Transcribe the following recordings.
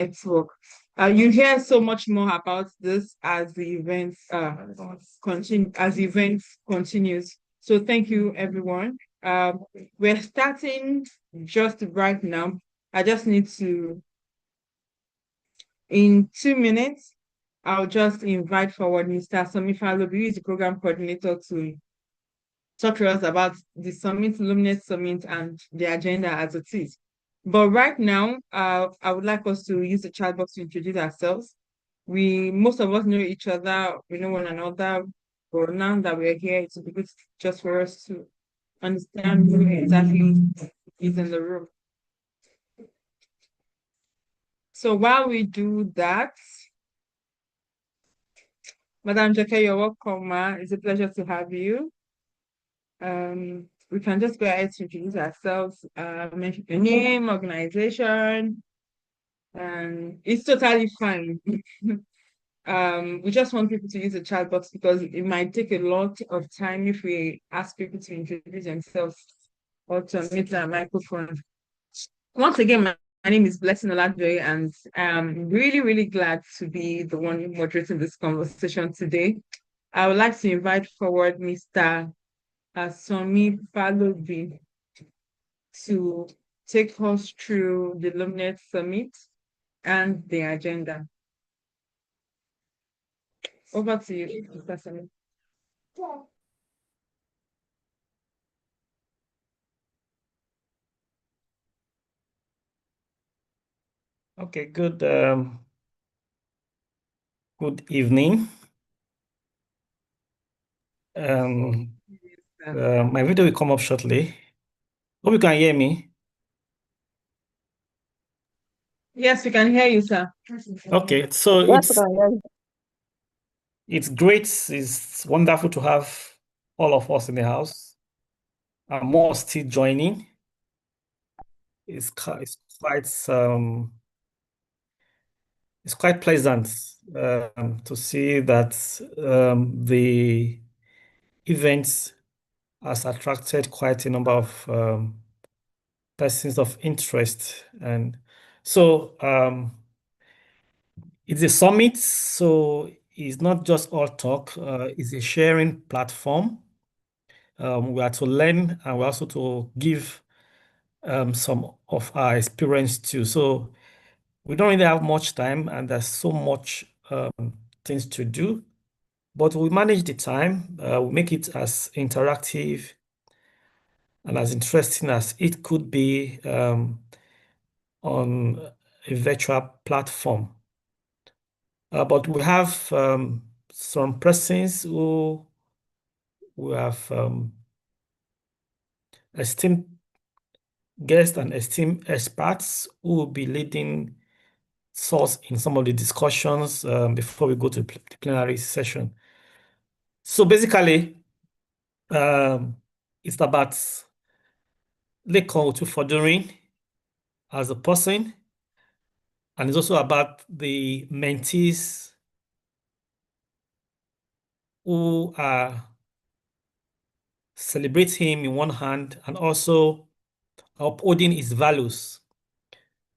Network. You hear so much more about this as the event continues. So thank you, everyone. We're starting just right now. I just need to, in 2 minutes, I'll just invite forward Mr. Somifalo, who is the program coordinator, to talk to us about the summit, LOMNET Summit, and the agenda as it is. But right now, I would like us to use the chat box to introduce ourselves. Most of us know each other, we know one another, but now that we're here, it's a bit good just for us to understand who exactly is in the room. So while we do that, Madam Jake, you're welcome, ma. It's a pleasure to have you. We can just go ahead to introduce ourselves, mention your name, organization, and it's totally fine. We just want people to use the chat box because it might take a lot of time if we ask people to introduce themselves or to unmute their microphone. Once again, my name is Blessing Oladjoy, and I'm really, really glad to be the one moderating this conversation today. I would like to invite forward Mr. Somi Falobi to take us through the LOMNET Summit and the agenda. Over to you, Mr. Somi. Okay, good evening. My video will come up shortly. Hope you can hear me. Yes, we can hear you, sir. Okay, so it's great, it's wonderful to have all of us in the house and more still joining. It's quite pleasant to see that the event has attracted quite a number of persons of interest, and so it's a summit, so it's not just all talk, it's a sharing platform. We are to learn and we also to give some of our experience too. So we don't really have much time and there's so much things to do, but we manage the time, we make it as interactive and as interesting as it could be on a virtual platform. But we have some persons who we have esteemed guests and esteemed experts who will be leading us in some of the discussions before we go to the plenary session. So basically, it's about Lekan Otufodunrin as a person, and it's also about the mentees who are celebrate him in one hand and also upholding his values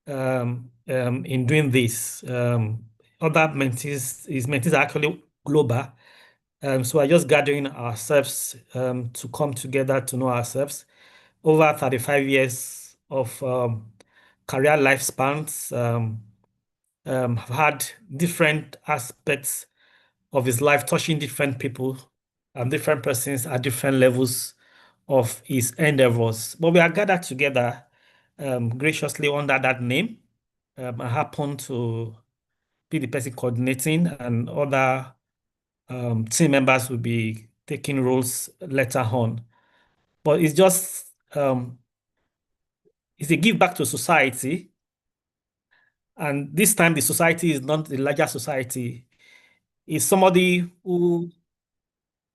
in doing this. Other mentees, his mentees are actually global. So we're just gathering ourselves to come together to know ourselves. Over 35 years of career lifespans, have had different aspects of his life, touching different people and different persons at different levels of his endeavors. But we are gathered together graciously under that name. I happen to be the person coordinating, and other team members will be taking roles later on. But it's just it's a give back to society. And this time the society is not the larger society. It's somebody who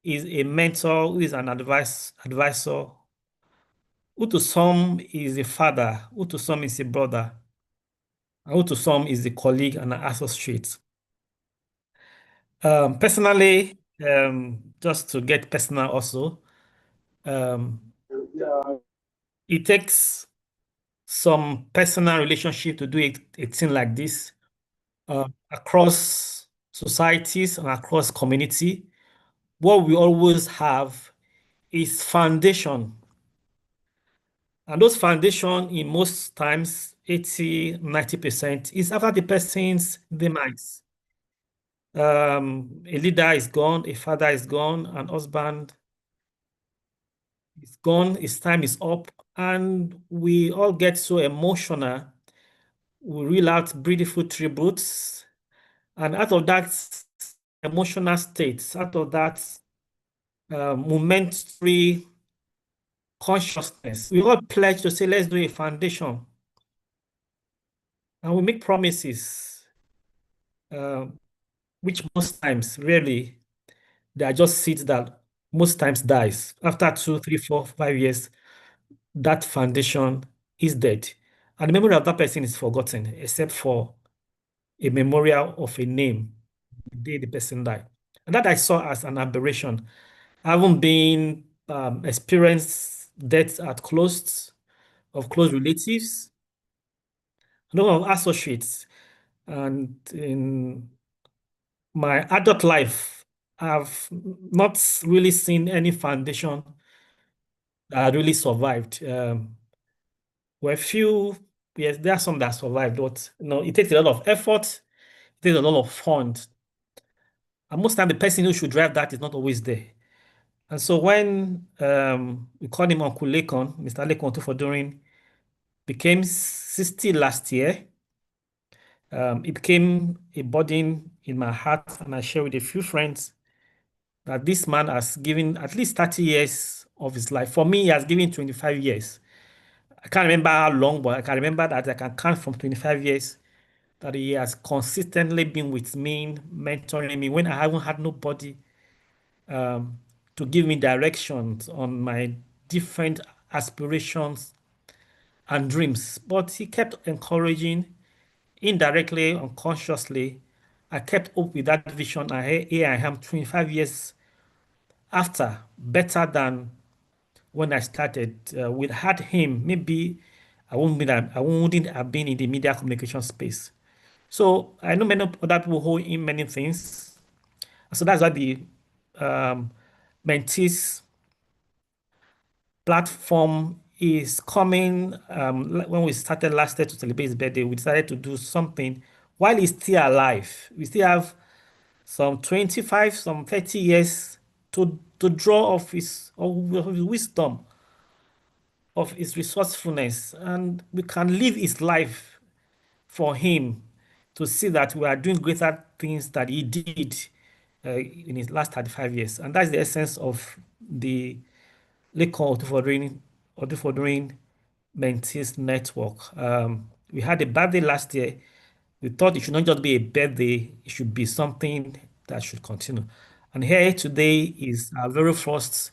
is a mentor, who is an advisor, who to some is a father, who to some is a brother, and who to some is a colleague and an associate. Personally, just to get personal also, it takes some personal relationship to do a thing like this, across societies and across community, what we always have is foundation. And those foundation in most times, 80, 90% is after the person's demise. A leader is gone, a father is gone, an husband is gone, his time is up, and we all get so emotional. We reel out beautiful tributes, and out of that emotional state, out of that momentary consciousness, we all pledge to say, let's do a foundation. And we make promises, uh, which most times, really, they are just seeds that most times dies. After 2, 3, 4, 5 years, that foundation is dead. And the memory of that person is forgotten, except for a memorial of a name the day the person died. And that I saw as an aberration. I haven't been experienced deaths at of close relatives, no of associates. And in my adult life, I've not really seen any foundation that really survived. Were few, yes, there are some that survived, but it takes a lot of effort, it takes a lot of funds. And most time the person who should drive that is not always there. And so when we called him Uncle Lekan, Mr. Lekan Otufodunrin became 60 last year, it became a burden in my heart, and I share with a few friends that this man has given at least 30 years of his life. For me, he has given 25 years. I can't remember how long, but I can remember that I can count from 25 years that he has consistently been with me, mentoring me when I haven't had nobody um, to give me directions on my different aspirations and dreams. But he kept encouraging, indirectly, unconsciously. I kept up with that vision. Here I am 25 years after, better than when I started. Without him, maybe I wouldn't have been in the media communication space. So I know many other people who in many things. So that's why the um, mentees platform is coming. When we started last year to celebrate his birthday, we decided to do something while he's still alive. We still have some 25, some 30 years to draw of his wisdom, of his resourcefulness, and we can live his life for him to see that we are doing greater things that he did in his last 35 years. And that's the essence of the Lekan Otufodunrin Mentees Network. We had a birthday last year. We thought it should not just be a birthday, it should be something that should continue. And here today is our very first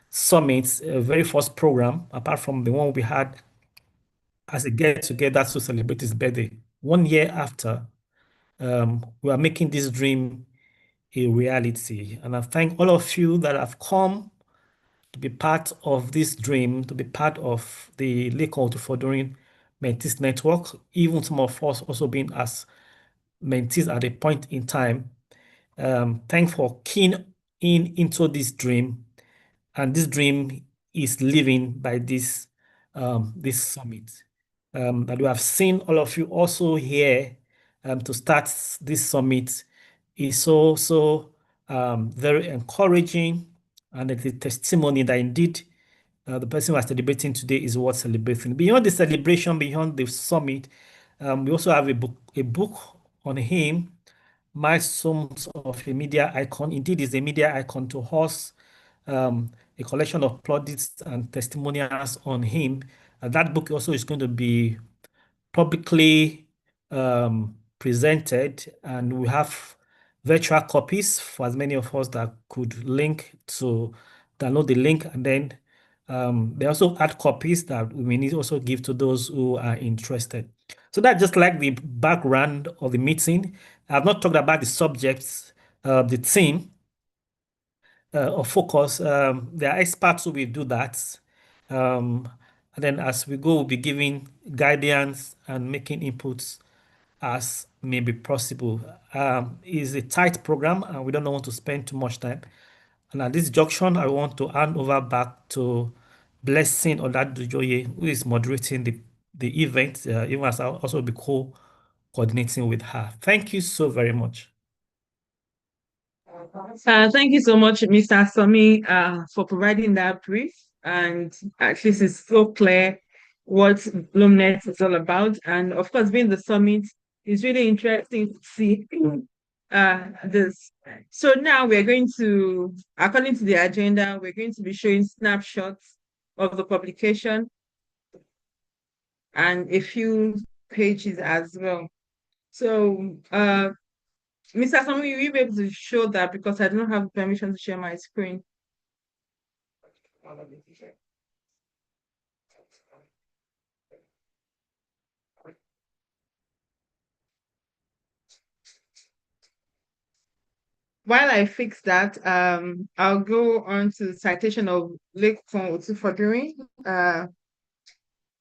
summit, very first program, apart from the one we had as a get together to celebrate his birthday. 1 year after, we are making this dream a reality. And I thank all of you that have come to be part of this dream, to be part of the Lekan Otufodunrin Mentees Network, even some of us also being as mentees at a point in time. Thanks for keying in into this dream, and this dream is living by this summit. That we have seen all of you also here to start this summit is so very encouraging, and the testimony that indeed the person who is celebrating today is worth celebrating. Beyond the celebration, beyond the summit, we also have a book on him, Milestones of a Media Icon. Indeed, is a media icon to us. A collection of plaudits and testimonials on him. That book also is going to be publicly presented, and we have virtual copies for as many of us that could link to download the link, and then they also add copies that we may need to also give to those who are interested. So that's just like the background of the meeting. I've not talked about the subjects, the theme of focus. There are experts who will do that. And then as we go, we'll be giving guidance and making inputs as may be possible. It's a tight program, and we don't want to spend too much time. And at this junction, I want to hand over back to Blessing Oladujoye, who is moderating the event, even as I'll also be coordinating with her. Thank you so very much. Thank you so much, Mr. Sami, for providing that brief. And at least it's so clear what LOMNET is all about. And of course, being the summit is really interesting to see this. So now we're going to, according to the agenda, we're going to be showing snapshots of the publication and a few pages as well. So, Mr. Sami, will you be able to show that because I do not have permission to share my screen? While I fix that, I'll go on to the citation of Lekan Otufodunrin.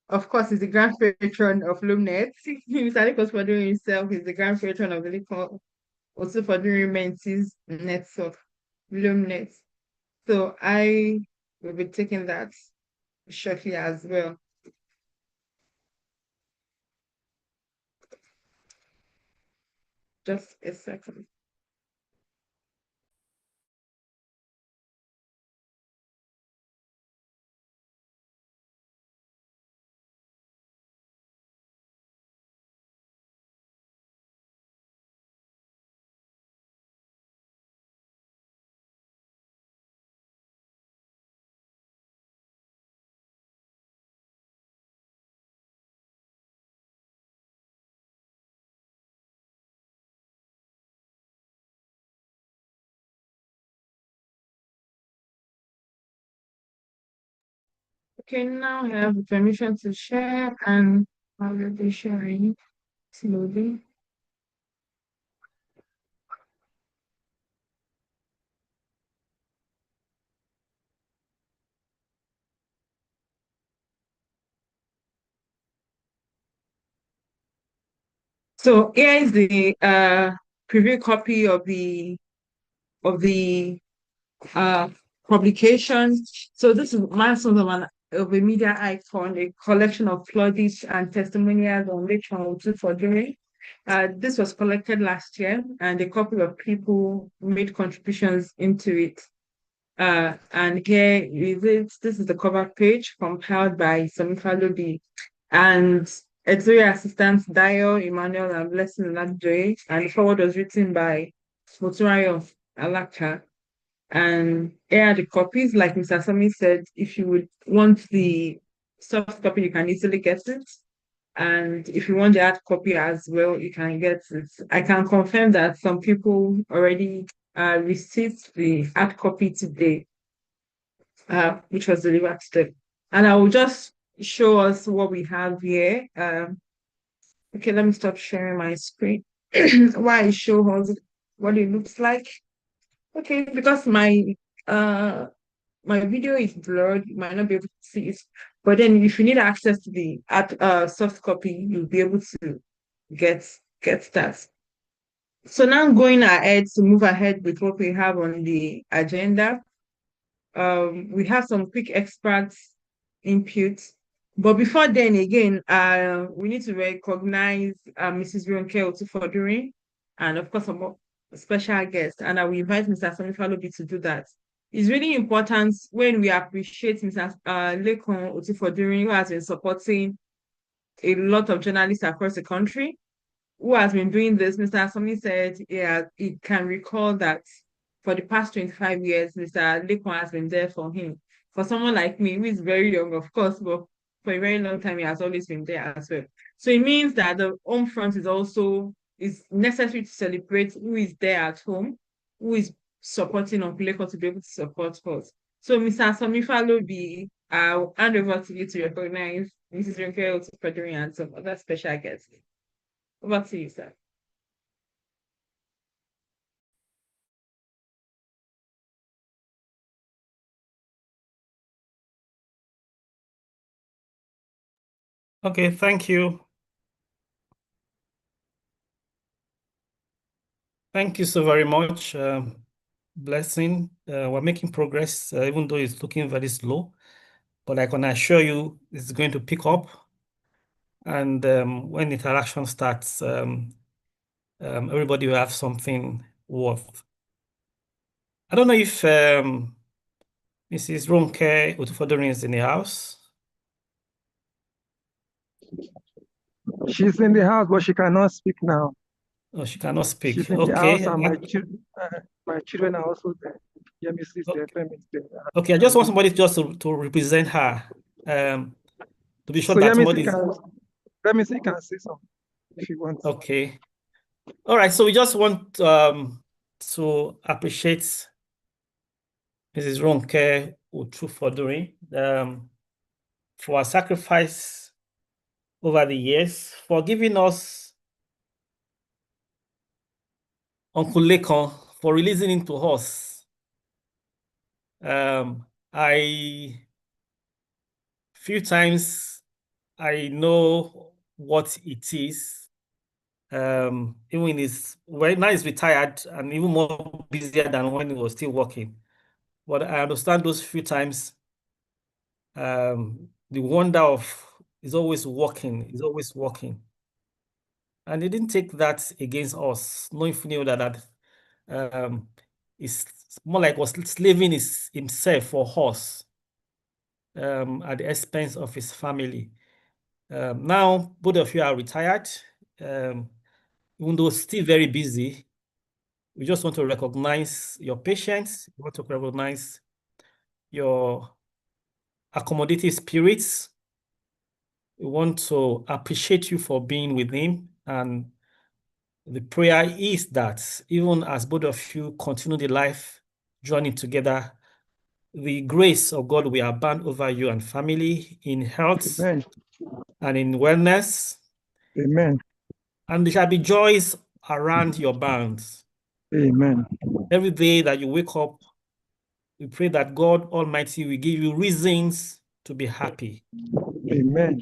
Of course, he's the grand patron of LOMNET. Mr. Lekan Otufodunrin himself is the grand patron of the Lekan Otufodunrin Mentees Network, LOMNET. So I will be taking that shortly as well. Just a second. Okay, now I have permission to share and I will be sharing slowly. So here is the preview copy of the uh publication. So this is milestones of a media icon, a collection of plaudits and testimonials on Lekan Otufodunrin. This was collected last year, and a couple of people made contributions into it. And here is it. This is the cover page compiled by Samifalobi and editorial assistants Dio, Emmanuel, and Blessing Ladjoy. And the forward was written by Moturayo Alaka. And here are the copies. Like Mr. Sami said, if you would want the soft copy, you can easily get it. And if you want the hard copy as well, you can get it. I can confirm that some people already received the hard copy today, which was delivered to them. And I will just show us what we have here. Okay, let me stop sharing my screen. While I show us what it looks like. Okay, because uh my video is blurred, you might not be able to see it. But then if you need access to the soft copy, you'll be able to get that. So now going ahead to move ahead with what we have on the agenda. We have some quick experts input. But before then, again, we need to recognize Mrs. Ronke Otufodunrin and, of course, a special guest. And I will invite Mr. Samifalobi to do that. It's really important when we appreciate Mr. Lekan Otufodunrin, who has been supporting a lot of journalists across the country, who has been doing this. Mr. Asami said, yeah, he can recall that for the past 25 years, Mr. Lekan has been there for him. For someone like me, who is very young, of course, but for a very long time, he has always been there as well. So it means that the home front is necessary to celebrate who is there at home, who is supporting Uncle Lekan to be able to support us. So, Mr. Asami Falobi, I'll hand over to you to recognize Mrs. Ronke Otufodunrin and some other special guests. Over to you, sir. Okay, thank you. Thank you so very much. Blessing. We're making progress, even though it's looking very slow. But I can assure you it's going to pick up. And when interaction starts, everybody will have something worth. I don't know if Mrs. Ronke Otufodunrin is in the house. She's in the house, but she cannot speak now. Oh, she cannot speak. She's in the house, and my children are also there. Yeah, Mrs. Femi is there. Okay, I just want somebody just to represent her. To be sure So that somebody somebody can say something if you want. Okay. All right. So we just want to appreciate Mrs. Ronke Otufodunrin for her sacrifice over the years, for giving us Uncle Lekan, for releasing him to us. Few times I know what it is. Even now he's retired and even more busier than when he was still working. But I understand those few times, the wonder of is always working, And he didn't take that against us, knowing fully that it's more like was slaving himself for us at the expense of his family. Now, both of you are retired, even though still very busy. We just want to recognize your patience. We want to recognize your accommodative spirits. We want to appreciate you for being with him. And the prayer is that even as both of you continue the life journey together, the grace of God will abound over you and family in health Amen. and in wellness. Amen. And there shall be joys around your bounds. Amen. Every day that you wake up, we pray that God Almighty will give you reasons to be happy. Amen.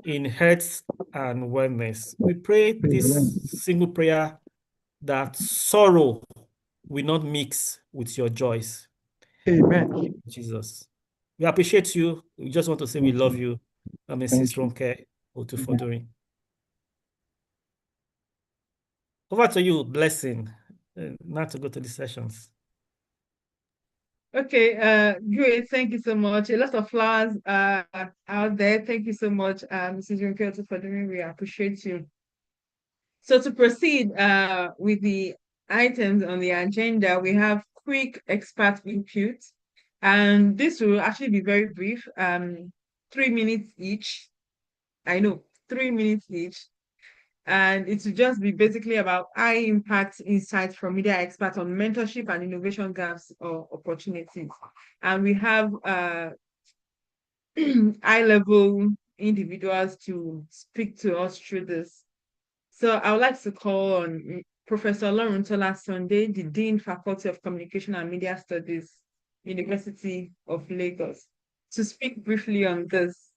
In health and wellness. We pray this single prayer that sorrow will not mix with your joys. Amen. Jesus. We appreciate you. We just want to say we love you. Mrs. Ronke Otufodunrin. Over to you, Blessing. Now to go to the sessions. Okay, great. Thank you so much. A lot of flowers out there. Thank you so much, Mrs. Ronke Otufodunrin. We appreciate you. So to proceed with the items on the agenda, we have quick expert input, and this will actually be very brief, 3 minutes each. I know, 3 minutes each. And it will just be basically about high impact insights from media experts on mentorship and innovation gaps or opportunities. And we have high level individuals to speak to us through this. So I would like to call on Professor Oloruntola Sunday, the Dean, Faculty of Communication and Media Studies, University of Lagos, to speak briefly on this,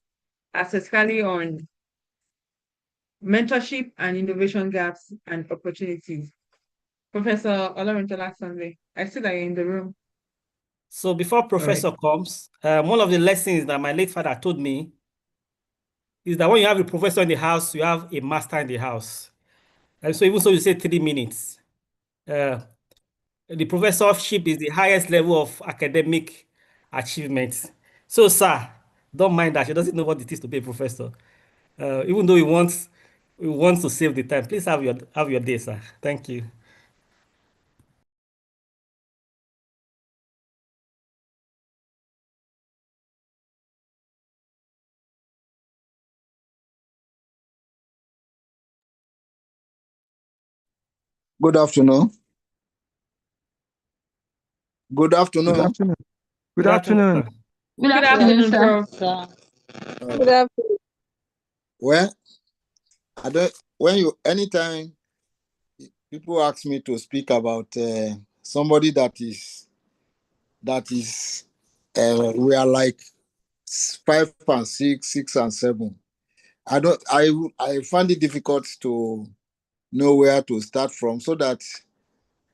especially on mentorship and innovation gaps and opportunities. Professor Oloruntola Sunday, I see that you're in the room. So before Professor comes, one of the lessons that my late father told me is that when you have a professor in the house, you have a master in the house. And so even so you say 3 minutes. The professorship is the highest level of academic achievement. So, sir, don't mind that. She doesn't know what it is to be a professor. Even though he wants to save the time. Please have your day, sir. Thank you. Good afternoon. Good afternoon. Good afternoon. Good afternoon. Good afternoon, Prof. Good afternoon. Well, anytime people ask me to speak about somebody that is we are like 5 and 6, 6 and 7. I find it difficult to know where to start from, so that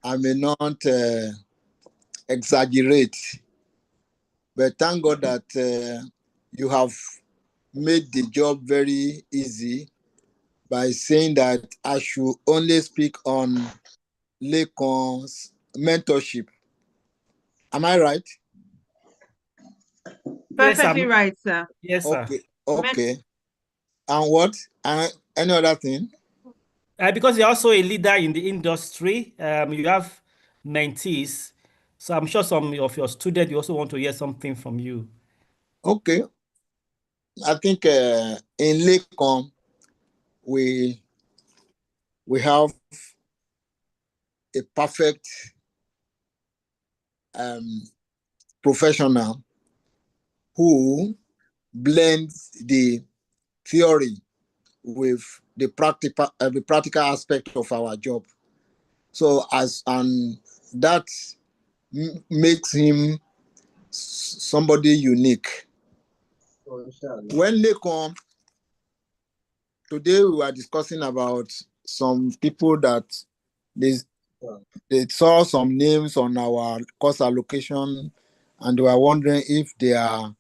I may not exaggerate. But thank God that you have made the job very easy by saying that I should only speak on Lekan's mentorship. Am I right? Yes, sir. Perfectly right, sir. Yes, sir. Okay. Okay. And what? And any other thing? Because you're also a leader in the industry, you have mentees. So I'm sure some of your students you also want to hear something from you. Okay. I think in Lekan we have a perfect professional who blends the theory with the practical aspect of our job. So that makes him somebody unique. When Lekan, today we were discussing about some people that they saw some names on our course allocation, and they were wondering if they are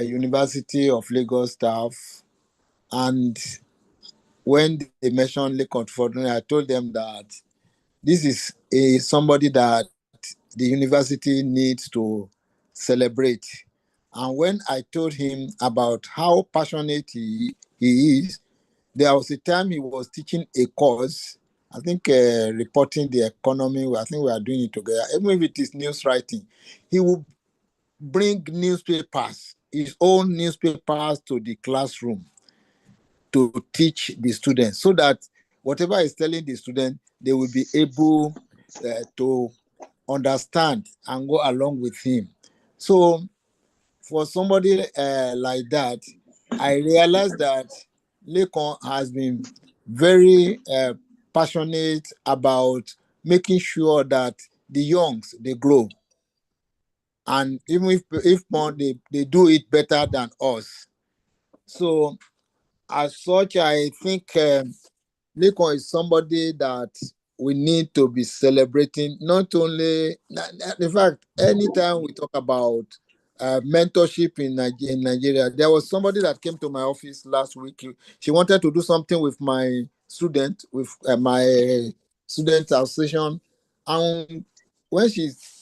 University of Lagos staff. And when they mentioned Lekan Otufodunrin, I told them that this is somebody that the university needs to celebrate. And when I told him about how passionate he is, there was a time he was teaching a course, I think reporting the economy. I think we are doing it together. Even if it is news writing, he will bring newspapers, his own newspapers, to the classroom to teach the students, so that whatever he's telling the student, they will be able to understand and go along with him. So for somebody like that, I realized that Lekan has been very passionate about making sure that the youngs, they grow. And even if more, they do it better than us. So as such, I think Lekan is somebody that we need to be celebrating. Not only, in fact, anytime we talk about mentorship in Nigeria, there was somebody that came to my office last week. She wanted to do something with my student, with my student association. And when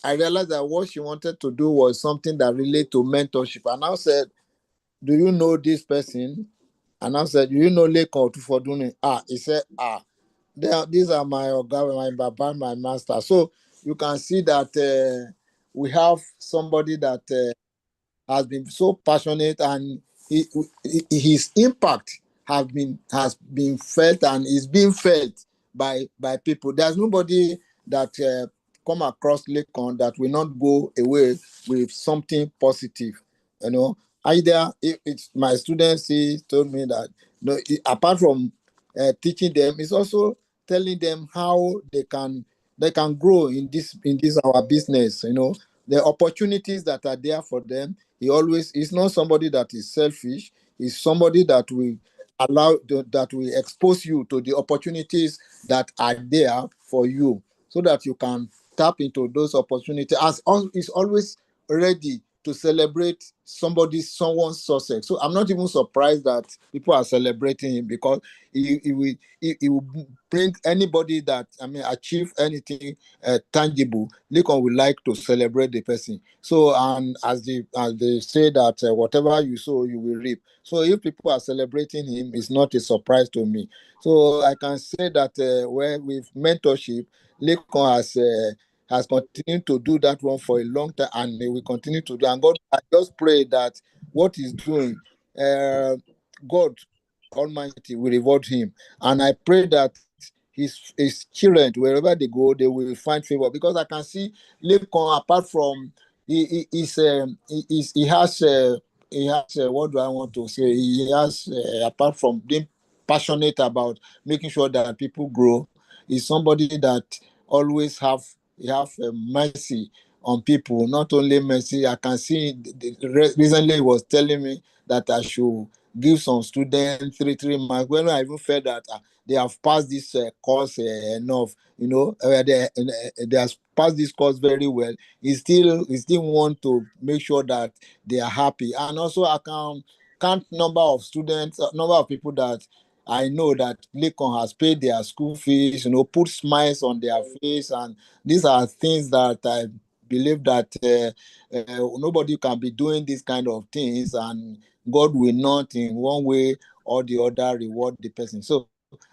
I realized that what she wanted to do was something that related to mentorship. And I said, do you know this person? And I said, do you know Lekan Otufodunrin? He said, these are my Oga, my Baba, my master. So you can see that we have somebody that has been so passionate, and his impact has been felt and is being felt by people. There's nobody that come across Lekan that will not go away with something positive. You know, either if it's my students, he told me that apart from teaching them, it's also telling them how they can grow in this our business. You know, the opportunities that are there for them. He's not somebody that is selfish. He's somebody that will that will expose you to the opportunities that are there for you, so that you can tap into those opportunities. He's always ready to celebrate someone's success. So I'm not even surprised that people are celebrating him, because he will bring anybody that achieve anything tangible. Lekan would like to celebrate the person. So, and as they say that whatever you sow, you will reap. So if people are celebrating him, it's not a surprise to me. So I can say that with mentorship, Lekan has continued to do that one for a long time, and he will continue to do. And God, I just pray that what he's doing, God Almighty will reward him. And I pray that his children, wherever they go, they will find favor, because I can see Lekan, apart from he has what do I want to say? He has apart from being passionate about making sure that people grow, is somebody that always have mercy on people. Not only mercy, I can see recently he was telling me that I should give some students three marks. When I even felt that they have passed this course enough, they have passed this course very well. He still want to make sure that they are happy. And also I count number of students, number of people that I know that Lekan has paid their school fees, put smiles on their face. And these are things that I believe that nobody can be doing these kind of things, and God will not in one way or the other reward the person. So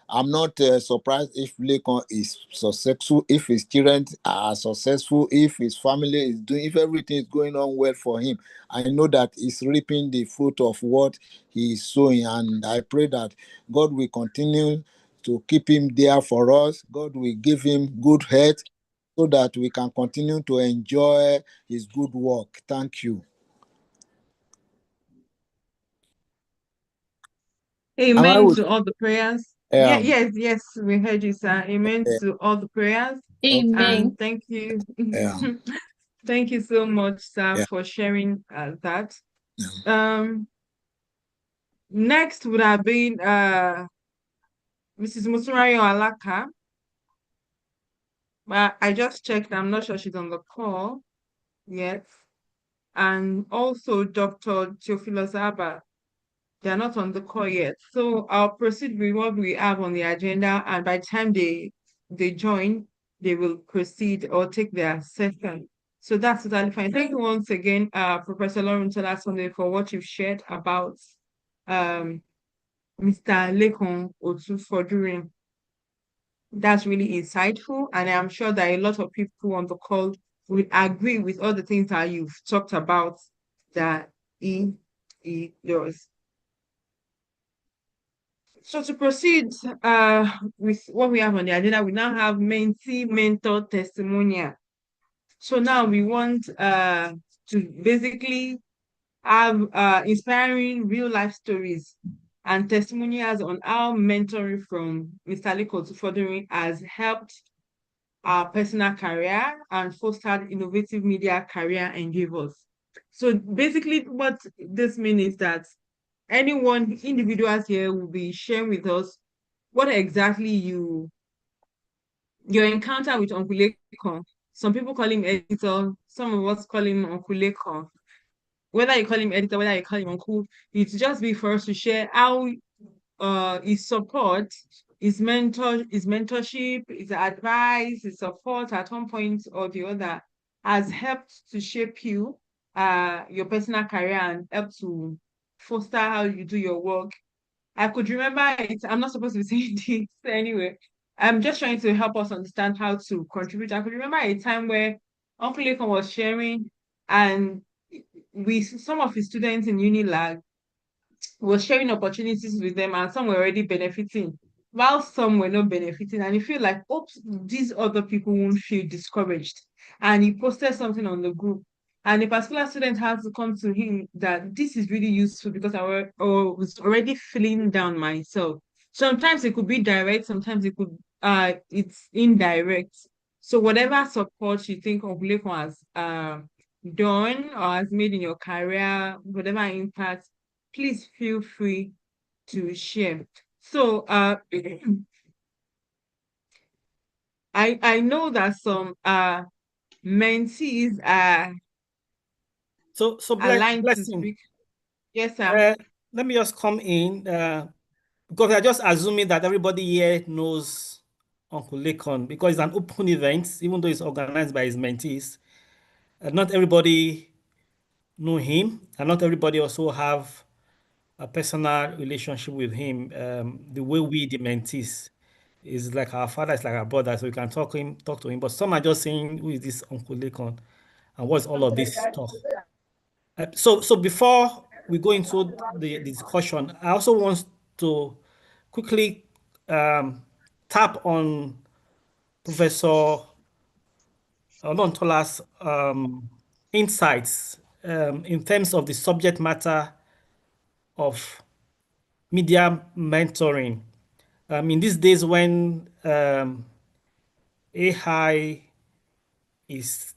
I'm not surprised if Lekan is successful, if his children are successful, if his family is doing, if everything is going on well for him. I know that he's reaping the fruit of what he is sowing, and I pray that God will continue to keep him there for us. God will give him good health so that we can continue to enjoy his good work. Thank you. Amen to all the prayers. Um, Yes, we heard you, sir. Amen to all the prayers. okay. And thank you. Yeah. Thank you so much, sir, Yeah. for sharing that. Yeah. Next would have been Mrs. Musurayo Alaka. But I just checked. I'm not sure she's on the call yet. And also Dr. Theophilus Abba. They're not on the call yet. So I'll proceed with what we have on the agenda, and by the time they join, they will proceed or take their session. So that's totally fine. Thank you once again, Professor Lauren Sunday, for what you've shared about Mr. Lekan Otufodunrin. That's really insightful, and I'm sure that a lot of people on the call will agree with all the things that you've talked about that he does. So to proceed with what we have on the agenda, we now have mentee mentor testimonial. So now we want to basically have inspiring real life stories and testimonials on how mentoring from Mr. Lekan Otufodunrin has helped our personal career and fostered innovative media career endeavors. So basically what this means is that individuals here will be sharing with us what exactly your encounter with Uncle Lekan. Some people call him editor, some of us call him Uncle Lekan. Whether you call him editor, whether you call him uncle, it's just be for us to share how his support, his mentorship, his advice, his support at one point or the other has helped to shape you, your personal career, and help to foster how you do your work. I could remember it. I'm not supposed to be saying this anyway. I'm just trying to help us understand how to contribute. I could remember a time where Uncle Lekan was sharing, and with some of his students in Unilag, was sharing opportunities with them, and some were already benefiting, while some were not benefiting. And you feel like, oops, these other people won't feel discouraged. And he posted something on the group, and a particular student has to come to him that this is really useful because was already feeling down myself. Sometimes it could be direct, sometimes it's indirect. So whatever support you think of Lekan has done or has made in your career, whatever impact, please feel free to share. So I know that some mentees are So aligned to blessing. speak. Yes, sir. Let me just come in because I just assuming that everybody here knows Uncle Lekan because it's an open event, even though it's organized by his mentees. Not everybody know him, and not everybody also have a personal relationship with him. The way we, the mentees, is like our father, is like our brother, so we can talk to him. But some are just saying, "Who is this Uncle Lekan, and what's all of this stuff?" So before we go into the discussion, I also want to quickly tap on Professor Olontola's insights in terms of the subject matter of media mentoring. In these days when AI is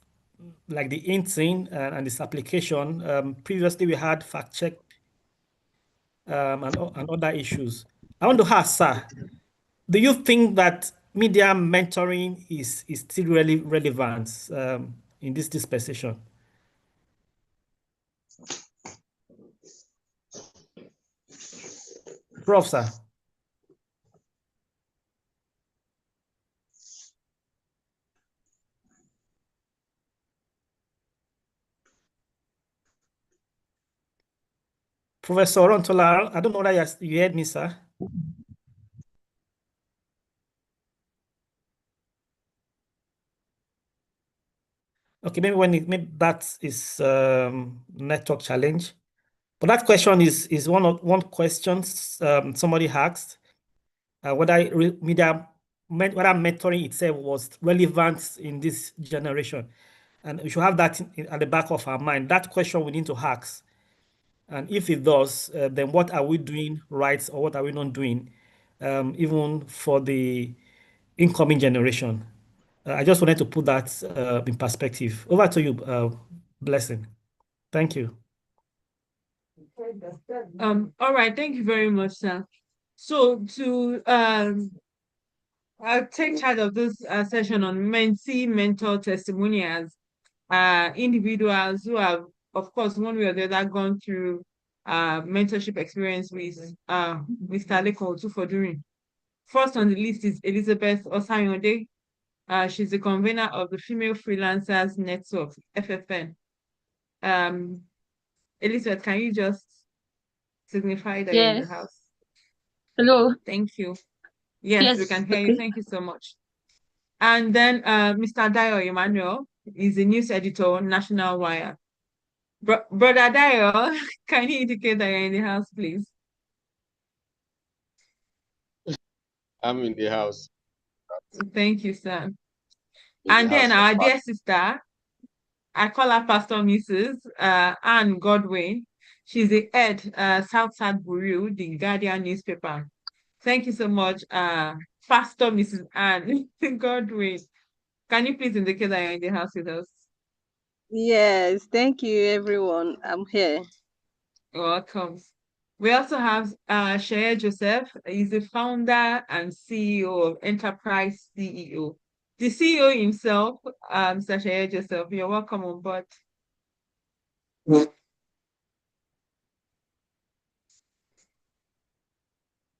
like the in thing and this application, previously we had fact check and other issues. I want to ask, sir, do you think that media mentoring is still really relevant in this dispensation? Prof, sir. Professor Orontola, I don't know whether you heard me, sir. Okay, maybe that is network challenge. But that question is one question somebody asked whether mentoring itself was relevant in this generation, and we should have that at the back of our mind. That question we need to ask, and if it does, then what are we doing right or what are we not doing, even for the incoming generation? I just wanted to put that in perspective. Over to you, Blessing. Thank you. All right, thank you very much, sir. So to I'll take charge of this session on mentee mentor testimonials, individuals who have, of course, one way or the other gone through mentorship experience with Mr. Lekan Otufodunrin. First on the list is Elizabeth Osayonde. She's the convener of the Female Freelancers Network, FFN. Elizabeth, can you just signify that you're in the house? Hello. Thank you. Yes, we can hear you. Thank you so much. And then Mr. Dayo Emmanuel is the news editor, National Wire. Brother Dayo, can you indicate that you're in the house, please? I'm in the house. Thank you, sir. And then our dear sister, I call her Pastor Mrs. Anne Godwin. She's the head, Southside Bureau, the Guardian newspaper. Thank you so much, Pastor Mrs. Anne Godwin. Can you please indicate that you're in the house with us? Yes, thank you, everyone. I'm here. You're welcome. We also have Shea Joseph. He's the founder and CEO of Enterprise CEO. The CEO himself, Mr. Shea Joseph, you're welcome on board.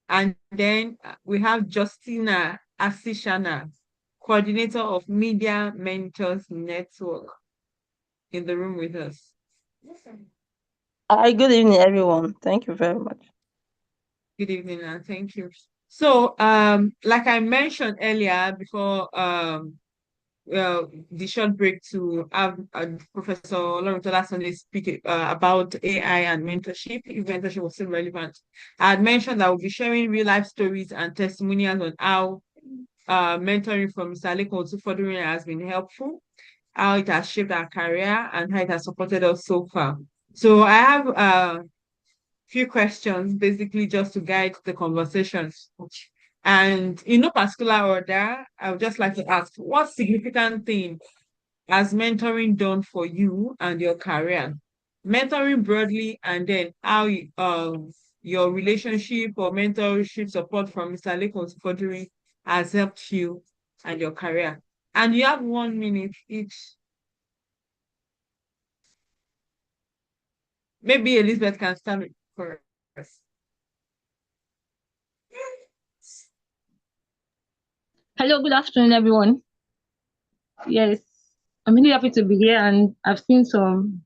And then we have Justina Asishana, coordinator of Media Mentors Network, in the room with us. Hi, good evening, everyone. Thank you very much. Good evening, and thank you. So, like I mentioned earlier, before the short break, to have Professor Oloruntola Sunday speak about AI and mentorship, if mentorship was still relevant. I had mentioned that we'll be sharing real life stories and testimonials on how mentoring from Mr. Lekan Otufodunrin has been helpful, how it has shaped our career, and how it has supported us so far. So I have a few questions, basically just to guide the conversations. And in no particular order, I would just like to ask, what significant thing has mentoring done for you and your career? Mentoring broadly, and then how your relationship or mentorship support from Mr. Lekan Otufodunrin has helped you and your career. And you have 1 minute each. Maybe Elizabeth can start first. Hello, good afternoon, everyone. Yes, I'm really happy to be here, and I've seen some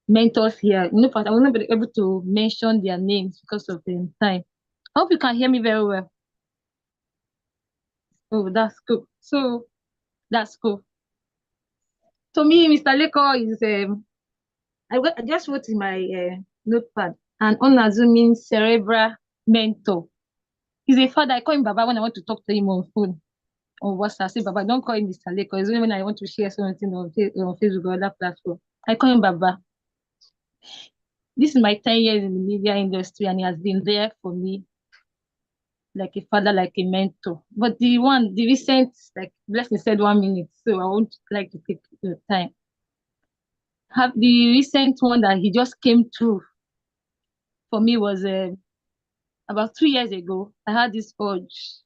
mentors here. But I will not be able to mention their names because of the time. I hope you can hear me very well. Oh, that's cool. So that's cool. To me, Mr. Leko is I just wrote in my notepad, an unassuming cerebral mentor. He's a father. I call him Baba when I want to talk to him on phone. Or WhatsApp, say Baba, don't call him Mr. Leko. It's only when I want to share something on Facebook or other platform. I call him Baba. This is my 10 years in the media industry, and he has been there for me like a father, like a mentor. But the recent, like Blessing said, 1 minute, so I won't like to take the time. Have the recent one that he just came through for me was about 3 years ago. I had this urge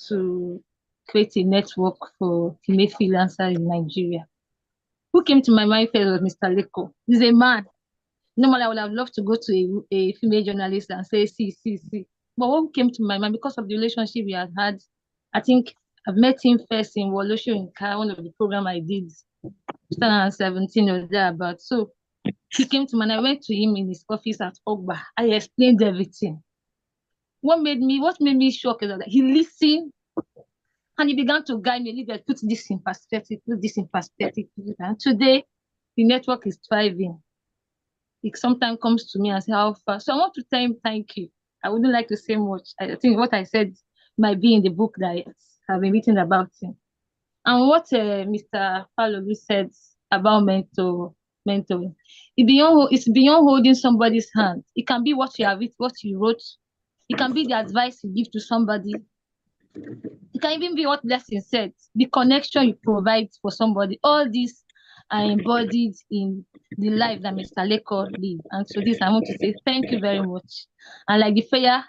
to create a network for female freelancers in Nigeria. Who came to my mind first was Mr. Leko. He's a man. Normally, I would have loved to go to a female journalist and say, see. But what came to my mind, because of the relationship we had, I think I've met him first in Wolosho in Car, one of the program I did, 2017 or thereabout. So he came to me and I went to him in his office at Ogba. I explained everything. What made me shocked is that he listened and he began to guide me, put this in perspective, And today, the network is thriving. It sometimes comes to me and say, how far? So I want to tell him thank you. I wouldn't like to say much. I think what I said might be in the book that I've been written about him. And what Mr. Falobi said about mentoring, it's beyond holding somebody's hand. It can be what you have written, what you wrote. It can be the advice you give to somebody. It can even be what Blessing said, the connection you provide for somebody. All these are embodied in the life that Mr. Leko lived. And so this, I want to say thank you very much. And like the prayer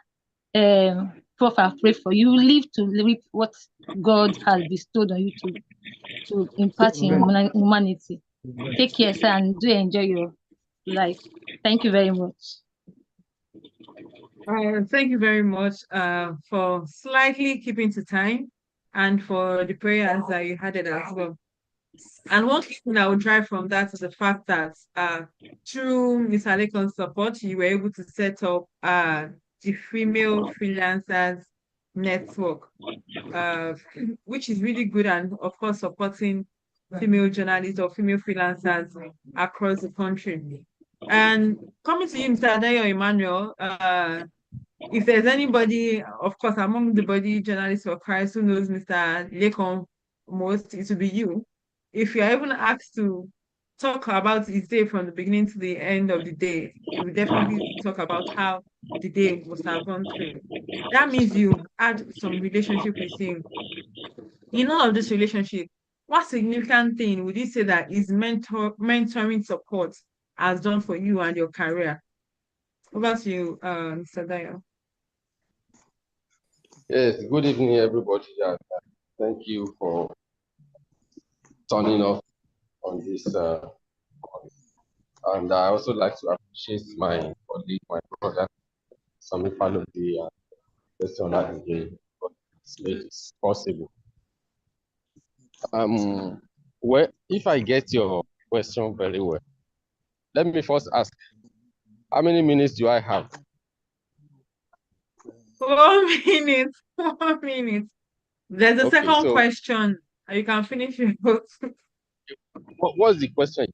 Prof, I pray for you, live to reap what God has bestowed on you to impart in humanity. Take care, sir, and do enjoy your life. Thank you very much. Thank you very much for slightly keeping to time and for the prayers that you had it as well. And one thing I would drive from that is the fact that through Mr. Lekon's support, you were able to set up the Female Freelancers Network, which is really good, and of course supporting female journalists or female freelancers across the country. And coming to you, Mr. Adayo Emmanuel, if there's anybody, of course, among the body journalists for Christ who knows Mr. Lekon most, it will be you. If you're even asked to talk about his day from the beginning to the end of the day, you will definitely talk about how the day must have gone through. That means you had some relationship with him. In all of this relationship, what significant thing would you say that his mentoring support has done for you and your career? Over to you, Mr. Dayo. Yes, good evening, everybody. Thank you for turning up on this. And I also like to appreciate my colleague, my brother, Sami Falodi, and question that again, but it's made it possible. Well, if I get your question very well, let me first ask, how many minutes do I have? 4 minutes. 4 minutes. There's a Okay, second so question. You can finish it. what's the question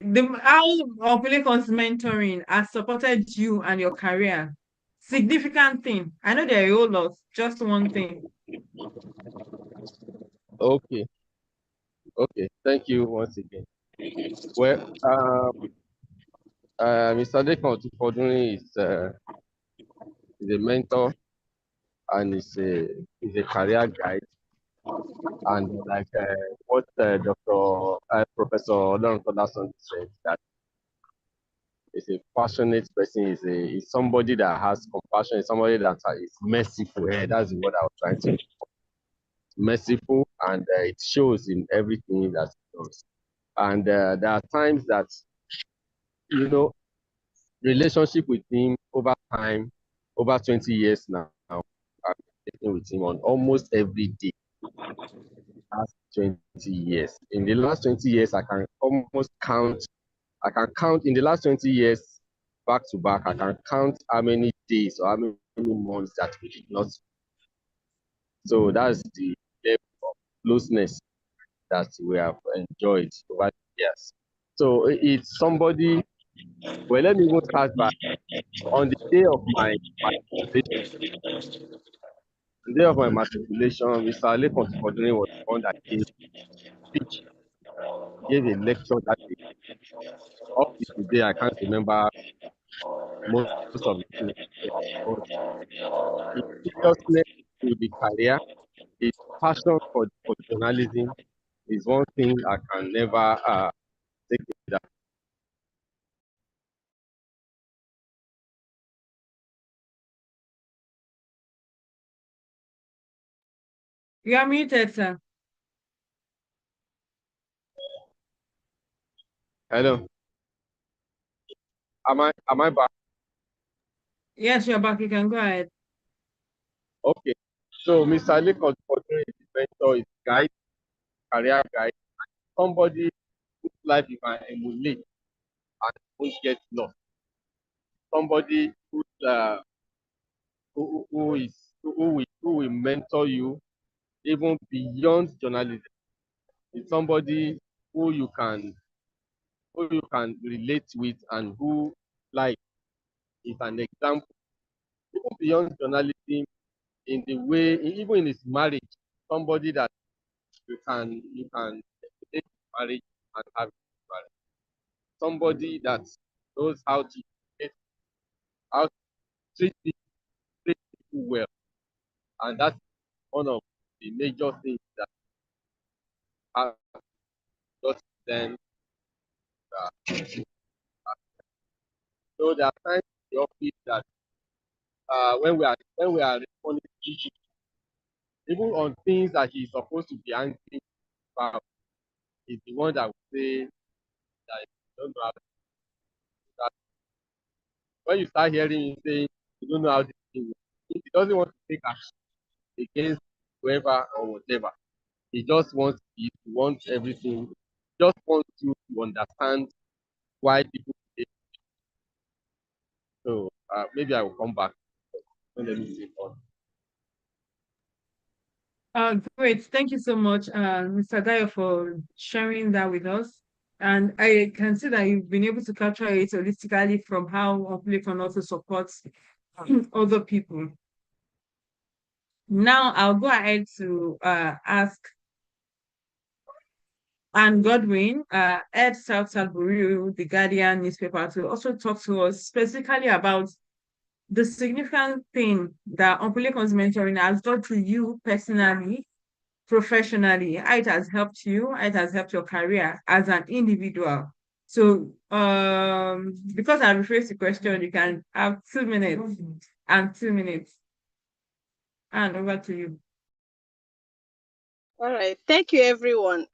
again? How Opulekon's mentoring has supported you and your career? Significant thing. I know there are a whole lot. Just one thing. Okay. Thank you once again. Well, Mr. Lekan Otufodunrin is a mentor and is a career guide. And like what Professor Oloruntola said, that is a passionate person, is somebody that has compassion, is somebody that is merciful. That's what I was trying to say. Merciful, and it shows in everything that he does. And there are times that, relationship with him over time, over 20 years now, I've been with him on almost every day. Last 20 years. In the last 20 years, I can count in the last 20 years back to back, I can count how many days or how many months that we did not. So that's the level of closeness that we have enjoyed over the years. So it's somebody, well, let me even start by, on the day of my matriculation, Mr. Lekan Otufodunrin was the one that gave a lecture that day. Up to today, I can't remember most of the things. But his seriousness to the career, his passion for journalism is one thing I can never take it You are muted, sir. Hello. Am I back? Yes, you're back. You can go ahead. Okay. So Mr. Lekan Otufodunrin is mentor, is guide, career guide, somebody whose life you can emulate and won't get lost. Somebody who will mentor you even beyond journalism. It's somebody who you can relate with and who like is an example even beyond journalism in the way even in his marriage, somebody that you can take marriage and have marriage. Somebody that knows how to treat people well, and that's one of the major things that have got them. So there are times in the office that when we are responding to issues, even on things that he's supposed to be angry about, he's the one that will say that you don't know how to do that. When you start hearing him saying you don't know how to do it, he doesn't want to take action against whoever or whatever. He just wants everything, just wants you to understand why people behave. So maybe I will come back. Don't let me say on. Great. Thank you so much, Mr. Dayo, for sharing that with us. And I can see that you've been able to capture it holistically from how Lekan also supports other people. Now I'll go ahead to ask Anne Godwin, Ed South Bureau, the Guardian newspaper, to also talk to us specifically about the significant thing that Lekan's mentoring has done to you personally, professionally, how it has helped you, how it has helped your career as an individual. So, because I rephrased the question, you can have 2 minutes and 2 minutes. And over to you. All right. Thank you, everyone.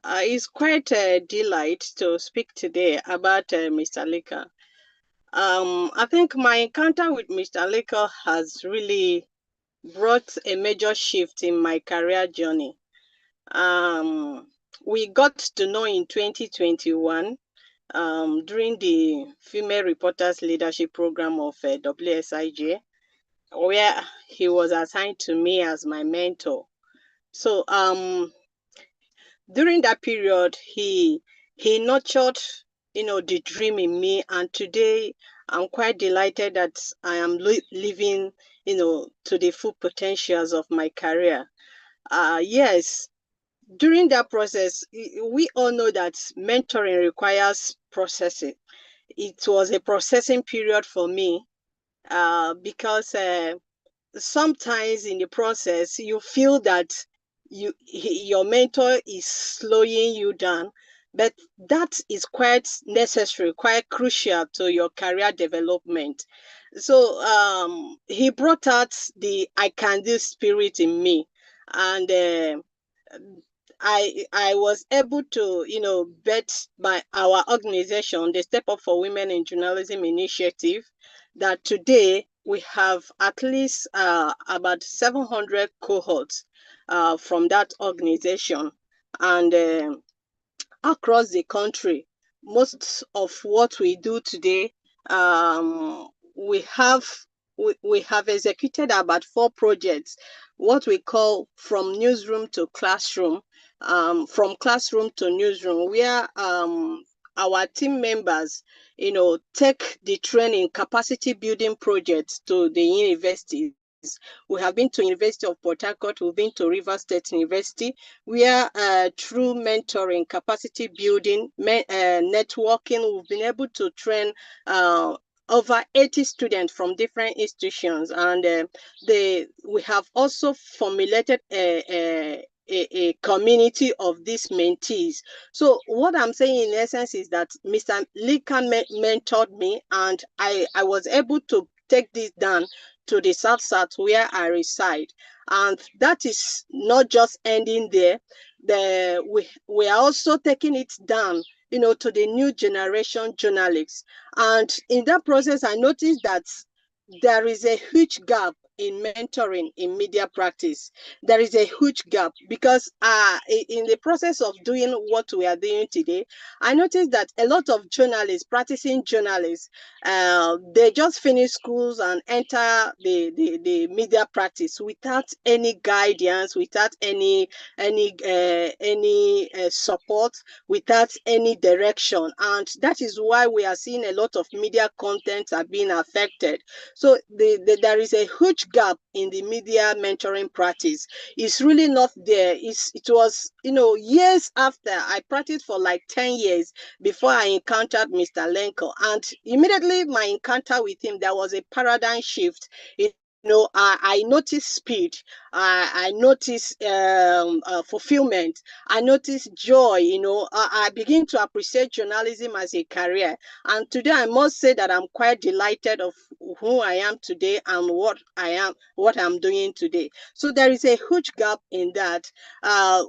It's quite a delight to speak today about Mr. Lekan. I think my encounter with Mr. Lekan has really brought a major shift in my career journey. We got to know in 2021 during the Female Reporters Leadership Program of WSIJ, where he was assigned to me as my mentor. So during that period, he nurtured, the dream in me, and today I'm quite delighted that I am living, to the full potentials of my career. Yes, during that process, we all know that mentoring requires processing. It was a processing period for me because sometimes in the process you feel that your mentor is slowing you down, but that is quite necessary, quite crucial to your career development. So he brought out the I can do spirit in me, and I was able to, bet by our organization, the Step Up for Women in Journalism initiative, that today we have at least about 700 cohorts from that organization, and across the country. Most of what we do today, we have executed about 4 projects, what we call from newsroom to classroom, from classroom to newsroom, where our team members, take the training capacity building projects to the universities. We have been to University of Port Harcourt, we've been to Rivers State University, where through mentoring, capacity building, networking, we've been able to train over 80 students from different institutions, and we have also formulated a community of these mentees. So what I'm saying in essence is that Mr. Lekan mentored me, and I was able to take this down to the South where I reside. And that is not just ending there. We are also taking it down, to the new generation journalists. And in that process, I noticed that there is a huge gap in mentoring in media practice. There is a huge gap because in the process of doing what we are doing today, I noticed that a lot of journalists, practicing journalists, they just finish schools and enter the media practice without any guidance, without any support, without any direction. And that is why we are seeing a lot of media content are being affected. So there is a huge gap in the media mentoring practice. It's really not there. It was, years after I practiced for like 10 years before I encountered Mr. Lenko. And immediately my encounter with him, there was a paradigm shift. I noticed speed. I noticed fulfillment. I noticed joy. I begin to appreciate journalism as a career. And today I must say that I'm quite delighted of who I am today and what I'm doing today. So there is a huge gap in that.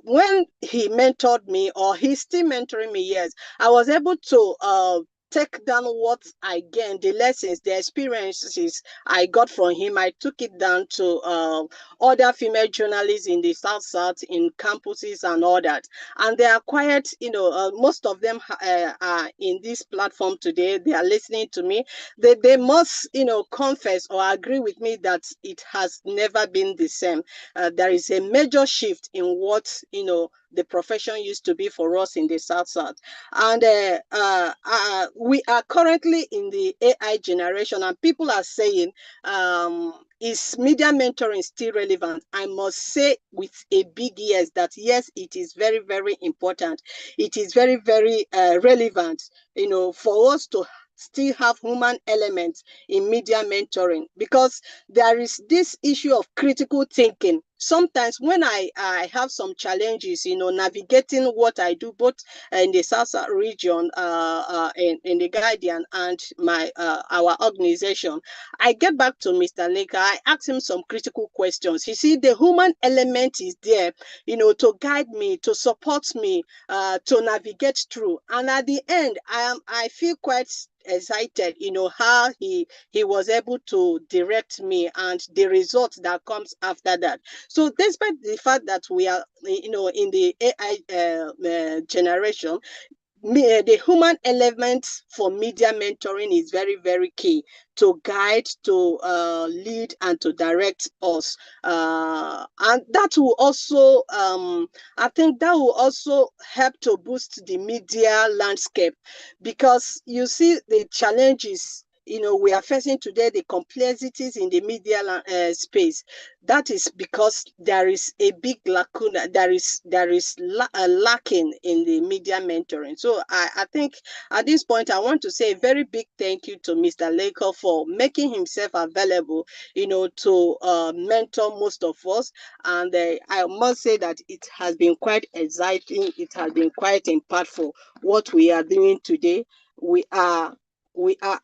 When he mentored me, or he's still mentoring me, yes, I was able to take down what I gained, the lessons, the experiences I got from him. I took it down to other female journalists in the South, in campuses and all that. And they are quite, most of them are in this platform today. They are listening to me. They must, confess or agree with me that it has never been the same. There is a major shift in what, the profession used to be for us in the South. And we are currently in the AI generation, and people are saying, is media mentoring still relevant? I must say with a big yes that yes, it is very, very important. It is very, very relevant, for us to still have human elements in media mentoring, because there is this issue of critical thinking. Sometimes when I have some challenges, navigating what I do, both in the South region, in the Guardian and our organization, I get back to Mr. Leka. I ask him some critical questions. You see, the human element is there, to guide me, to support me, to navigate through. And at the end, I feel quite excited, how he was able to direct me and the result that comes after that. So despite the fact that we are, in the AI generation, the human element for media mentoring is very, very key to guide, to lead, and to direct us. And that will also, I think that will also help to boost the media landscape, because you see the challenges we are facing today, the complexities in the media space. That is because there is a big lacuna, there is a lacking in the media mentoring. So I think at this point, I want to say a very big thank you to Mr. Laker for making himself available, to mentor most of us. And I must say that it has been quite exciting. It has been quite impactful what we are doing today.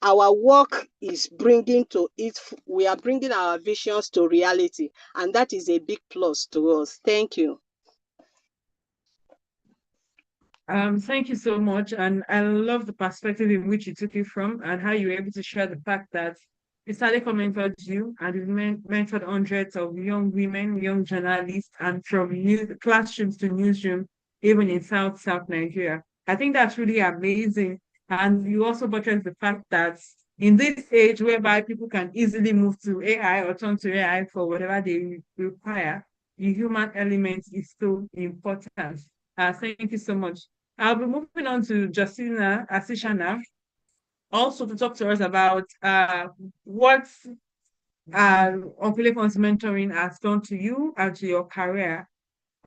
Our work is bringing to it, we are bringing our visions to reality, and that is a big plus to us. Thank you. Thank you so much, and I love the perspective in which you took it from, and how you were able to share the fact that Mr. Leko mentored you, and you've mentored hundreds of young women, young journalists, and from classrooms to newsroom, even in South Nigeria. I think that's really amazing. And you also buttress the fact that in this age whereby people can easily move to AI or turn to AI for whatever they require, the human element is so important. Thank you so much. I'll be moving on to Justina Asisha now, also to talk to us about what Lekan's mentoring has done to you and to your career.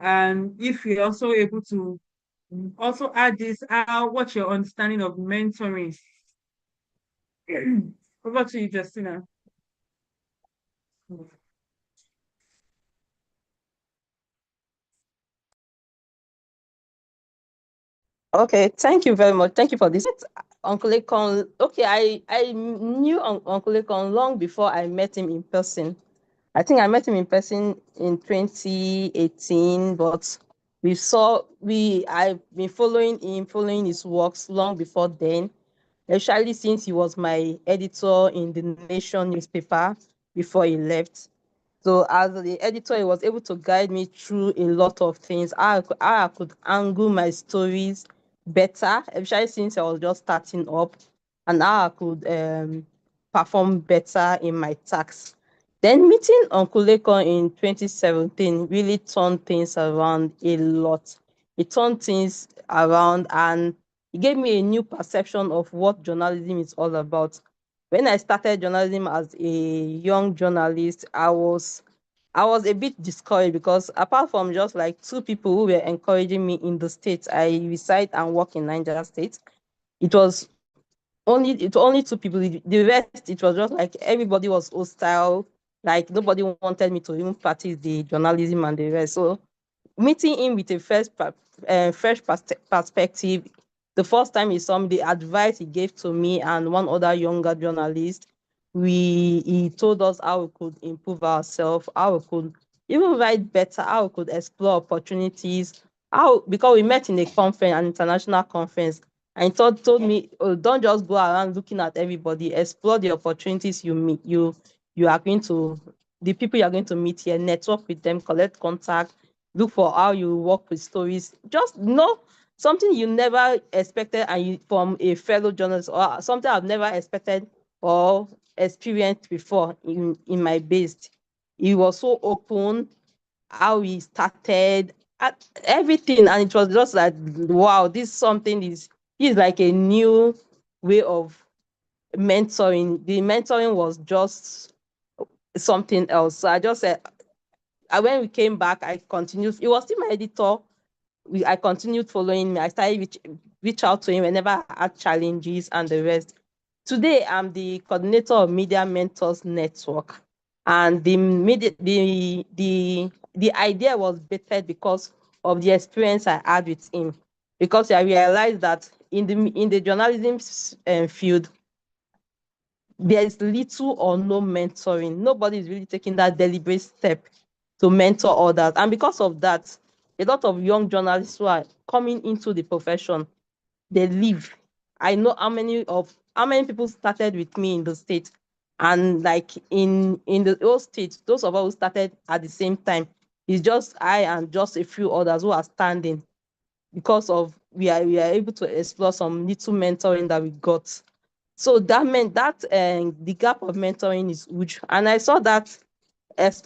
And if you're also able to also add this, what's your understanding of mentoring? Over to you, Justina. Okay, thank you very much. Thank you for this. Uncle Lekan, okay, I knew Uncle Lekan long before I met him in person. I think I met him in person in 2018, but I've been following his works long before then, especially since he was my editor in the Nation newspaper before he left. So as the editor, he was able to guide me through a lot of things. How I could angle my stories better, especially since I was just starting up, and how I could perform better in my tasks. Then meeting Uncle Lekan in 2017 really turned things around a lot. It turned things around and it gave me a new perception of what journalism is all about. When I started journalism as a young journalist, I was a bit discouraged because apart from just like two people who were encouraging me in the state, I reside and work in Nigeria State. It only two people. The rest, it was just like everybody was hostile. Like nobody wanted me to even practice the journalism and the rest. So meeting him with a fresh perspective. The first time he saw me, the advice he gave to me and one other younger journalist, he told us how we could improve ourselves, how we could even write better, how we could explore opportunities. How Because we met in a conference, an international conference, and he told me, oh, don't just go around looking at everybody. Explore the opportunities you meet. You are going to the people you are going to meet here. Network with them, collect contact, look for how you work with stories. Just know something you never expected from a fellow journalist, or something I've never expected or experienced before in my base. He was so open, how he started, everything, and it was just like, wow, this is like a new way of mentoring. The mentoring was just something else. So I just said, when we came back, I continued. He was still my editor. I continued following me. I started reach out to him whenever I had challenges and the rest. Today, I'm the coordinator of Media Mentors Network, and the idea was birthed because of the experience I had with him. Because I realized that in the journalism field, there is little or no mentoring. Nobody is really taking that deliberate step to mentor others. And because of that, a lot of young journalists who are coming into the profession, they leave. I know how many people started with me in the state. And like in the old states, those of us who started at the same time, it's just I and just a few others who are standing because of we are able to explore some little mentoring that we got. So that meant that the gap of mentoring is huge, and I saw that that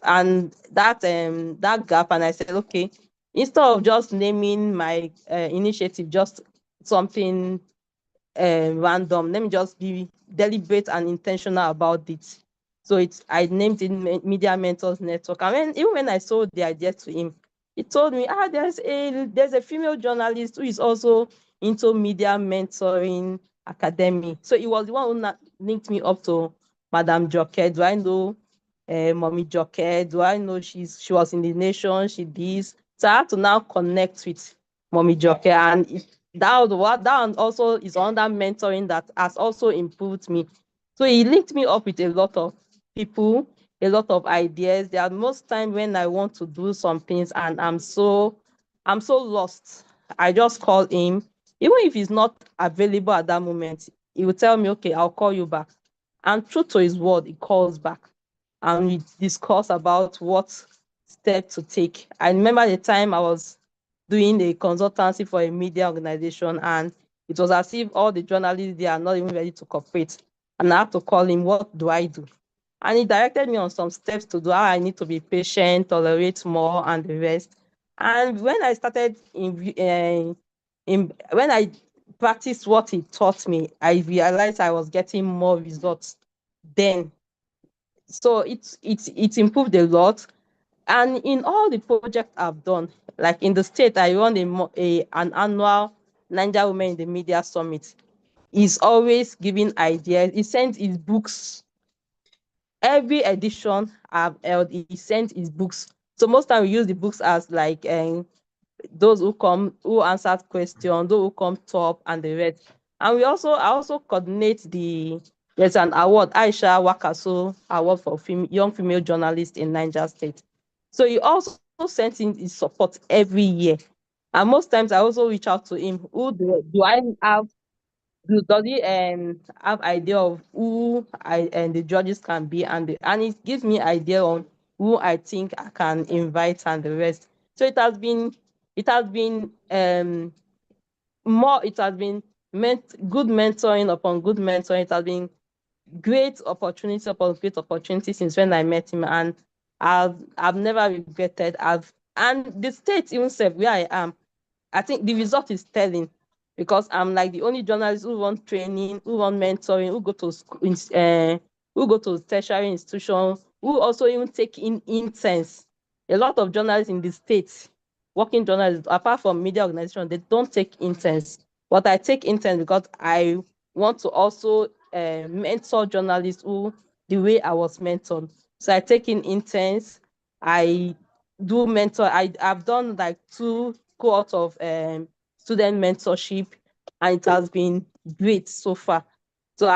gap, and I said, okay, instead of just naming my initiative just something random, let me just be deliberate and intentional about it. So I named it Media Mentors Network, and even when I sold the idea to him, he told me, there's a female journalist who is also into media mentoring academy. So he was the one who linked me up to Madam Joke. Do I know Mommy Joke? Do I know she was in the Nation? She this. So I had to now connect with Mommy Joke, and that one also is under mentoring that has also improved me. So he linked me up with a lot of people, a lot of ideas. There are most time when I want to do some things and I'm so lost. I just call him. Even if he's not available at that moment, he will tell me, okay, I'll call you back. And true to his word, he calls back. And we discuss about what step to take. I remember the time I was doing a consultancy for a media organization, and it was as if all the journalists there are not even ready to cooperate. And I had to call him, what do I do? And he directed me on some steps to do, how I need to be patient, tolerate more, and the rest. And when I started when I practiced what he taught me, I realized I was getting more results then. So it's improved a lot. And in all the projects I've done, like in the state, I run an annual Nigeria Women in the Media Summit. He's always giving ideas. He sends his books. Every edition I've held, he sends his books. So most time we use the books as like those who answered questions, those who come top and the rest. And I also coordinate there's an award, Aisha Wakaso Award for Young Female Journalist in Niger State. So he also sends in his support every year. And most times I also reach out to him. Who do I have? Does he have idea of who the judges can be, and it gives me idea on who I think I can invite and the rest. So it has been good mentoring upon good mentoring. It has been great opportunity upon great opportunity since when I met him, and I've never regretted. And the state even said where I am, I think the result is telling, because I'm like the only journalist who want training, who want mentoring, who go to school, who go to tertiary institutions, who also even take in interns. A lot of journalists in the states, working journalists, apart from media organizations, they don't take interns. But I take interns because I want to also mentor journalists who the way I was mentored. So I take in interns. I do mentor. I've done like 2 cohorts of student mentorship, and it has been great so far. So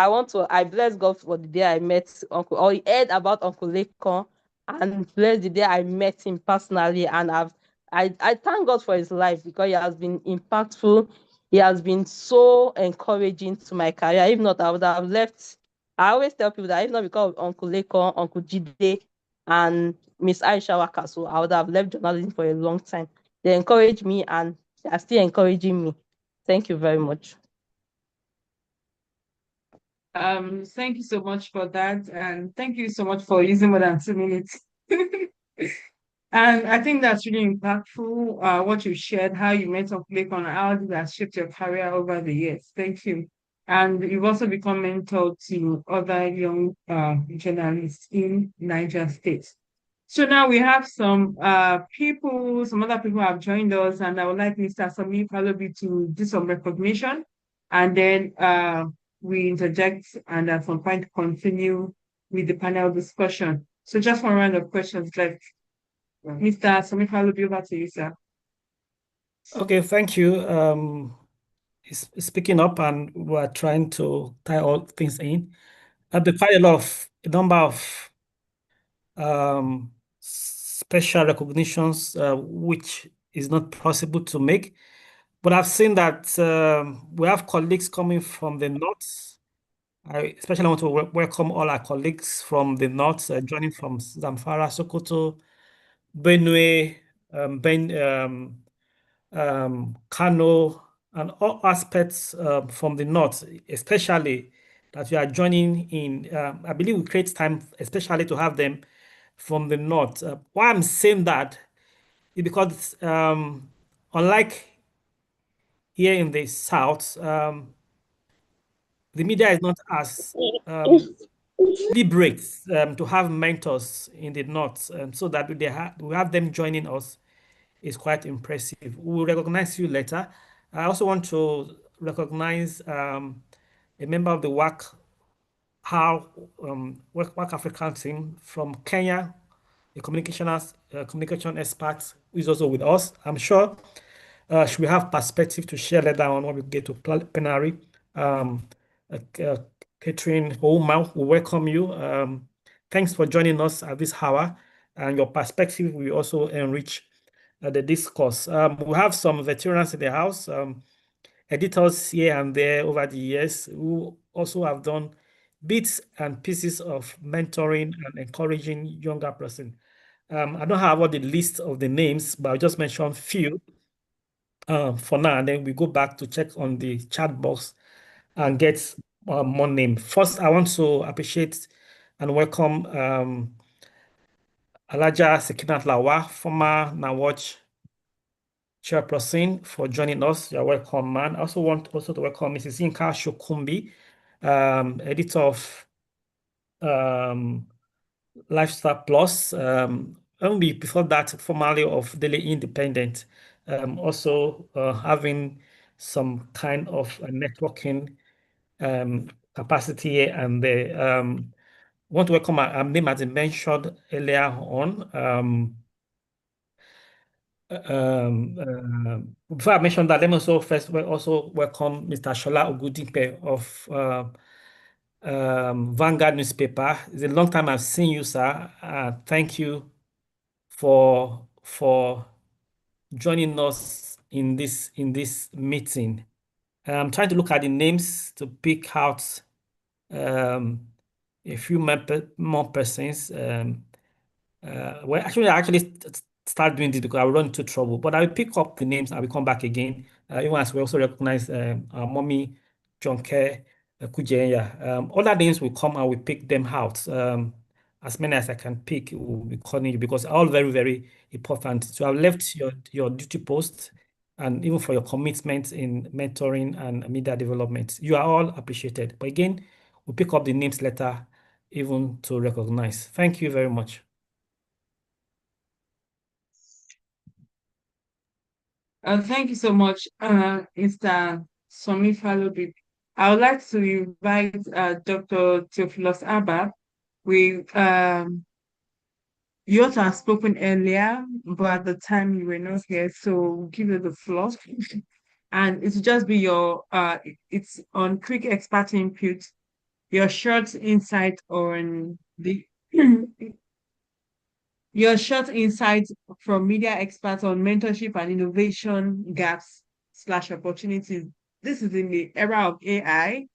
I bless God for the day I met Uncle, or I heard about Uncle Lekan, and bless the day I met him personally. And I thank God for his life, because he has been impactful. He has been so encouraging to my career. If not, I would have left. I always tell people that if not because of Uncle Lekan, Uncle Jide, and Miss Aisha Wakaso, I would have left journalism for a long time. They encouraged me, and they are still encouraging me. Thank you very much. Thank you so much for that, and thank you so much for using more than 2 minutes. And I think that's really impactful, what you shared, how you met up Lake on how this has shaped your career over the years. Thank you. And you've also become mentor to other young journalists in Niger State. So now we have some other people have joined us, and I would like Mr. Sami Palobi to do some recognition, and then we interject and at some point continue with the panel discussion. So just one round of questions left. Mr. Samifa, will be over to you, sir. Okay, thank you. Speaking up, and we're trying to tie all things in. There's quite a number of special recognitions which is not possible to make. But I've seen that we have colleagues coming from the north. I especially want to welcome all our colleagues from the north, joining from Zamfara, Sokoto, Benue, Kano, and all aspects from the north, especially that we are joining in. I believe we create time, especially to have them from the north. Why I'm saying that is because, unlike here in the south, the media is not as deliberate to have mentors in the north, so that we have them joining us is quite impressive. We'll recognize you later. I also want to recognize a member of the Work African team from Kenya, a communication expert who is also with us. I'm sure she will have perspective to share later on when we get to plenary. Catherine Houma, we welcome you. Thanks for joining us at this hour, and your perspective will also enrich the discourse. We have some veterans in the house, editors here and there over the years who also have done bits and pieces of mentoring and encouraging younger person. I don't have all the list of the names, but I'll just mention few for now, and then we go back to check on the chat box and get more name. First, I want to appreciate and welcome Alaja Sekinat Lawa, former NAWATCH chairperson, for joining us. You're welcome, man. I also want to welcome Mrs. Yinka Shokumbi, editor of Lifestyle Plus. Only before that, formerly of Daily Independent. Also having some kind of networking capacity, and they want to welcome our name, as I mentioned earlier on. before I mention that, let me also first also welcome Mr. Shola Ogudimpe of Vanguard newspaper. It's a long time I've seen you, sir. Thank you for joining us in this meeting. I'm trying to look at the names to pick out a few more persons. Well, actually, I start doing this because I will run into trouble. But I will pick up the names and I will come back again. Even as we also recognize our mommy, Jonke, Kujenya. Other names will come and we pick them out. As many as I can pick will be calling you because all very, very important. So I've left your duty post and even for your commitment in mentoring and media development. You are all appreciated. But again, we'll pick up the names later, even to recognize. Thank you very much. Thank you so much, Mr. Somi Falobi. I would like to invite Dr. Theophilus Abba. You also have spoken earlier, but at the time you were not here, so we'll give you the floor. And it will just be your it's on quick expert input, your short insight on the your short insight from media experts on mentorship and innovation gaps / opportunities. This is in the era of AI.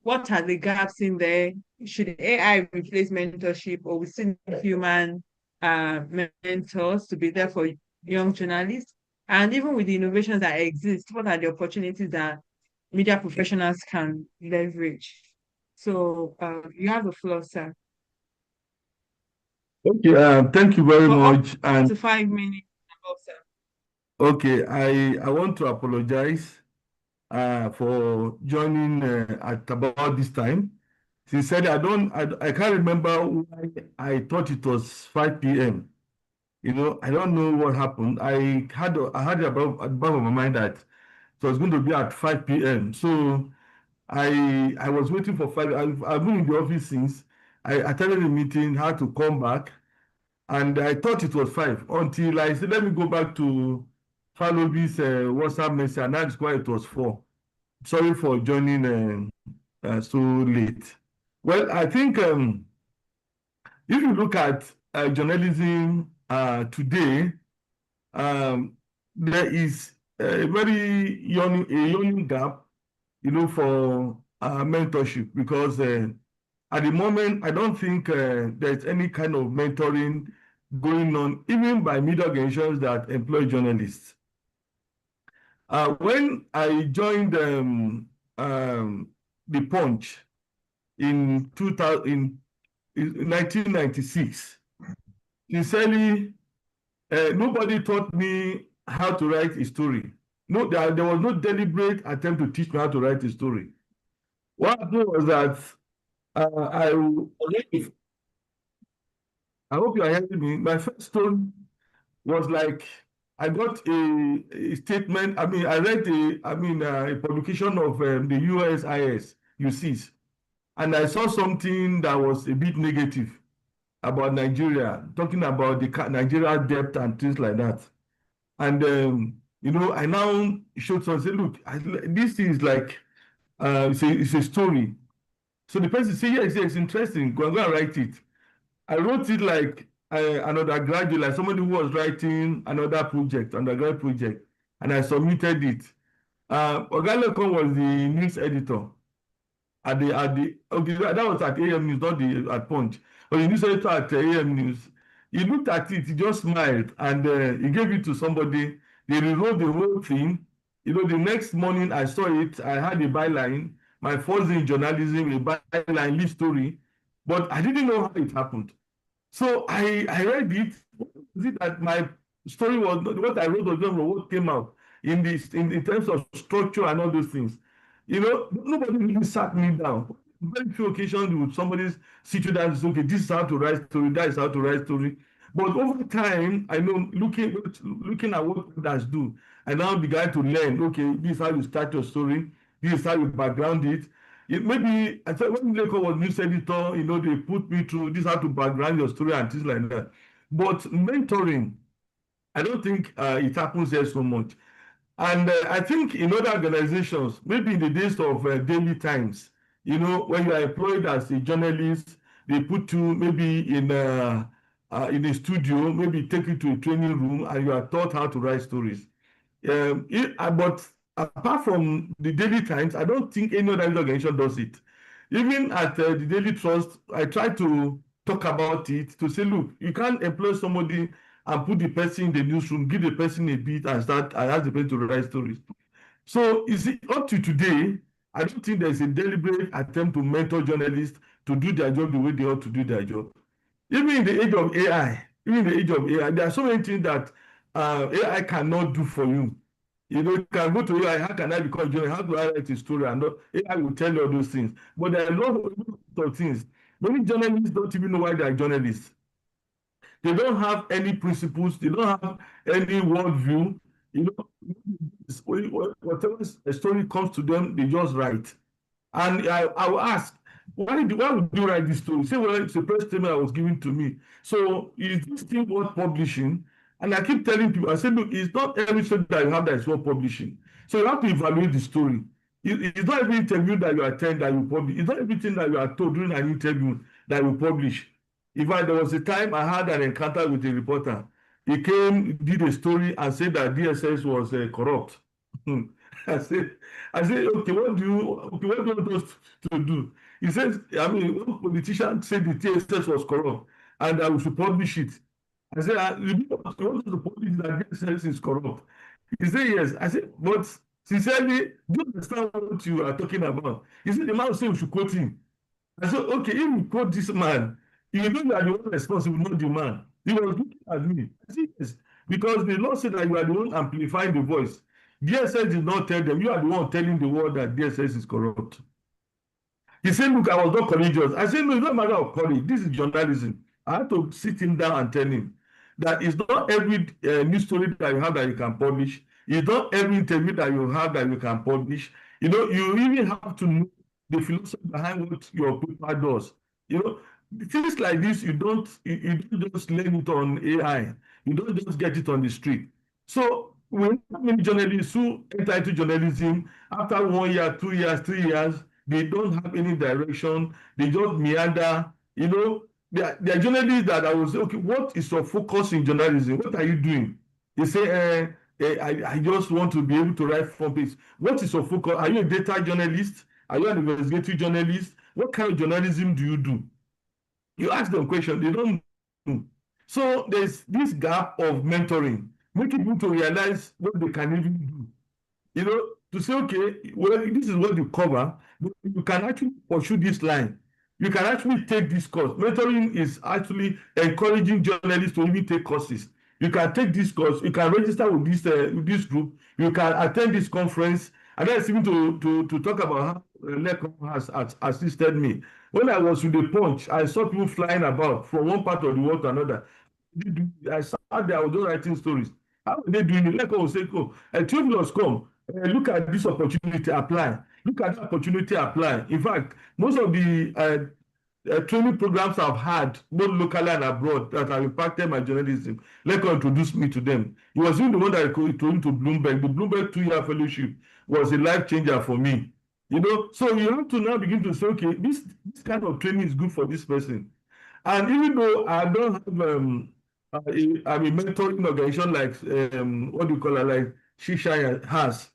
What are the gaps in there? Should AI replace mentorship, or we still need human mentors to be there for young journalists? And even with the innovations that exist, what are the opportunities that media professionals can leverage? So you have the floor, sir. Okay, thank you very much. And to 5 minutes, sir. Okay, I want to apologize for joining at about this time. Sincerely, I can't remember why I thought it was 5 p.m. You know, I don't know what happened. I had it above of my mind that it was going to be at 5 p.m. So I was waiting for 5. I've been in the office since. I attended the meeting, had to come back, and I thought it was 5 until I said, let me go back to Falobi's WhatsApp message, and that's why it was 4. Sorry for joining so late. Well, I think if you look at journalism today, there is a very yawning gap, you know, for mentorship, because at the moment, I don't think there's any kind of mentoring going on, even by media organizations that employ journalists. When I joined the Punch in 1996, sincerely, nobody taught me how to write a story. No, there was no deliberate attempt to teach me how to write a story. What happened was that I hope you are hearing me. My first story was like, I got a statement. I mean, I read a publication of the USIS, UCs, and I saw something that was a bit negative about Nigeria, talking about the Nigeria debt and things like that. And you know, I now showed someone, say, look, this is like it's a story. So the person said, yes, it's interesting. Go and write it. I wrote it like an undergraduate, like somebody who was writing another project, undergrad project, and I submitted it. Oga Lekan was the news editor okay, that was at AM News, not at Punch, but the news editor at AM News. He looked at it, he just smiled, and he gave it to somebody. They rewrote the whole thing. You know, the next morning I saw it, I had a byline, my first day in journalism, a byline, lead story, but I didn't know how it happened. So I read it. Is it that my story was what I wrote was not what came out in terms of structure and all those things? You know, nobody really sat me down. Very few occasions would somebody sit you down and say, okay, this is how to write story, that is how to write story. But over time, I know looking at what others do, I now began to learn, okay, this is how you start your story, this is how you background it. Maybe I thought when Lekan was news editor, you know, they put me through this how to background your story and things like that. But mentoring, I don't think it happens there so much. And I think in other organizations, maybe in the days of Daily Times, when you are employed as a journalist, they put you maybe in a studio, maybe take you to a training room, and you are taught how to write stories. But apart from the Daily Times, I don't think any other organization does it. Even at the Daily Trust, I try to talk about it to say, look, you can't employ somebody and put the person in the newsroom, give the person a beat and ask the person to write stories. So is it up to today? I don't think there's a deliberate attempt to mentor journalists to do their job the way they ought to do their job. Even in the age of AI, there are so many things that AI cannot do for you. You can go to AI, how can I become a journalist? How do I write a story? And AI will tell you all those things. But there are a lot of things. Many journalists don't even know why they are journalists. They don't have any principles. They don't have any worldview. Whatever story comes to them, they just write. And I will ask, why would you write this story? Say, well, it's a press statement that was given to me. So is this thing worth publishing? And I keep telling people, I say, look, it's not every story that you have that is worth publishing. So you have to evaluate the story. It's not every interview that you attend that you publish. It's not everything that you are told during an interview that you publish. In fact, there was a time I had an encounter with a reporter. He came, did a story, and said that DSS was corrupt. I said, okay, what do you want us to do? He says, one politician said the DSS was corrupt and that we should publish it. I said, you want us to publish that DSS is corrupt? He said, yes. I said, but sincerely, do you understand what you are talking about? He said, the man said we should quote him. I said, okay, if we quote this man, you know you are the one responsible, not the man. He was looking at me. I said, yes, because the law said that you are the one amplifying the voice. DSS did not tell them. You are the one telling the world that DSS is corrupt. He said, look, I was not courageous. I said, no, it's not a matter of courage. This is journalism. I had to sit him down and tell him that it's not every news story that you have that you can publish. It's not every interview that you have that you can publish. You even have to know the philosophy behind what your paper does. Things like this, you don't just learn it on AI. You don't just get it on the street. So we have many journalists who enter into journalism after 1 year, 2 years, 3 years. They don't have any direction. They just meander. There are journalists that I will say, okay, what is your focus in journalism? What are you doing? They say, I just want to be able to write front page. What is your focus? Are you a data journalist? Are you an investigative journalist? What kind of journalism do you do? You ask them questions, they don't know. So there's this gap of mentoring, making people to realize what they can even do. To say, okay, well, this is what you cover, but you can actually pursue this line. You can actually take this course. Mentoring is actually encouraging journalists to even take courses. You can take this course, you can register with this group, you can attend this conference, and that's even to talk about how Lekan has assisted me. When I was with the Punch, I saw people flying about from one part of the world to another. I sat there, I was just writing stories. How are they doing it? Lekan will say, oh, travelers come. Look at this opportunity, apply. Look at that opportunity, apply. In fact, most of the training programs I've had, both locally and abroad, that have impacted my journalism, Lekan introduced me to them. He was even the one that told him to Bloomberg. The Bloomberg 2-year fellowship was a life changer for me. So you have to now begin to say, okay, this kind of training is good for this person. And even though I don't have I'm a mentoring organization like what do you call it, like Shisha has,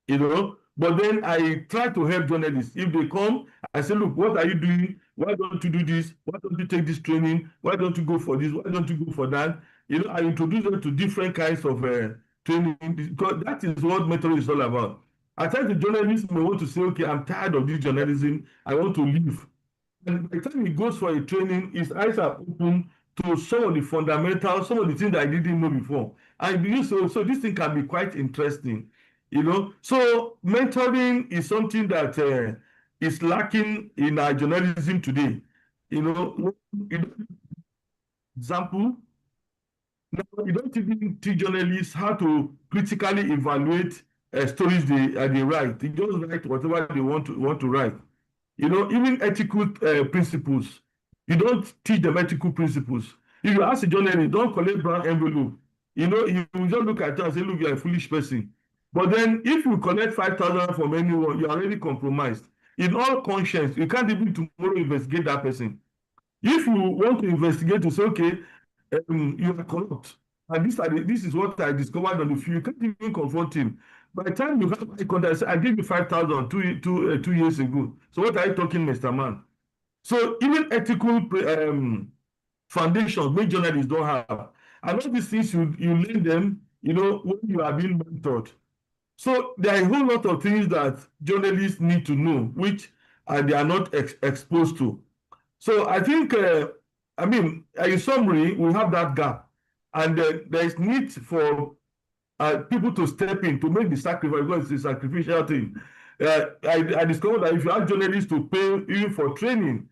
but then I try to help journalists. If they come, I say, look, what are you doing? Why don't you do this? Why don't you take this training? Why don't you go for this? Why don't you go for that? I introduce them to different kinds of training, because that is what mentoring is all about. At times the journalist may want to say, okay, I'm tired of this journalism. I want to leave. And by the time he goes for a training, his eyes are open to some of the fundamentals, some of the things that I didn't know before. And so this thing can be quite interesting. So mentoring is something that is lacking in our journalism today. Example, now you don't even teach journalists how to critically evaluate stories they write. They just write whatever they want to write. Even ethical principles. You don't teach them ethical principles. If you ask a journalist, don't collect brown envelope. you know, you will just look at you and say, look, you're a foolish person. But then if you collect 5,000 from anyone, you're already compromised. In all conscience, you can't even tomorrow investigate that person. If you want to investigate to say, okay, you are corrupt, and this is what I discovered on the field, you can't even confront him. By the time you have eye contact, I gave you 5,000 2 years ago. So what are you talking, Mr. Man? So even ethical foundations, many journalists don't have. And all these things, you learn them, you know, when you are being mentored. So there are a whole lot of things that journalists need to know, which they are not exposed to. So I think, I mean, in summary, we have that gap. And there is need for people to step in to make the sacrifice, because it's a sacrificial thing. I discovered that if you ask journalists to pay even for training,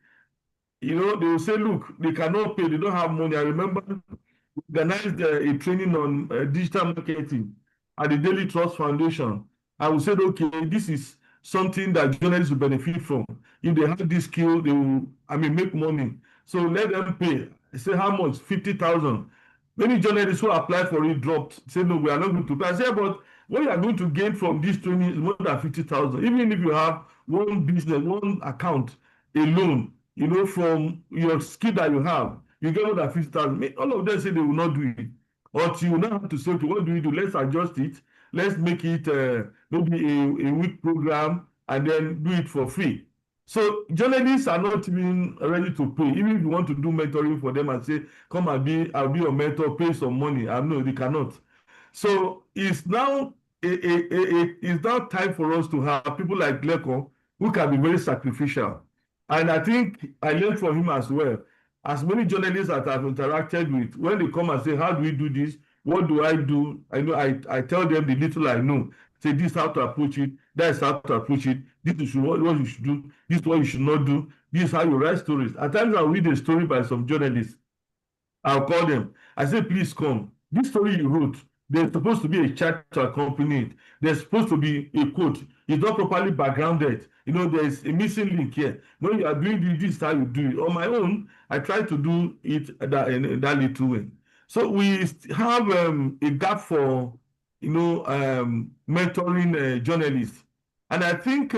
you know, they will say, look, they cannot pay, they don't have money. I remember we organized a training on digital marketing at the Daily Trust Foundation. And we said, okay, this is something that journalists will benefit from. If they have this skill, they will, I mean, make money. So let them pay. I say, how much? 50,000. Many journalists who applied for it dropped, said, no, we are not going to pay. I said, but what you are going to gain from this training is more than 50,000. Even if you have one business, one account alone, you know, from your skill that you have, you get more than 50,000. All of them say they will not do it. Or you now have to say, okay, what do we do? Let's adjust it. Let's make it maybe a week program and then do it for free. So journalists are not even ready to pay. Even if you want to do mentoring for them and say, come and I'll be your mentor, pay some money. I know they cannot. So it's now it's now time for us to have people like Lekan who can be very sacrificial. And I think I learned from him as well. As many journalists that I've interacted with, when they come and say, how do we do this? What do I do? I know I tell them the little I know. Say this is how to approach it, that is how to approach it, this is what you should do, this is what you should not do, this is how you write stories. At times I'll read a story by some journalists. I'll call them. I say, please come. This story you wrote, there's supposed to be a chart to accompany it. There's supposed to be a quote. It's not properly backgrounded. You know, there's a missing link here. When you are doing this is how you do it. On my own, I try to do it in that little way. So we have a gap for, you know, mentoring journalists. And I think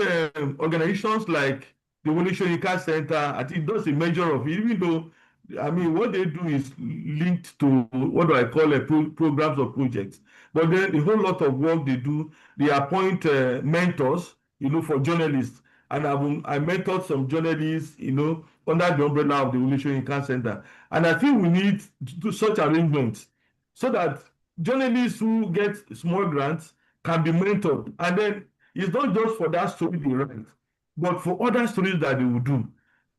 organizations like the Lekan Center, I think does a measure of it, even though I mean, what they do is linked to what do I call programs or projects. But then a whole lot of work they do, they appoint mentors, you know, for journalists. And I mentored some journalists, you know, under the umbrella of the Lekan Center. And I think we need to do such arrangements so that journalists who get small grants can be mentored. And then it's not just for that story they write, but for other stories that they will do.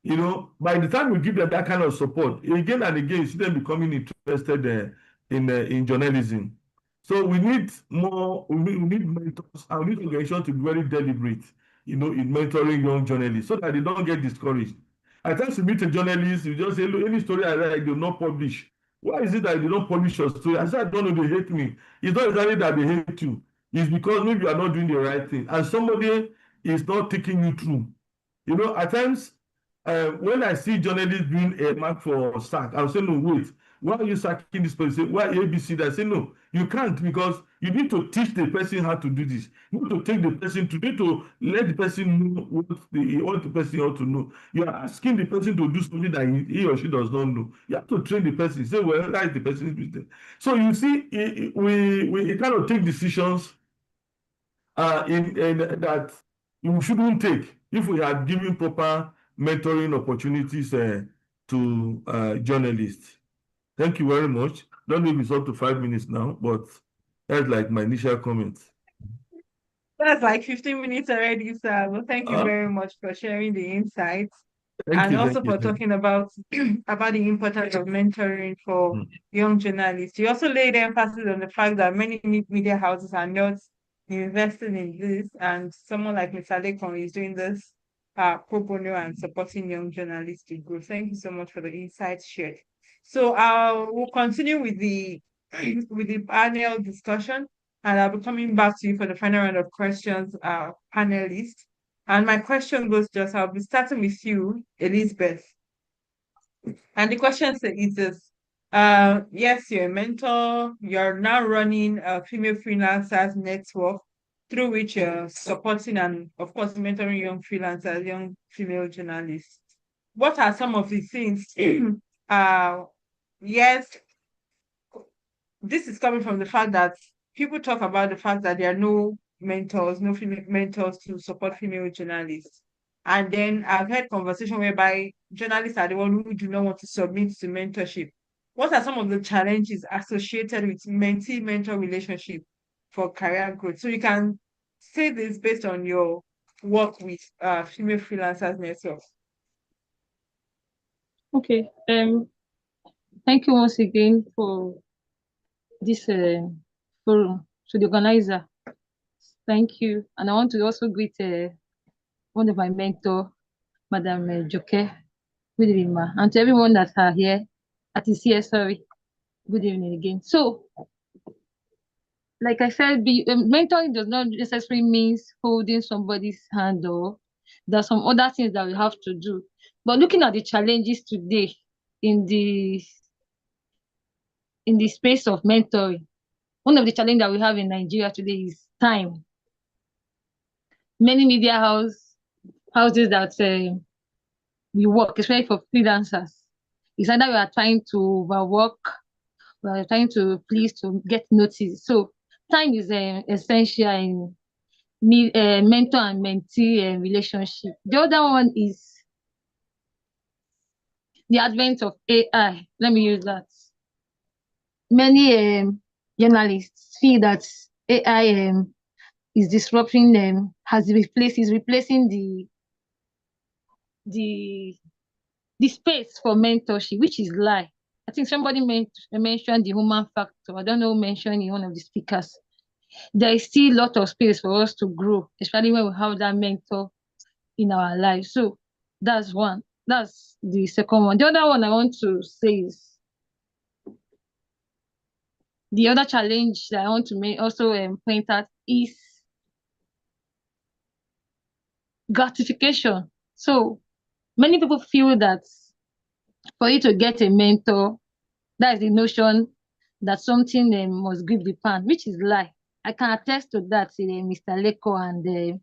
You know, by the time we give them that kind of support, again and again, you see them becoming interested in journalism. So we need more, we need mentors, and we need organizations to be very deliberate, you know, in mentoring young journalists so that they don't get discouraged. At times you meet a journalist, you just say, look, any story I write, they will not publish. Why is it that they don't publish your story? I said, I don't know, they hate me. It's not exactly that they hate you. It's because maybe you are not doing the right thing. And somebody is not taking you through. You know, at times, when I see journalists being marked for sack, I'll say, no, wait, why are you sacking this person? Why ABC? I say, no, you can't, because you need to teach the person how to do this. You need to take the person to need to let the person know what the person ought to know. You are asking the person to do something that he or she does not know. You have to train the person. Say, well, that is the person's business. So you see, we kind of take decisions in that we shouldn't take if we had given proper mentoring opportunities to journalists. Thank you very much. Don't know if it's up to 5 minutes now, but that's like my initial comments. That's like 15 minutes already, sir. Well, thank you very much for sharing the insights Thank you, also for talking about about the importance of mentoring for young journalists. You also laid emphasis on the fact that many media houses are not investing in this, and someone like Mr. Lekan is doing this pro bono and supporting young journalists to grow. Thank you so much for the insights shared. So we'll continue with the with the panel discussion, and I'll be coming back to you for the final round of questions, panelists. And my question goes just, I'll be starting with you, Elizabeth. And the question is this: Yes, you're a mentor. You're now running a female freelancers network through which you're supporting and, of course, mentoring young freelancers, young female journalists. What are some of the things? uh, yes, this is coming from the fact that people talk about the fact that there are no mentors, no female mentors to support female journalists. And then I've had conversation whereby journalists are the one who do not want to submit to mentorship. What are some of the challenges associated with mentee-mentor relationship for career growth? So you can say this based on your work with female freelancers network. Okay. Thank you once again for this forum. To the organizer, thank you. And I want to also greet one of my mentor, Madam Joke. Good evening, ma. And to everyone that are here, that is here, sorry. Good evening again. So, like I said, mentoring does not necessarily means holding somebody's hand, or there's some other things that we have to do. But looking at the challenges today in the space of mentoring, one of the challenges that we have in Nigeria today is time. Many media houses that we work, especially for freelancers, it's either we are trying to overwork, we are trying to please to get notice. So time is essential in mentor and mentee relationship. The other one is the advent of AI. Let me use that. Many journalists feel that AI is disrupting them, is replacing the space for mentorship, which is lie. I think somebody mentioned the human factor. I don't know who mentioned in one of the speakers. There is still a lot of space for us to grow, especially when we have that mentor in our lives. So that's one. That's the second one. The other one I want to say is the other challenge that I want to also point out is gratification. So many people feel that for you to get a mentor, that is the notion that something must grip the pan, which is lie. I can attest to that, Mr. Leko and the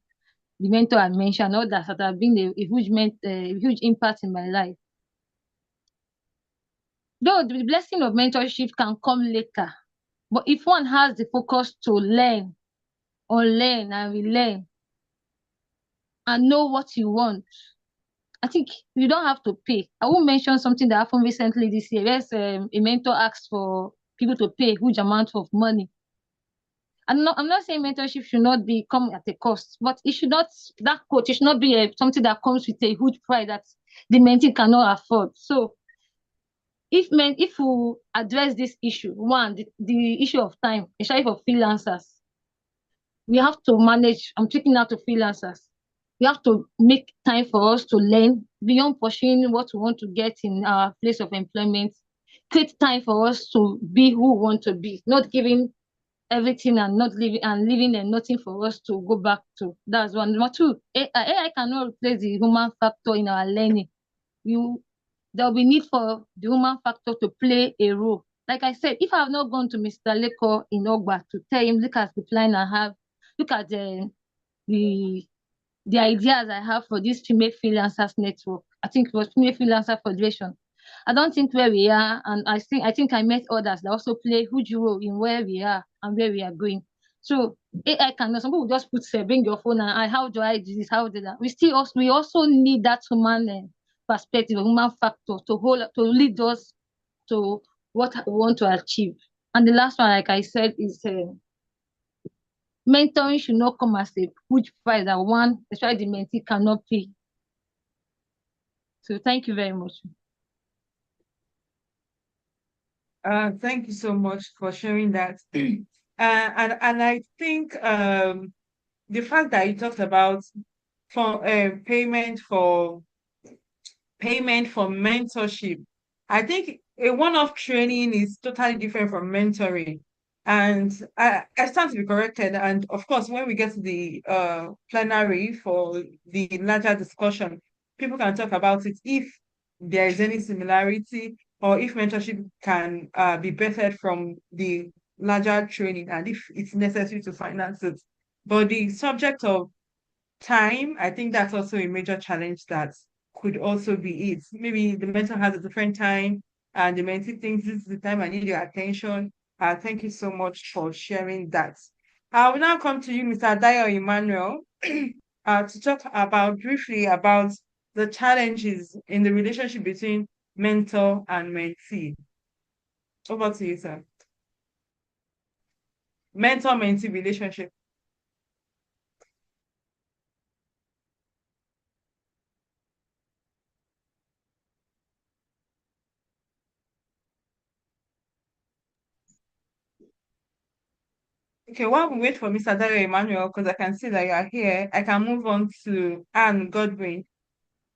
mentor I mentioned, all that have been a huge impact in my life. Though the blessing of mentorship can come later, but if one has the focus to learn, unlearn and relearn, and know what you want, I think you don't have to pay. I will mention something that happened recently this year. Yes, a mentor asked for people to pay a huge amount of money. I'm not saying mentorship should not come at a cost, but it should not, that quote, it should not be something that comes with a huge price that the mentee cannot afford. So if we address this issue, one, the issue of time, especially for freelancers, we have to manage. I'm speaking now to freelancers. We have to make time for us to learn beyond pursuing what we want to get in our place of employment. Create time for us to be who we want to be, not giving everything and not living and nothing for us to go back to. That's one. Number two, AI cannot replace the human factor in our learning. There will be need for the human factor to play a role. Like I said, if I have not gone to Mr. Leko in Ogba to tell him, look at the plan I have, look at the ideas I have for this female freelancers network. I think it was Female Freelancer Federation. I don't think where we are, and I think I met others that also play a huge role in where we are and where we are going. So AI cannot. Some people just bring your phone and how do I do this? How do that? We also need that human perspective, human factor to lead us to what we want to achieve. And the last one, like I said, is mentoring should not come as a huge price that one, especially the mentee, cannot pay. So thank you very much. Thank you so much for sharing that. And I think the fact that you talked about for payment for mentorship, I think a one-off training is totally different from mentoring. And I stand to be corrected. And of course, when we get to the plenary for the larger discussion, people can talk about it if there is any similarity or if mentorship can be bettered from the larger training, and if it's necessary to finance it. But the subject of time, I think that's also a major challenge that could also be it. Maybe the mentor has a different time and the mentee thinks this is the time I need your attention. Thank you so much for sharing that. I will now come to you, Mr. Dayo Emmanuel, to talk about briefly about the challenges in the relationship between mentor and mentee. Over to you, sir. Mentor-mentee relationship. Okay, while we wait for Mr. Dario Emmanuel, because I can see that you are here, I can move on to Anne Godwin.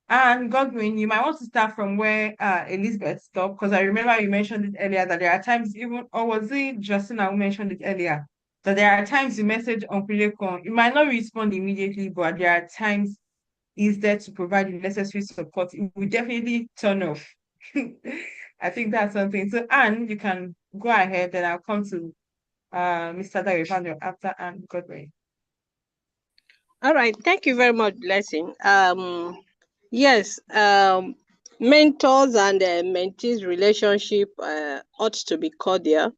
Anne Godwin, you might want to start from where Elizabeth stopped, because I remember you mentioned it earlier that there are times even, or was it Justina who mentioned it earlier, that there are times you message Uncle Lekan, you might not respond immediately, but there are times he's there to provide the necessary support. It will definitely turn off. I think that's something. So Anne, you can go ahead, then I'll come to Mr. Dario after Anne Godwin. All right, thank you very much, Blessing. Yes, mentors and mentees relationship ought to be cordial.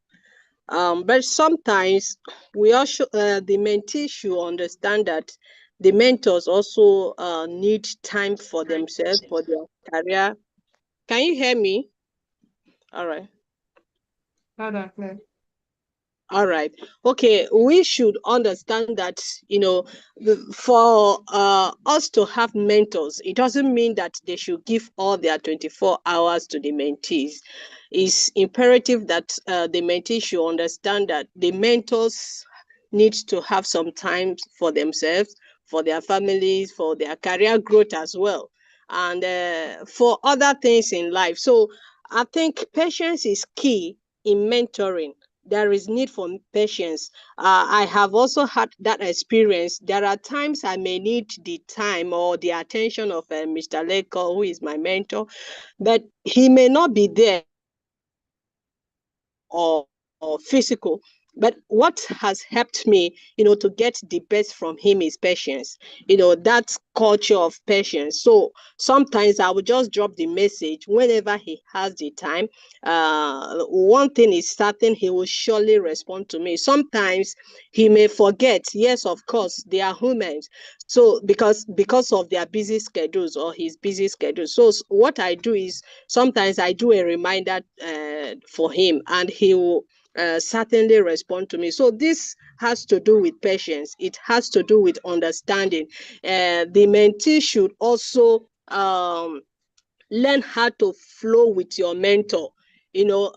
But sometimes we also the mentee should understand that the mentors also need time for themselves, for their career. Can you hear me? All right. Loud and clear. All right. Okay. We should understand that, for us to have mentors, it doesn't mean that they should give all their 24 hours to the mentees. It's imperative that the mentees should understand that the mentors need to have some time for themselves, for their families, for their career growth as well, and for other things in life. So I think patience is key in mentoring. There is need for patience. I have also had that experience. There are times I may need the time or the attention of Mr. Lekan, who is my mentor, but he may not be there or physical. But what has helped me, to get the best from him is patience, that culture of patience. So sometimes I will just drop the message whenever he has the time. One thing is certain, he will surely respond to me. Sometimes he may forget. Yes, of course, they are humans. So because of their busy schedules or his busy schedule. So what I do is sometimes I do a reminder for him, and he will certainly respond to me. So this has to do with patience. It has to do with understanding. The mentee should also learn how to flow with your mentor.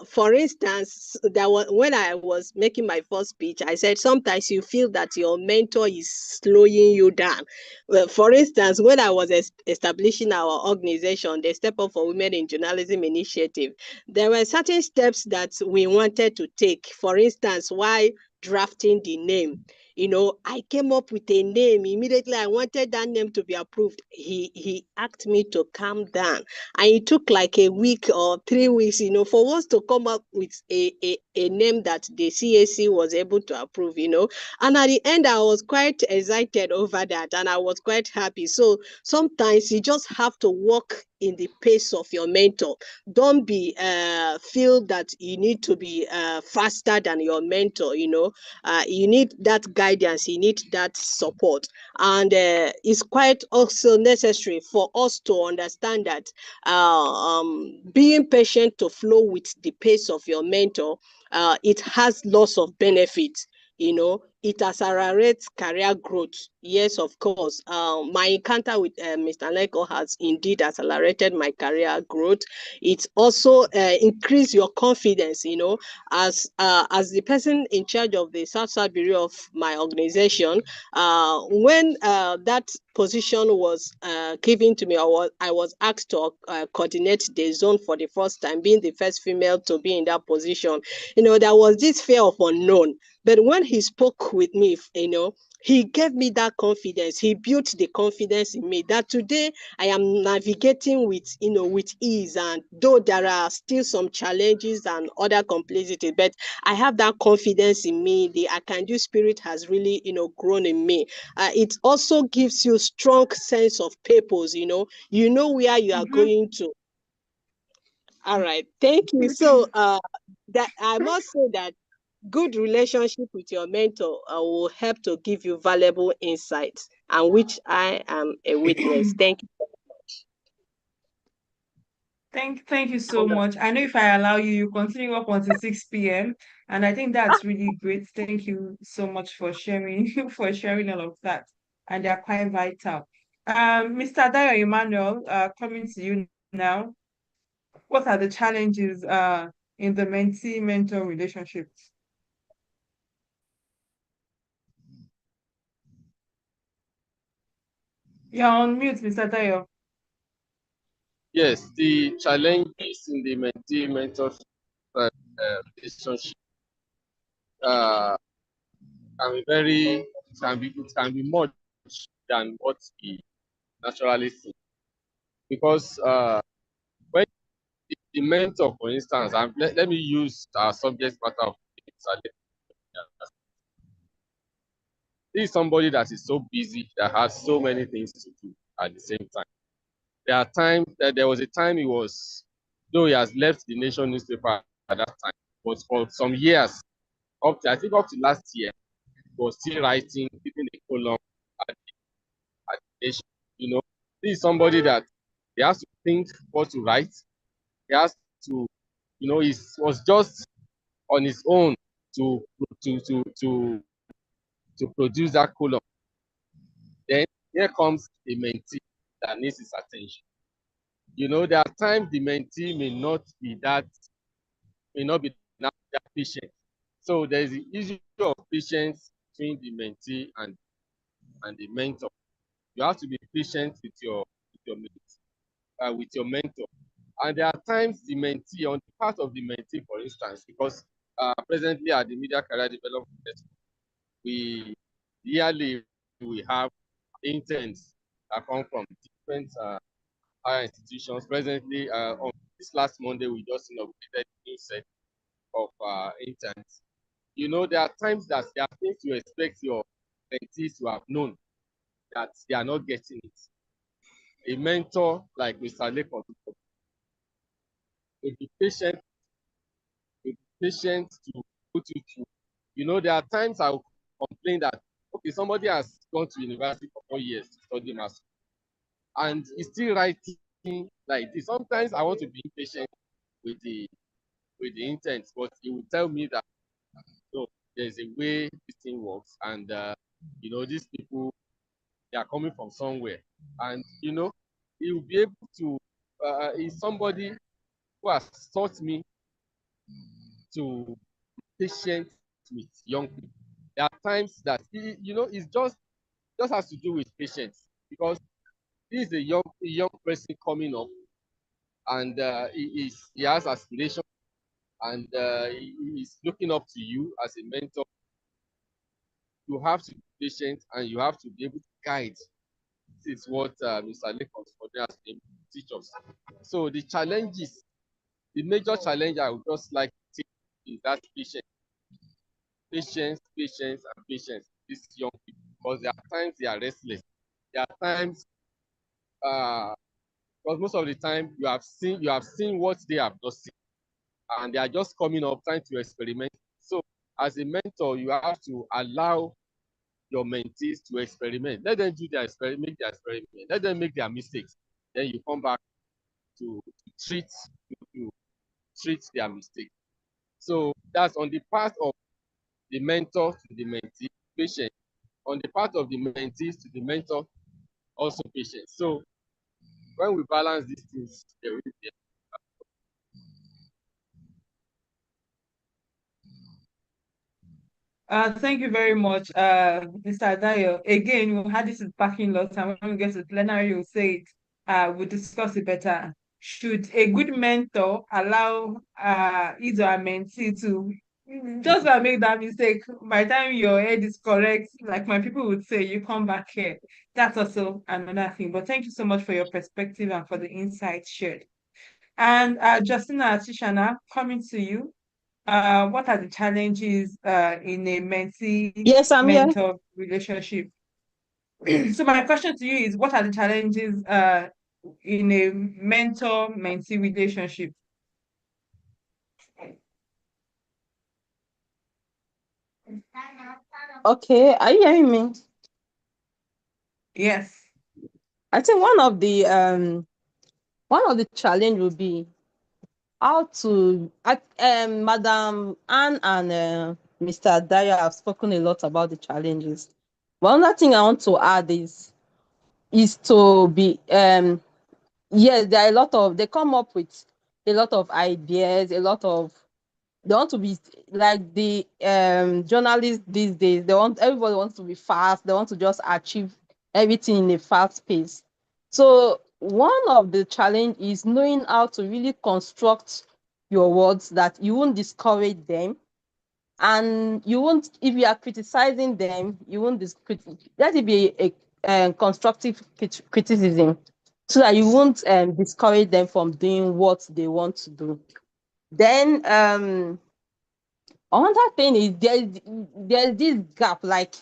For instance, when I was making my first speech, I said sometimes you feel that your mentor is slowing you down. Well, for instance, when I was establishing our organization, the Step Up for Women in Journalism initiative, there were certain steps that we wanted to take. For instance, why drafting the name. I came up with a name. Immediately, I wanted that name to be approved. He asked me to calm down. And it took like a week or 3 weeks, for us to come up with a name that the CAC was able to approve, And at the end, I was quite excited over that, and I was quite happy. So sometimes you just have to walk in the pace of your mentor. Don't be feel that you need to be faster than your mentor. You need that guidance, you need that support, and it's quite also necessary for us to understand that being patient to flow with the pace of your mentor, it has lots of benefits. It accelerates career growth. Yes, of course. My encounter with Mr. Lekan has indeed accelerated my career growth. It also increased your confidence, as the person in charge of the South Bureau of my organization. When that position was given to me, I was asked to coordinate the zone for the first time, being the first female to be in that position. There was this fear of unknown. But when he spoke work with me, he gave me that confidence. He built the confidence in me that today I am navigating with, with ease. And though there are still some challenges and other complexities, but I have that confidence in me. The I can do spirit has really, grown in me. It also gives you strong sense of purpose. You know where you are going to. All right, thank you. So, that I must say that good relationship with your mentor will help to give you valuable insights, and which I am a witness. Thank you. Thank you so much. I know if I allow you, you continue up until 6 p.m. And I think that's really great. Thank you so much for sharing for sharing all of that. And they're quite vital. Mr. Dayo Emmanuel, coming to you now. What are the challenges in the mentee-mentor relationship? You're on mute, Mr. Dayo. Yes, the challenges in the mentee-mentor relationship uh, can be much than what we naturally see. Because when the mentor, for instance, let me use our subject matter of this is somebody that is so busy, that has so many things to do at the same time. There was a time though he has left the Nation newspaper at that time, but for some years, I think up to last year, he was still writing, keeping a column at the Nation. This is somebody that he has to think what to write. He has to, he was just on his own to to to to to produce that column. Then here comes a mentee that needs his attention. There are times the mentee may not be that patient. So there's the issue of patience between the mentee and the mentor. You have to be patient with your mentor. And there are times the mentee, on the part of the mentee, for instance, because presently at the Media Career Development Network, we yearly we have interns that come from different higher institutions. Presently, on this last Monday, we just inaugurated a new set of interns. There are times that there are things you expect your mentees to have known that they are not getting it. A mentor like Mr. Lekan will be patient to put you through. There are times I will complain that, okay, somebody has gone to university for 4 years to study maths, and he's still writing like this. Sometimes I want to be patient with the intent, but he will tell me that no, there's a way this thing works, and these people, they are coming from somewhere, and he will be able to. He's somebody who has taught me to be patient with young people. There are times that it's just has to do with patience, because this is a young person coming up, and he has aspiration, and he's looking up to you as a mentor. You have to be patient, and you have to be able to guide. This is what Mr. Lekan Otufodunrin has been teach us. So the major challenge I would just like to take is that patience, and patience. These young people, because there are times they are restless. There are times, because most of the time you have seen what they have not seen, and they are just coming up trying to experiment. So as a mentor, you have to allow your mentees to experiment. Let them do their experiment, Let them make their mistakes. Then you come back to treat their mistakes. So that's on the part of the mentor to the mentee, patient. On the part of the mentees to the mentor, also patient. So when we balance these things, there will be. Thank you very much, Mr. Dayo. Again, we had this in parking lot, and when we get to plenary, we'll say it. We'll discuss it better. Should a good mentor allow his or her mentee to just gonna make that mistake. By the time your head is correct, like my people would say, you come back here. That's also another thing. But thank you so much for your perspective and for the insights shared. And Justina Tishana, coming to you. What are the challenges in a Yes, I'm here. mentee-mentor relationship? So my question to you is, what are the challenges in a mentor-mentee relationship? Okay, are you hearing me? Yes. I think one of the challenge will be how to Madam Anne and Mr. Dyer have spoken a lot about the challenges. One other thing I want to add is to be yes, there are a lot of they come up with a lot of ideas, a lot of they want to be like the journalists these days. Everybody wants to be fast. They want to just achieve everything in a fast pace. So one of the challenge is knowing how to really construct your words that you won't discourage them, and you won't, if you are criticizing them, you won't let it be a constructive criticism, so that you won't discourage them from doing what they want to do. Then another thing is there's this gap, like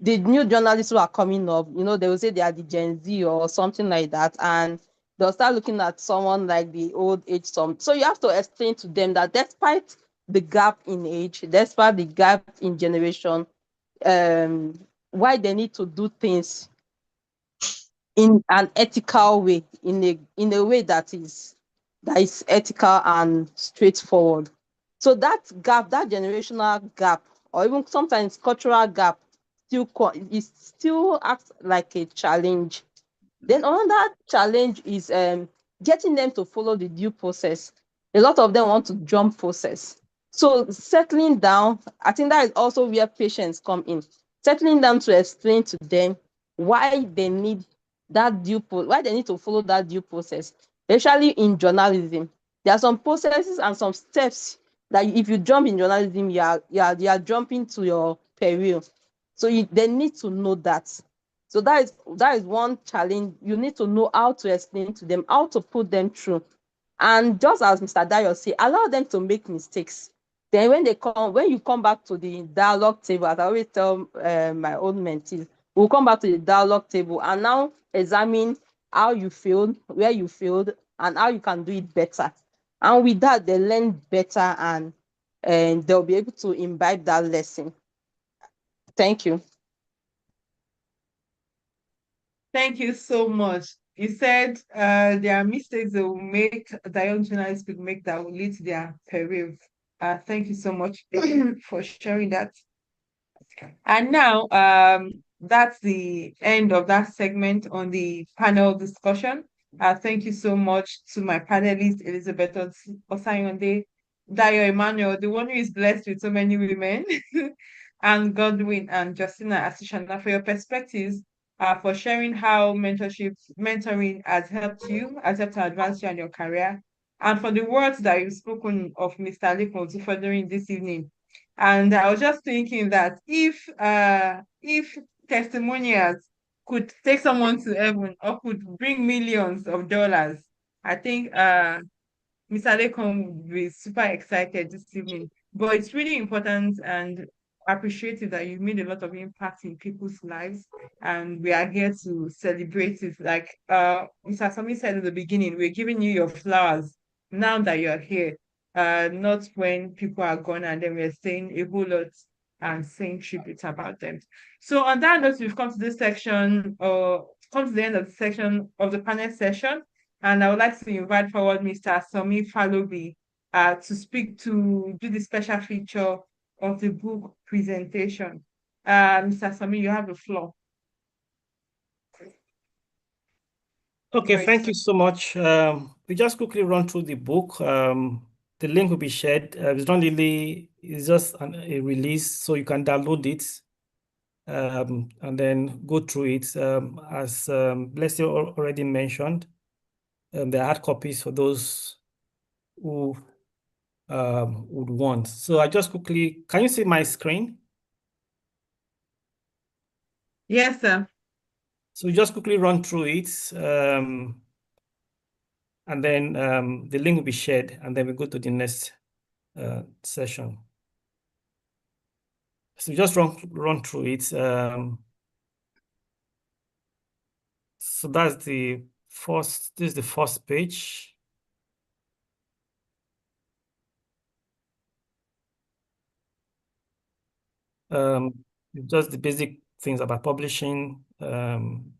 the new journalists who are coming up, they will say they are the Gen Z or something like that, and they'll start looking at someone like the old age some. So you have to explain to them that despite the gap in age, despite the gap in generation, why they need to do things in an ethical way, in a way that is ethical and straightforward. So that gap, that generational gap, or even sometimes cultural gap, still acts like a challenge. Then another challenge is getting them to follow the due process. A lot of them want to jump process. So settling down, I think that is also where patience come in. Settling down to explain to them why they need why they need to follow that due process, especially in journalism. There are some processes and some steps that if you jump in journalism, you are jumping to your peril. So they need to know that. So that is one challenge. You need to know how to explain to them, how to put them through. And just as Mr. Dayo said, allow them to make mistakes. Then when you come back to the dialogue table, as I always tell my own mentees, we'll come back to the dialogue table and now examine how you failed, where you failed, and how you can do it better. And with that, they learn better, and they'll be able to imbibe that lesson. Thank you. Thank you so much. You said there are mistakes they will make, that young journalists could make, that will lead to their career. Thank you so much for sharing that. And now, that's the end of that segment on the panel discussion. Thank you so much to my panelists, Elizabeth Osayonde, Dayo Emmanuel, the one who is blessed with so many women, and Godwin and Justina Asishana, for your perspectives, for sharing how mentoring has helped to advance you and your career, and for the words that you've spoken of Mr. Lekan Otufodunrin this evening. And I was just thinking that if testimonials could take someone to heaven or could bring millions of dollars, I think Mr. Lekan would be super excited this evening. But it's really important and appreciative that you've made a lot of impact in people's lives, and we are here to celebrate it. Like Mr. Sami said at the beginning, we're giving you your flowers now that you're here, not when people are gone and then we're saying a whole lot and saying tribute about them. So on that note, we've come to this section, or come to the end of the section of the panel session. And I would like to invite forward Mr. Somi Falobi to do the special feature of the book presentation. Mr. Somi, you have the floor. Okay, Great. thank you so much. We just quickly run through the book. The link will be shared. It's just a release, so you can download it and then go through it. As Blessy already mentioned, there are hard copies for those who would want. So I just quickly, can you see my screen? Yes, sir. So just quickly run through it, and then the link will be shared, and then we go to the next session. So just run through it. So that's the first. This is the first page. Just the basic things about publishing, and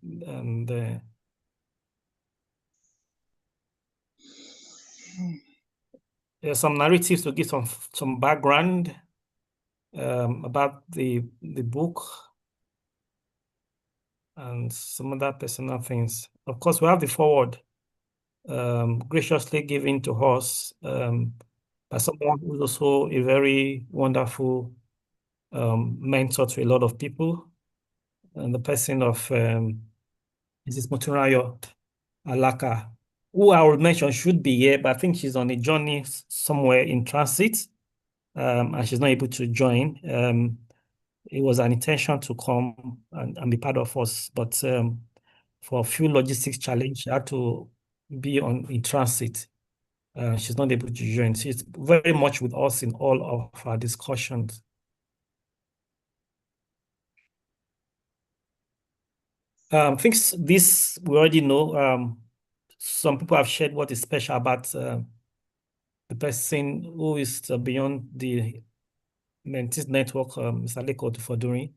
there's some narratives to give some background about the book and some other personal things. Of course, we have the foreword, graciously given to us by someone who's also a very wonderful mentor to a lot of people, and the person of Mrs. Motunrayo Alaka, who I would mention should be here, but I think she's on a journey somewhere in transit, and she's not able to join. It was an intention to come and be part of us, but for a few logistics challenge, she had to be in transit. She's not able to join. She's very much with us in all of our discussions. Things this we already know. Some people have shared what is special about the person who is beyond the Mentees Network, Mr. Lekan Otufodunrin.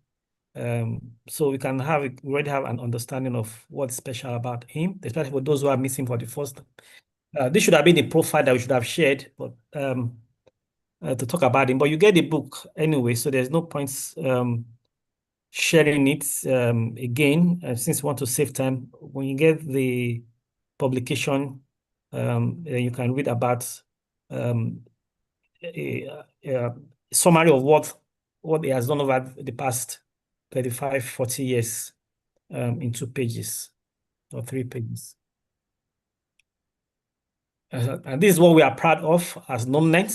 So we already have an understanding of what's special about him, especially for those who are missing for the first time. This should have been the profile that we should have shared, but to talk about him. But you get the book anyway, so there's no point sharing it again, since we want to save time. When you get the publication, you can read about a summary of what he has done over the past 35, 40 years in 2 pages or 3 pages. And this is what we are proud of as LOMNET.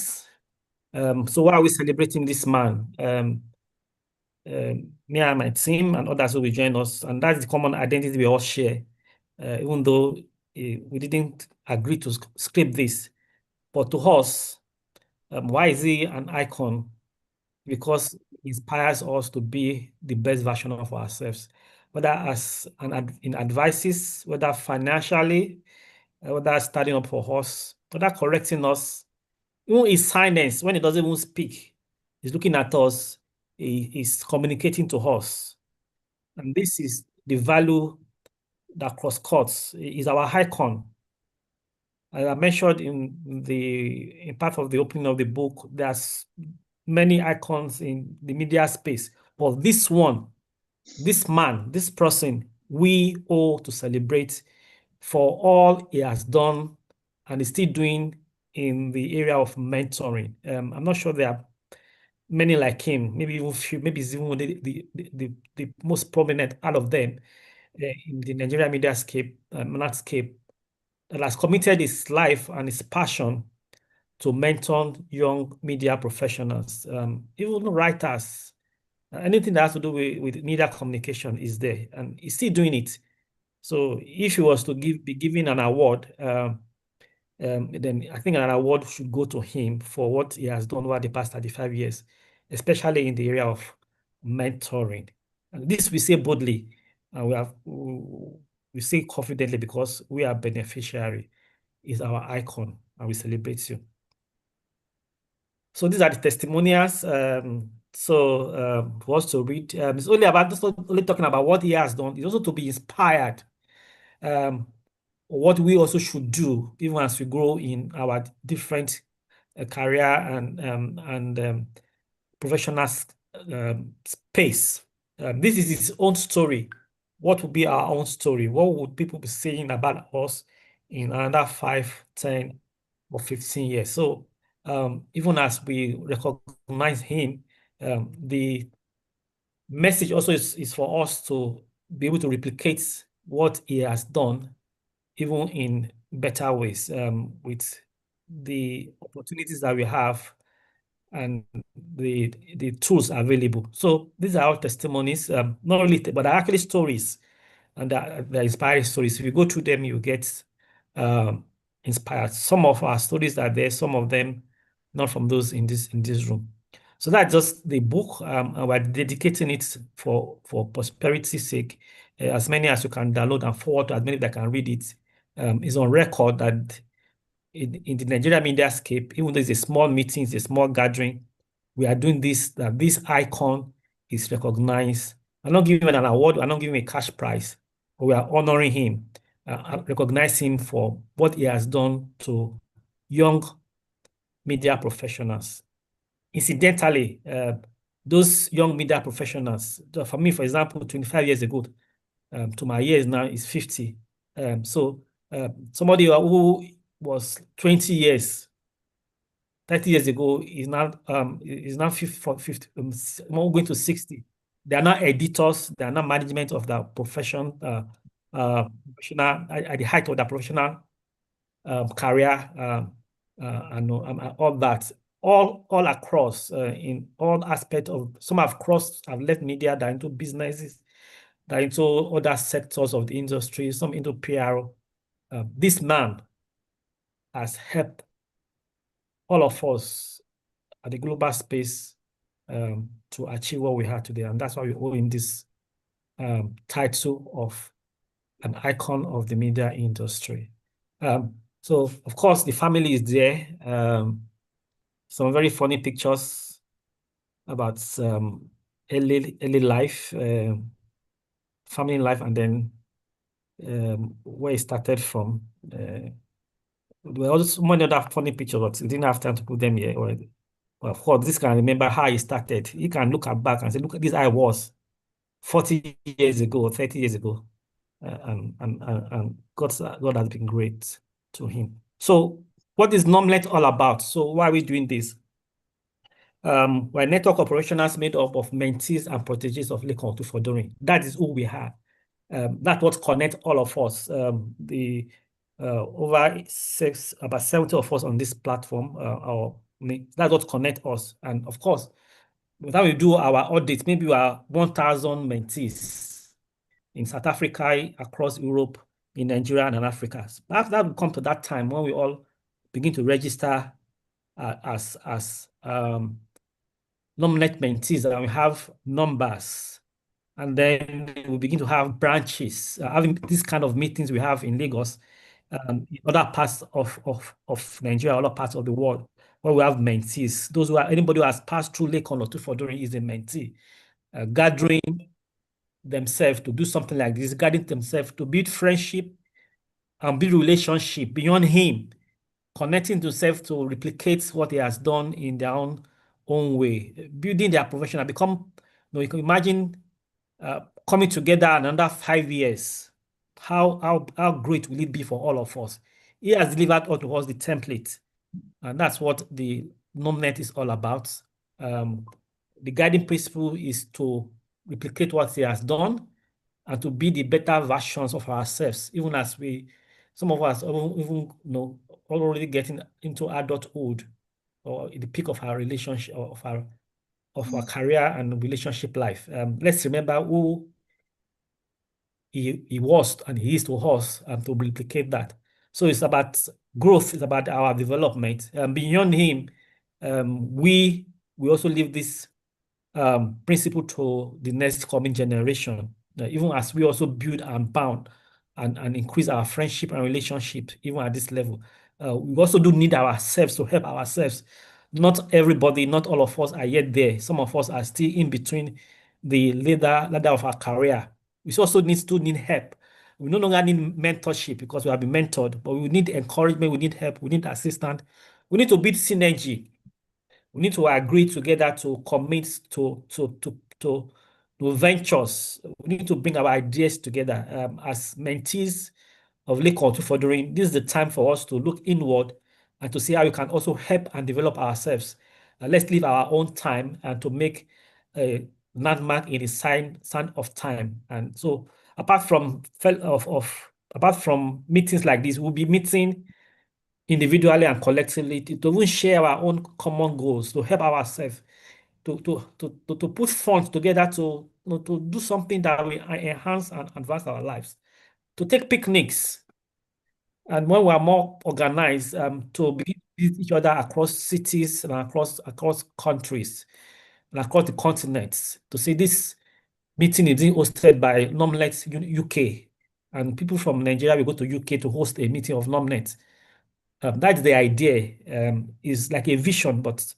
So why are we celebrating this man? Me and my team and others who will join us, and that's the common identity we all share, even though we didn't agree to script this. But to us, why is he an icon? Because he inspires us to be the best version of ourselves, whether in advices, whether financially, whether standing up for us, whether correcting us. Even his silence, when he doesn't even speak, he's looking at us, he's communicating to us. And this is the value that cross-cuts, is our icon. As I mentioned in part of the opening of the book, there's many icons in the media space, but this one, this man, this person, we owe to celebrate for all he has done and is still doing in the area of mentoring. I'm not sure there are many like him, maybe even few, maybe it's even the most prominent out of them in the Nigerian media landscape, that has committed his life and his passion to mentor young media professionals, even writers. Anything that has to do with media communication is there, and he's still doing it. So if he was to be given an award, then I think an award should go to him for what he has done over the past 35 years, especially in the area of mentoring. And this we say boldly, and we say confidently because we are beneficiary. Is our icon, and we celebrate you. So these are the testimonials. For us to read, it's only talking about what he has done. It's also to be inspired. What we also should do, even as we grow in our different career and professional space. This is his own story. What would be our own story? What would people be saying about us in another 5, 10, or 15 years? So even as we recognize him, the message also is for us to be able to replicate what he has done, even in better ways, with the opportunities that we have and the tools available. So these are all testimonies, not only, but are actually stories, and they're inspiring stories. If you go through them, you get inspired. Some of our stories are there, some of them not from those in this room. So that's just the book, and we're dedicating it for prosperity's sake. As many as you can download and forward to as many that can read it. Is on record that in the Nigerian media scape, even though it's a small meeting, it's a small gathering, we are doing this, that this icon is recognized. I'm not giving him an award, I'm not giving him a cash prize, but we are honoring him, recognizing him for what he has done to young media professionals. Incidentally, those young media professionals, for me, for example, 25 years ago, to my years now is 50. So somebody who was 20 years, 30 years ago is now 50, going to 60. They are now editors, they are now management of the profession, professional at the height of the professional career, and all that, all across in all aspects of. Some have left media, they're into businesses, they're into other sectors of the industry, some into PR. This man has helped all of us at the global space to achieve what we have today. And that's why we owe him this title of an icon of the media industry. So, of course, the family is there. Some very funny pictures about early life, family life, and then where it started from. There were also many other funny pictures, but we didn't have time to put them here already. But of course, this can remember how he started. You can look back and say, look at this I was 40 years ago, 30 years ago. And God has been great to him. So what is LOMNET all about? So why are we doing this? We're a network of professionals made up of mentees and proteges of Lekan Otufodunrin. That is who we are. That's what connects all of us. About 70 of us on this platform, that's what connects us. And of course, without we do our audit, maybe we are 1,000 mentees in South Africa, across Europe, in Nigeria, and in Africa. That will come to that time when we all begin to register as LOMNET mentees, and we have numbers. And then we begin to have branches, having these kind of meetings we have in Lagos, in other parts of Nigeria, other parts of the world, where we have mentees. Anybody who has passed through Lekan Otufodunrin is a mentee, gathering themselves to do something like this, guiding themselves to build friendship and build relationship beyond him, connecting themselves to replicate what he has done in their own way, building their profession and become, you can imagine coming together in another 5 years. How great will it be for all of us? He has delivered to us the template, and that's what the LOMNET is all about. The guiding principle is to replicate what he has done and to be the better versions of ourselves, even as some of us even already getting into adulthood or in the peak of our relationship, of our career and relationship life. Let's remember who he was and he is to us, and to replicate that. So it's about growth, it's about our development. Beyond him, we also leave this principle to the next coming generation, even as we also build and bound and increase our friendship and relationship, even at this level. We also do need ourselves to help ourselves. Not everybody, not all of us are yet there. Some of us are still in between the ladder of our career. We also need help. We no longer need mentorship because we have been mentored, but we need encouragement, we need help, we need assistance. We need to build synergy. We need to agree together to commit to ventures. We need to bring our ideas together. As mentees of Lekan Otufodunrin, this is the time for us to look inward and to see how we can also help and develop ourselves. Let's leave our own time and to make a landmark in the sign of time. And so, apart from meetings like this, we'll be meeting individually and collectively to even share our own common goals, to help ourselves, to put funds together to, to do something that will enhance and advance our lives, to take picnics. And when we are more organized, to begin to visit each other across cities and across countries and across the continents, to see this meeting is being hosted by LOMNET UK, and people from Nigeria will go to UK to host a meeting of LOMNET. That's the idea. Is like a vision, but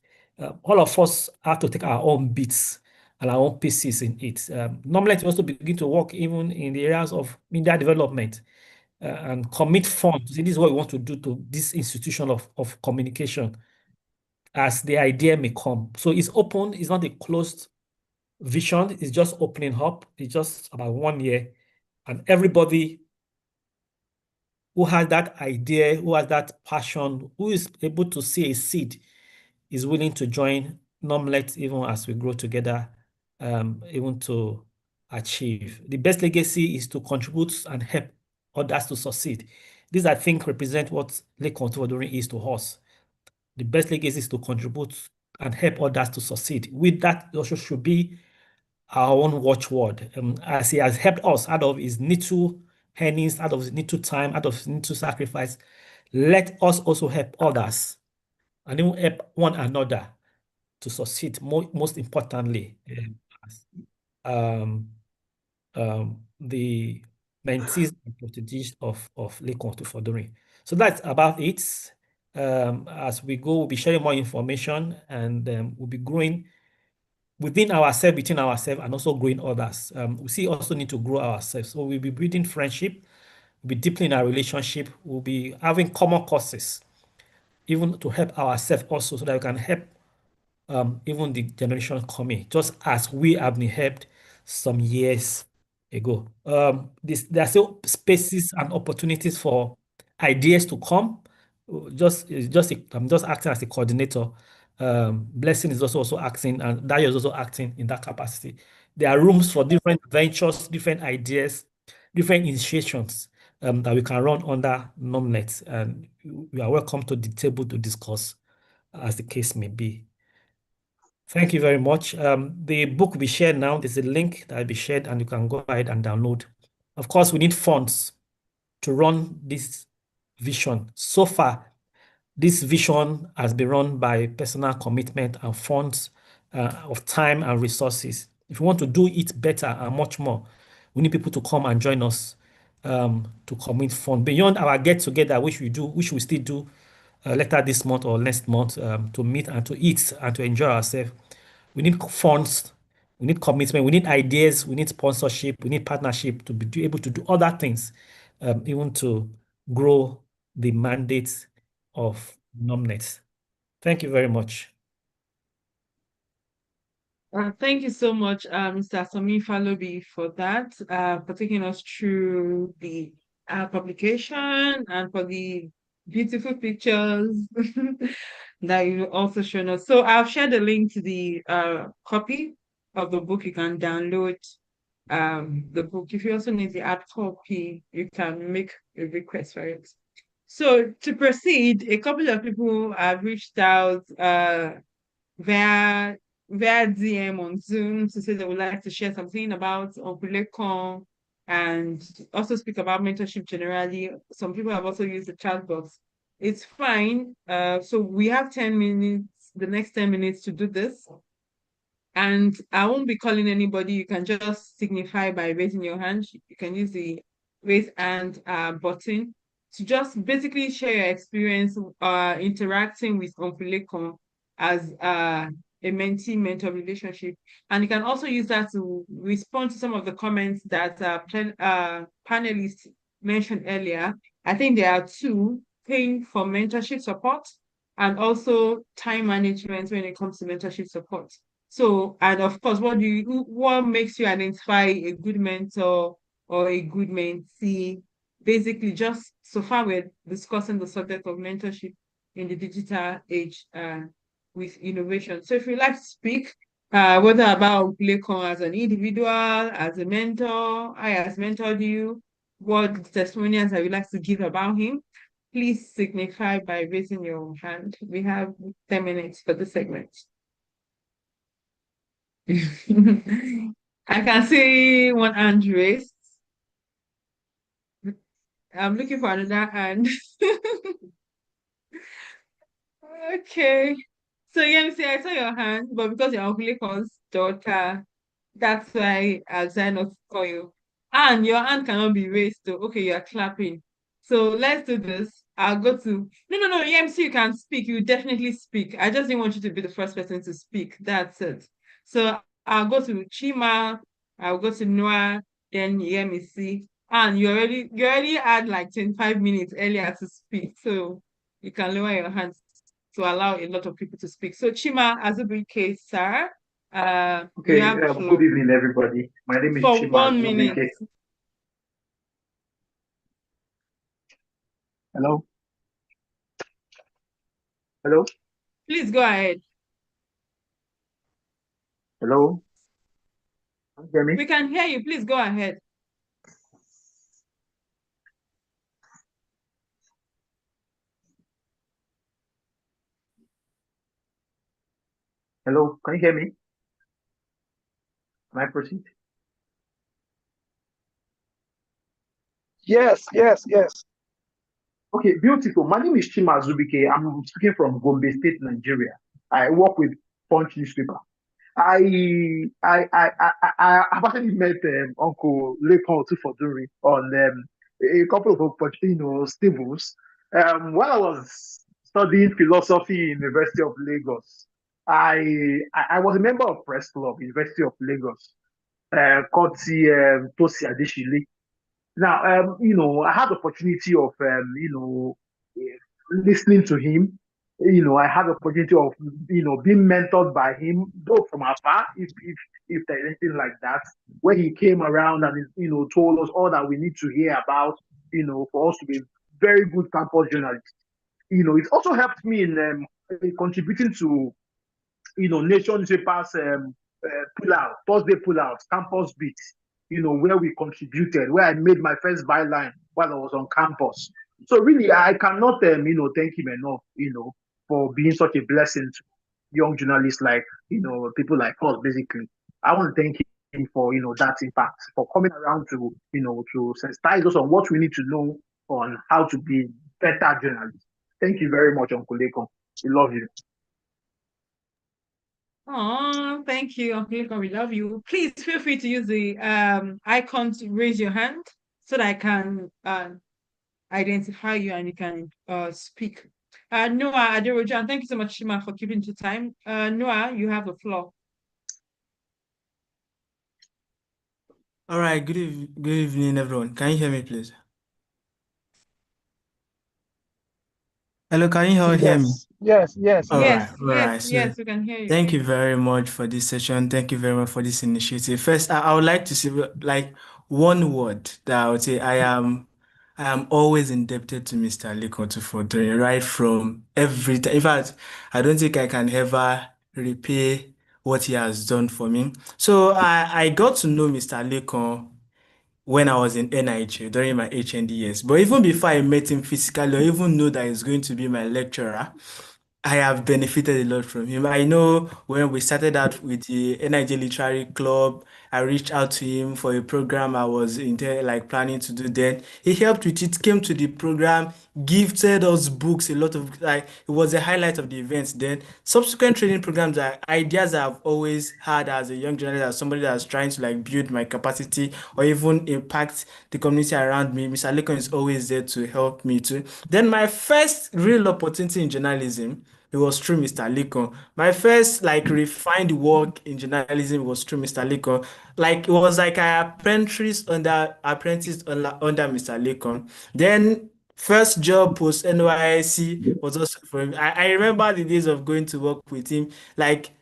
all of us have to take our own bits and our own pieces in it. LOMNET also begin to work even in the areas of media development and commit funds. This is what we want to do to this institution of communication as the idea may come. So it's open, it's not a closed vision, it's just opening up. It's just about 1 year, and everybody who has that idea, who has that passion, who is able to see a seed, is willing to join LOMNET even as we grow together, even to achieve. The best legacy is to contribute and help others to succeed. This, I think, represent what Lekan Otufodunrin is to us. The best legacy is to contribute and help others to succeed. With that, also should be our own watchword. As he has helped us out of his little earnings, out of his little time, out of his little sacrifice, let us also help others and even help one another to succeed. Most importantly, the mentees and proteges of Lekan Otufodunrin. So that's about it. As we go, we'll be sharing more information, and we'll be growing within ourselves, between ourselves, and also growing others. We also need to grow ourselves. So we'll be building friendship, we'll be deepening our relationship, we'll be having common causes, even to help ourselves also, so that we can help even the generation coming, just as we have been helped some years ago. There are still spaces and opportunities for ideas to come. I'm just acting as a coordinator. Blessing is also acting, and Dayo is also acting in that capacity. There are rooms for different ventures, different ideas, different initiations that we can run under LOMNET, and you are welcome to the table to discuss as the case may be. Thank you very much. The book will be shared now. There's a link that will be shared, and you can go ahead and download. Of course, we need funds to run this vision. So far, this vision has been run by personal commitment and funds of time and resources. If we want to do it better and much more, we need people to come and join us to commit funds beyond our get together, which we still do later this month or next month, to meet and to eat and to enjoy ourselves. We need funds, we need commitment, we need ideas, we need sponsorship, we need partnership to be able to do other things, even to grow the mandate of LOMNET. Thank you very much. Thank you so much, Mr. Somi Falobi, for that, for taking us through the publication and for the beautiful pictures that you also shown us. So I've shared the link to the copy of the book. You can download the book. If you also need the hard copy, you can make a request for it. So to proceed, a couple of people have reached out via DM on Zoom to say they would like to share something about Uncle Lekan and also speak about mentorship generally. Some people have also used the chat box. It's fine. So we have 10 minutes, the next 10 minutes to do this. And I won't be calling anybody. You can just signify by raising your hand. You can use the raise hand button to just basically share your experience interacting with Uncle Lekan as a mentee-mentor relationship. And you can also use that to respond to some of the comments that panelists mentioned earlier. I think there are two: paying for mentorship support and also time management when it comes to mentorship support. So, and of course, what makes you identify a good mentor or a good mentee? Basically, just so far we're discussing the subject of mentorship in the digital age with innovation. So if you'd like to speak, whether about Lekan as an individual, as a mentor, I has mentored you, what testimonials I would like to give about him, please signify by raising your hand. We have 10 minutes for this segment. I can see one hand raised. I'm looking for another hand. Okay. So Yemisi, I saw your hand, but because you're Uncle Lekan's daughter, that's why I decided not to call you. And your hand cannot be raised, so okay, you're clapping. So let's do this. I'll go to no, EMC, you can speak. You definitely speak. I just didn't want you to be the first person to speak. That's it. So I'll go to Chima, I'll go to Noah, then EMC. And you already had like 25 minutes earlier to speak. So you can lower your hands to allow a lot of people to speak. So Chima Azubuike, sir, Okay, you have the good floor evening, everybody. My name is for Chima 1 minute. Azubike. Hello? Hello? Please go ahead. Hello? Can you hear me? We can hear you. Please go ahead. Hello? Can you hear me? Can I proceed? Yes, yes, yes. Okay, beautiful. My name is Chima Azubike. I'm speaking from Gombe State, Nigeria. I work with Punch newspaper. I've actually met Uncle Lekan Otufodunrin on a couple of stables. While I was studying philosophy in University of Lagos, I was a member of Press Club, University of Lagos, called Tosi Adeshile. Now, I had the opportunity of, listening to him. I had the opportunity of, being mentored by him, though from afar, if there's anything like that, where he came around and, told us all that we need to hear about, for us to be very good campus journalists. It also helped me in contributing to Nation newspapers Thursday pull-out, campus beat, where we contributed, where I made my first byline while I was on campus. So really, I cannot, thank him enough, for being such a blessing to young journalists like, people like us, basically. I want to thank him for, that impact, for coming around to, to sensitize us on what we need to know on how to be better journalists. Thank you very much, Uncle Lekan. We love you. Oh, thank you, Uncle Lekan. We love you. Please feel free to use the icon to raise your hand so that I can identify you and you can speak. Noah Aderojan, thank you so much, Shima, for keeping to time. Noah, you have the floor. All right, good evening, everyone. Can you hear me, please? Hello, can you all hear me? Yes, yes, All yes. right. Yes, So we can hear you. thank you very much for this session. Thank you very much for this initiative. First, I would like to say like one word that I would say I am always indebted to Mr. Lekan Otufodunrin right from every time. In fact, I don't think I can ever repay what he has done for me. So I got to know Mr. Lekan when I was in NIH during my HND years. But even before I met him physically or even know that he's going to be my lecturer, I have benefited a lot from him. I know when we started out with the NIJ Literary Club, I reached out to him for a program I was like planning to do then. He helped with it, came to the program, gifted us books, a lot of like it was a highlight of the events then. Subsequent training programs are ideas I've always had as a young journalist, as somebody that's trying to like build my capacity or even impact the community around me. Mr. Lekan is always there to help me too. Then my first real opportunity in journalism, it was through Mr. Lekan. My first like refined work in journalism was through Mr. Lekan. Like it was like I apprenticed under Mr. Lekan. Then first job post NYC was also for him. I remember the days of going to work with him. Like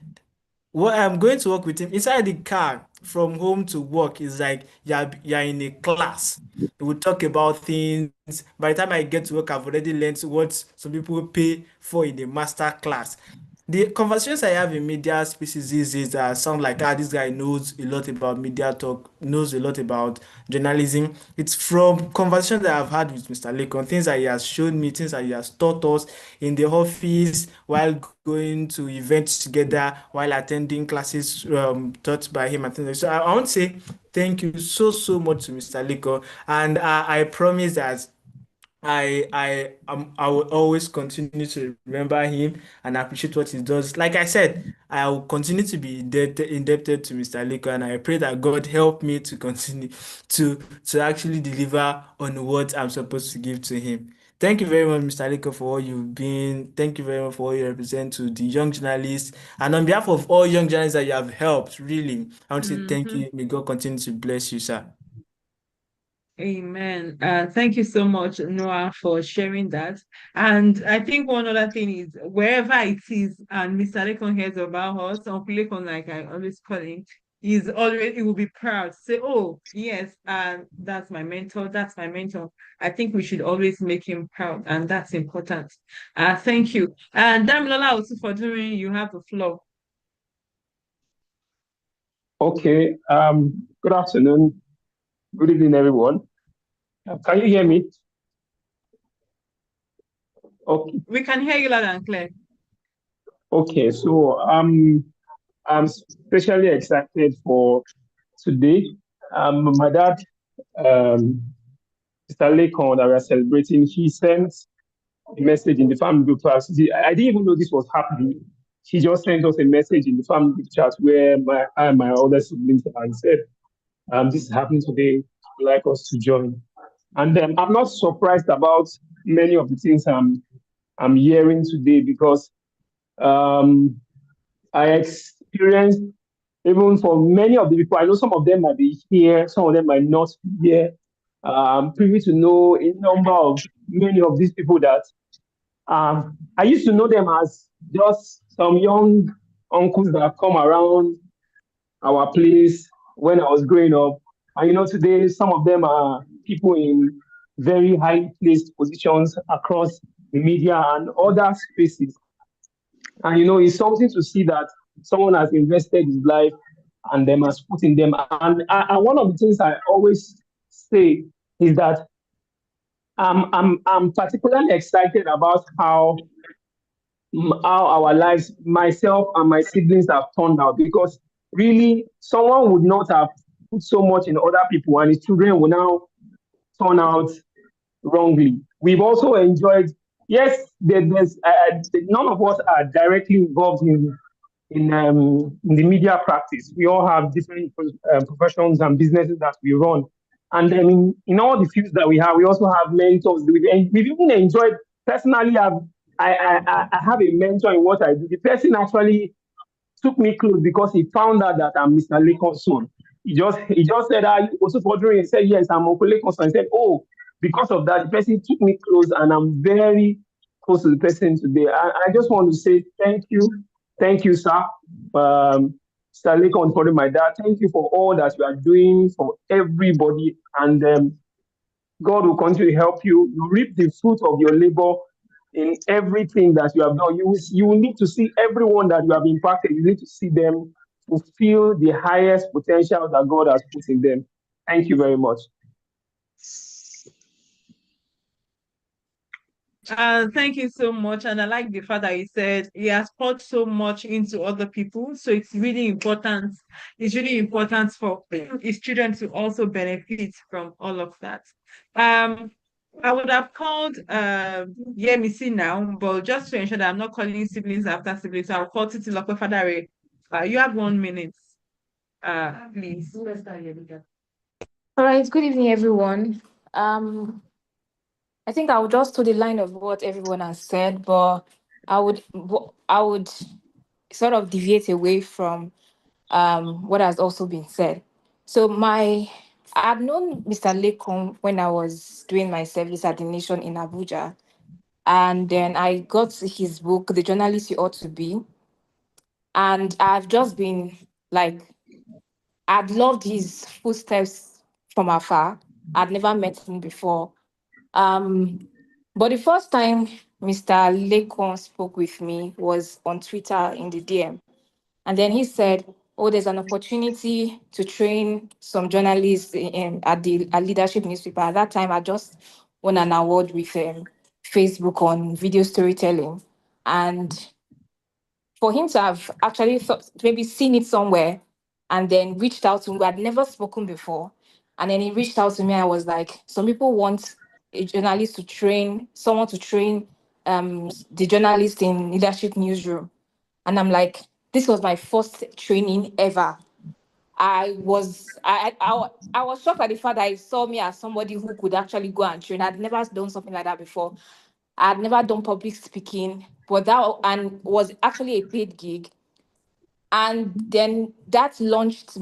what I'm going to work with him inside the car from home to work is like you're in a class. We will talk about things. By the time I get to work, I've already learned what some people pay for in a master class. the conversations I have in media spaces these days that sound like, this guy knows a lot about media talk, knows a lot about journalism. It's from conversations that I've had with Mr. Lekan, things that he has shown me, things that he has taught us in the office, while going to events together, while attending classes taught by him and things like that. So I want to say thank you so much to Mr. Lekan, and I promise that I will always continue to remember him and appreciate what he does. Like I said, I will continue to be indebted to Mr. Leko, and I pray that God help me to continue to actually deliver on what I'm supposed to give to him. Thank you very much, Mr. Leko, for all you've been. Thank you very much for all you represent to the young journalists. And on behalf of all young journalists that you have helped, really, I want to say thank you. May God continue to bless you, sir. Amen. Thank you so much, Noah, for sharing that. And I think one other thing is wherever it is, and Mr. Lekon hears about us, Uncle Lekon, like I always call him, he will be proud. Say, oh, yes, that's my mentor, that's my mentor. I think we should always make him proud, and that's important. Thank you. And Damilola Otufodunrin, you have the floor. Okay. Good afternoon. Good evening, everyone. Can you hear me? Okay. We can hear you loud and clear. Okay. So I'm especially excited for today. My dad, Mr. Lekan, that we are celebrating, he sent a message in the family group chat. I didn't even know this was happening. He just sent us a message in the family group chat where my older siblings and said, this is happening today. I'd like us to join. And I'm not surprised about many of the things I'm hearing today because I experienced, even for many of the people, I know some of them might be here, some of them might not be here. I'm privy to know a number of many of these people that I used to know them as just some young uncles that come around our place when I was growing up. And today some of them are people in very highly placed positions across the media and other spaces. And it's something to see that someone has invested his life and them has put in them. And one of the things I always say is that I'm particularly excited about how our lives, myself and my siblings, have turned out, because really someone would not have put so much in other people and his children will now turn out wrongly. We've also enjoyed, yes, there's none of us are directly involved in the media practice. We all have different professions and businesses that we run. And then in all the fields that we have, we also have mentors. We've even enjoyed, personally, I have a mentor in what I do. The person actually took me close because he found out that I'm Mr. Lekan's son. He just said, "Are you Otufodunrin?" He said, "Yes, I'm Uncle Lekan's son." He said, "Oh, because of that, the person took me close, and I'm very close to the person today." I just want to say thank you, sir. Mr. Lekan, for my dad. Thank you for all that you are doing for everybody, and God will continue to help you. You reap the fruit of your labor in everything that you have done. You will need to see everyone that you have impacted. You need to see them fulfill the highest potential that God has put in them. Thank you very much. Thank you so much. And I like the fact that you said he has poured so much into other people. So it's really important. It's really important for his children to also benefit from all of that. I would have called Yemisi now, but just to ensure that I'm not calling siblings after siblings, I'll call Titi Lope Fadare. You have 1 minute. Please. All right, good evening, everyone. I think I would just to the line of what everyone has said, but I would sort of deviate away from what has also been said. So I've known Mr. Lekan when I was doing my service at the Nation in Abuja, and then I got his book, The Journalist You Ought to Be, and I've just been like, I'd loved his footsteps from afar. I'd never met him before. But the first time Mr. Lekan spoke with me was on Twitter in the DM. And then he said, oh, there's an opportunity to train some journalists at Leadership newspaper. At that time, I just won an award with Facebook on video storytelling. And for him to have actually maybe seen it somewhere and then reached out to me, we had never spoken before. And then he reached out to me. I was like, some people want a journalist to train, someone to train the journalist in leadership newsroom. And I'm like, this was my first training ever. I was shocked at the fact that he saw me as somebody who could actually go and train. I'd never done something like that before. I'd never done public speaking, but that and was actually a paid gig. And then that launched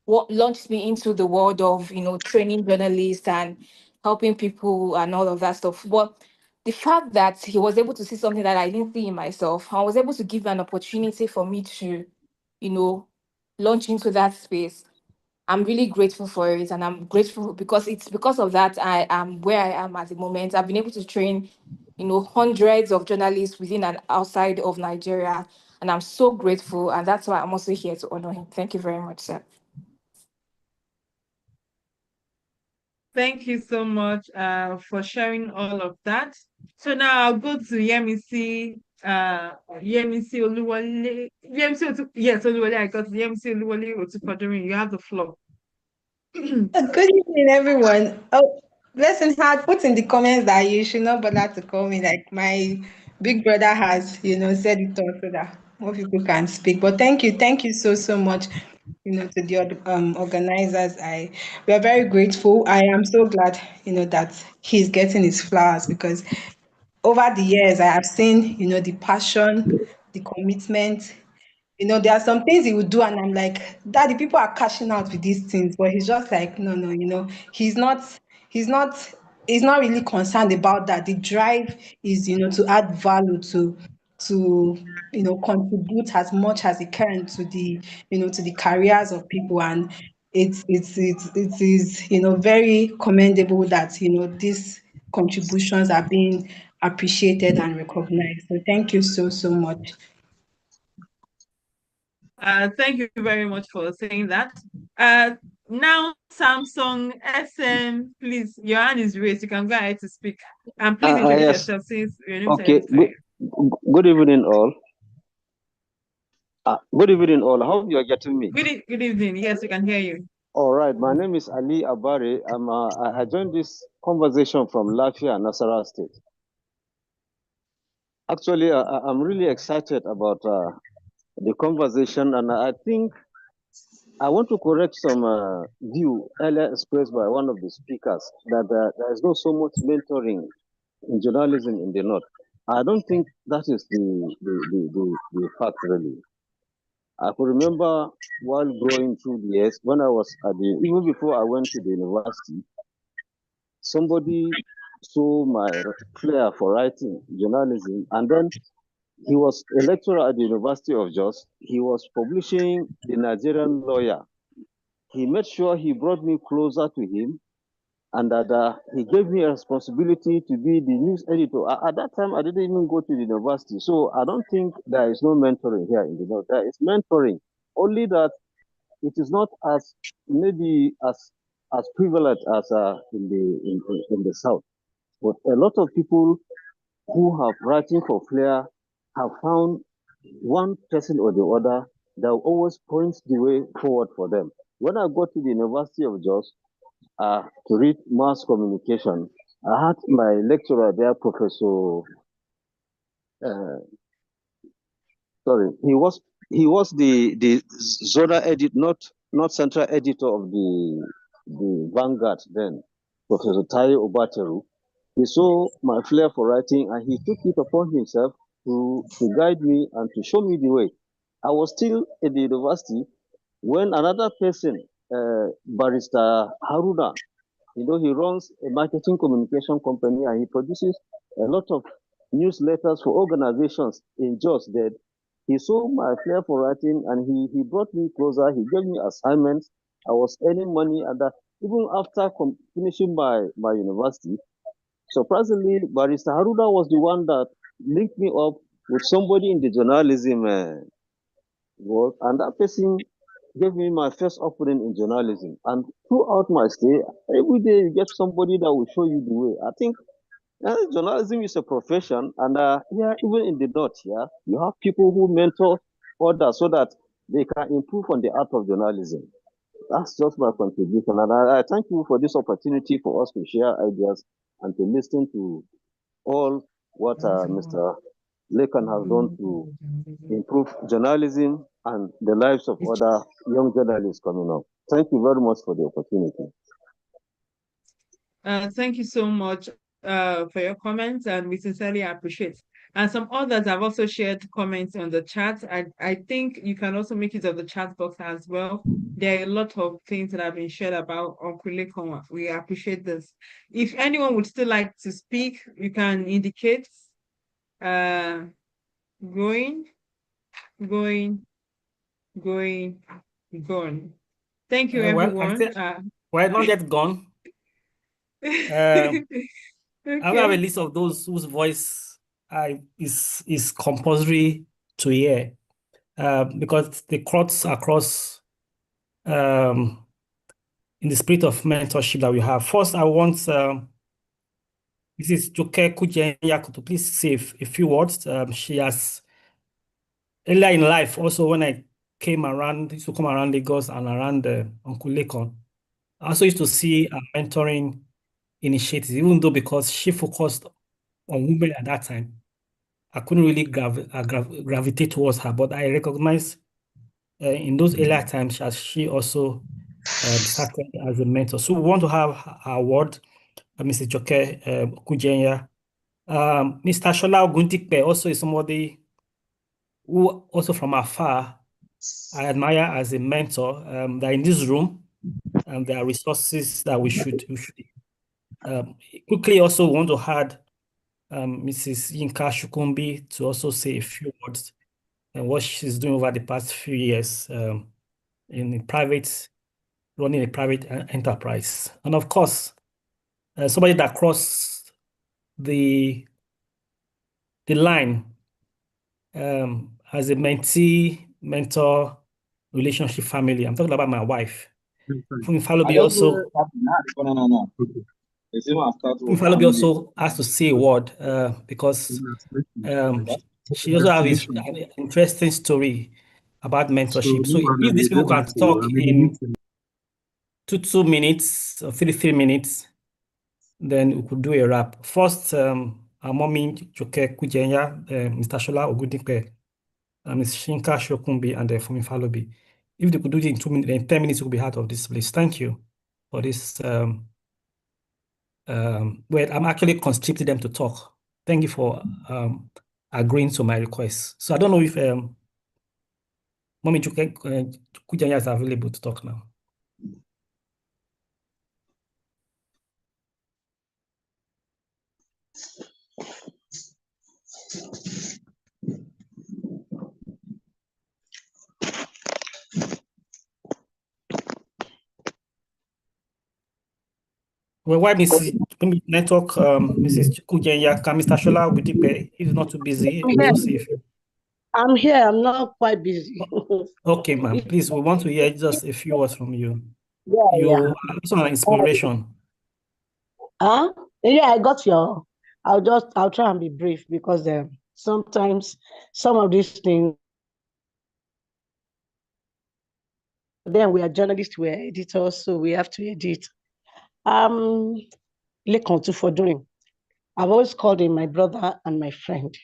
what launched me into the world of training journalists and helping people and all of that stuff. But the fact that he was able to see something that I didn't see in myself, I was able to give an opportunity for me to, launch into that space. I'm really grateful for it, and I'm grateful because it's because of that I am where I am at the moment. I've been able to train, hundreds of journalists within and outside of Nigeria, and I'm so grateful, and that's why I'm also here to honor him. Thank you very much, sir. Thank you so much for sharing all of that. So now I'll go to Yemisi. Yemisi Oluwole. Yes, Oluwole. I got Yemisi Oluwole Otufodunrin. You have the floor. Good evening, everyone. Oh, Blessing had put in the comments that you should not bother to call me. Like my big brother has, said it all so that more people can speak. But thank you so much, to the organizers. We are very grateful. I am so glad, that he's getting his flowers because over the years I have seen, the passion, the commitment. There are some things he would do, and I'm like, Daddy, people are cashing out with these things, but he's just like, no, he's not, he's not, he's not really concerned about that. The drive is, to add value to contribute as much as he can to the careers of people, and it is very commendable that these contributions are being appreciated and recognized. So thank you so much. Thank you very much for saying that. Now, Samsung SM, please, your hand is raised. You can go ahead to speak. And please introduce Yes. yourself since your name Okay. is right. Good evening, all. Good evening, all. I hope you are getting me. Good evening. Yes, we can hear you. All right. My name is Ali Abare. I joined this conversation from Lafia, Nasarawa State. Actually, I'm really excited about the conversation, and I think I want to correct some view earlier expressed by one of the speakers that there is not so much mentoring in journalism in the North. I don't think that is the fact, really. I could remember while growing through the years, when I was even before I went to the university, somebody saw my flair for writing journalism, and then he was a lecturer at the University of Jos. He was publishing The Nigerian Lawyer. He made sure he brought me closer to him, and that he gave me a responsibility to be the news editor. At that time, I didn't even go to the university, so I don't think there is no mentoring here in the North. There is mentoring, only that it is not as maybe as prevalent as in the South. But a lot of people who have writing for flair have found one person or the other that always points the way forward for them. When I got to the University of Jos to read mass communication, I had my lecturer there, Professor. He was the zonal edit, not central editor of the Vanguard then, Professor Taye Obateru. He saw my flair for writing, and he took it upon himself to guide me and to show me the way. I was still at the university when another person, Barrister Haruna, he runs a marketing communication company, and he produces a lot of newsletters for organizations in Jos. That he saw my flair for writing, and he brought me closer. He gave me assignments. I was earning money, and even after finishing my university, surprisingly, Barrister Haruna was the one that linked me up with somebody in the journalism world, and that person gave me my first opening in journalism. And throughout my stay, every day you get somebody that will show you the way. I think journalism is a profession, and yeah, even in the north, yeah, you have people who mentor others so that they can improve on the art of journalism. That's just my contribution, and I thank you for this opportunity for us to share ideas and to listen to all what Mr. Lekan has done to improve journalism and the lives of other young journalists coming up. Thank you very much for the opportunity. Thank you so much for your comments, and we sincerely appreciate. And some others have also shared comments on the chat. I think you can also make use of the chat box as well. There are a lot of things that have been shared about Uncle Lekon. We appreciate this. If anyone would still like to speak, you can indicate. Going. Thank you, Well, everyone. we're not yet gone. I have a list of those whose voice is compulsory to hear, because they cross across in the spirit of mentorship that we have. First, I want Mrs. Joke Kujenya to please say a few words. She has earlier in life, also when I used to come around Lagos and around Uncle Lekon, I also used to see mentoring initiatives, even though because she focused on women at that time, I couldn't really gravitate towards her, but I recognize in those earlier times as she also started as a mentor. So we want to have her word, Mr. Joke Kujenya. Mr. Shola Oguntikpe also is somebody who also from afar I admire as a mentor. They're in this room, and there are resources that we should quickly also want to add Mrs. Yinka Shukumbi to also say a few words and what she's doing over the past few years running a private enterprise. And of course, somebody that crossed the line as a mentee-mentor relationship family. I'm talking about my wife. Falobi also. Falobi also has to say a word because she also has an interesting story about mentorship. So if these people can talk in 2 minutes or 3 minutes, then we could do a wrap. First, our mommy Joke Kujenya, Mr. Shola Ogundipe, Ms. Shinka Shokumbi, and Fumi Falobi. If they could do it in 2 minutes, in 10 minutes, we'll be out of this place. Thank you for this. Well, I'm actually constricting them to talk. Thank you for agreeing to my request. So I don't know if mommy Joke Kujenya is available to talk now. Well, why Mrs. Network, Mrs. Kujenya, can Mr. Shola Ogundipe, if not too busy, also see if I'm here. I'm not quite busy. Okay, ma'am. Please, we want to hear just a few words from you. Yeah. You are also an inspiration. Yeah, I got your. I'll try and be brief because sometimes some of these things. Then we are journalists, we are editors, so we have to edit. Lekan Otufodunrin. I've always called him my brother and my friend.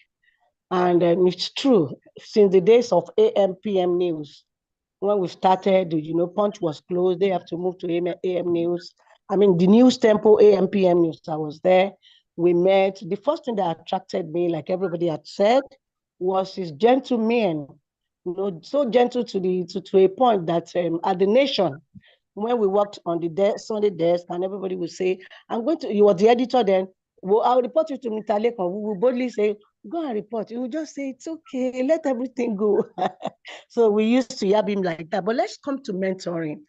And it's true, since the days of AM, PM news, when we started, Punch was closed, they have to move to AM news. I mean, the news tempo, AM, PM news, I was there. We met. The first thing that attracted me, like everybody had said, was his gentleman, so gentle to a point that at the Nation, when we worked on the Sunday desk, and everybody would say, you were the editor then, well, I'll report you to Mr. Lekan. We will boldly say, go and report. He will just say, it's okay, let everything go. So we used to yab him like that. But let's come to mentoring.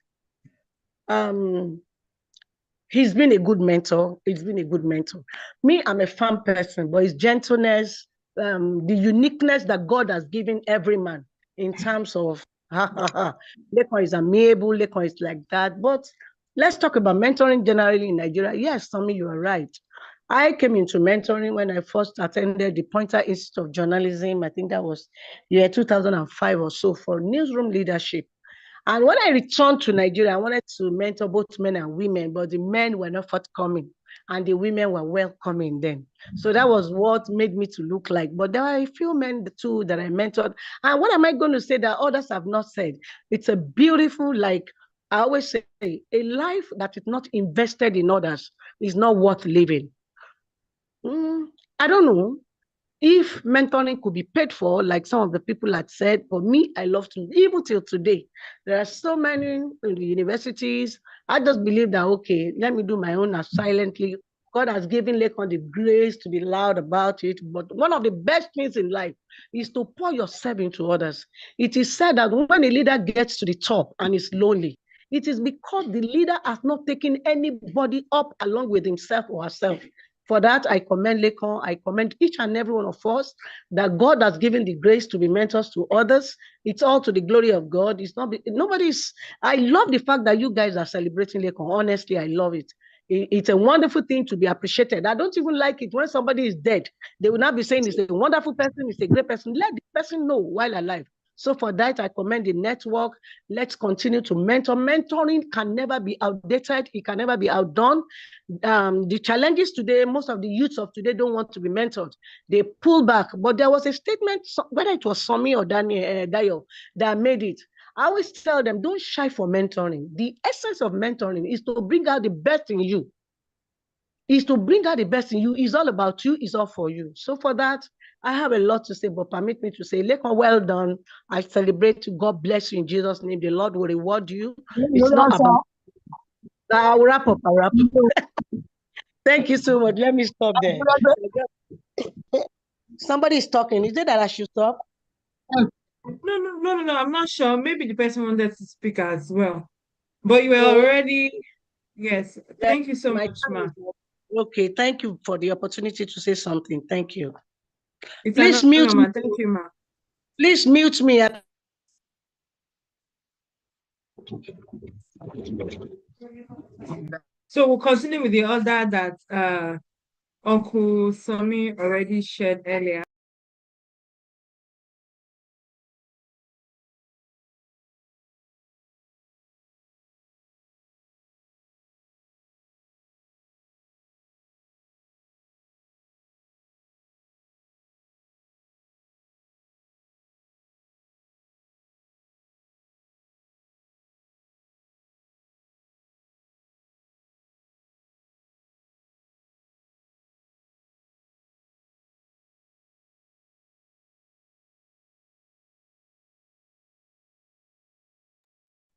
he's been a good mentor. He's been a good mentor. Me, I'm a firm person, but his gentleness, the uniqueness that God has given every man in terms of, Lekan is amiable, Lekan is like that. But let's talk about mentoring generally in Nigeria. Yes, Tommy, you are right. I came into mentoring when I first attended the Pointer Institute of Journalism. I think that was year 2005 or so for newsroom leadership. And when I returned to Nigeria, I wanted to mentor both men and women, but the men were not forthcoming and the women were welcoming them. So that was what made me to look like. But there are a few men too that I mentored. And what am I going to say that others have not said? It's a beautiful, like I always say, a life that is not invested in others is not worth living. I don't know if mentoring could be paid for, like some of the people had said. For me, I love to, even till today, there are so many in the universities. I just believe that, okay, let me do my own as silently. God has given Lekan the grace to be loud about it. But one of the best things in life is to pour yourself into others. It is said that when a leader gets to the top and is lonely, it is because the leader has not taken anybody up along with himself or herself. For that, I commend Lekan. I commend each and every one of us that God has given the grace to be mentors to others. It's all to the glory of God. It's not nobody's. I love the fact that you guys are celebrating Lekan. Honestly, I love it. It's a wonderful thing to be appreciated. I don't even like it when somebody is dead. They will not be saying it's a wonderful person, it's a great person. Let the person know while alive. So for that, I commend the network. Let's continue to mentor. Mentoring can never be outdated. It can never be outdone. The challenges today, most of the youths of today don't want to be mentored. They pull back. But there was a statement, whether it was Somi or Dayo, that made it. I always tell them, don't shy for mentoring. The essence of mentoring is to bring out the best in you. Is to bring out the best in you. It's all about you. It's all for you. So for that, I have a lot to say, but permit me to say, Lekan, well done. I celebrate you. God bless you in Jesus' name. The Lord will reward you. It's not about... I'll wrap up. Thank you so much. Let me stop there. Somebody is talking. Is it that I should stop? No. I'm not sure. Maybe the person wanted to speak as well. But you were already... Yes. Thank you so much, ma. Okay, thank you for the opportunity to say something. Thank you. Please mute me. Thank you, ma. Please mute me. So we'll continue with the order that Uncle Somi already shared earlier.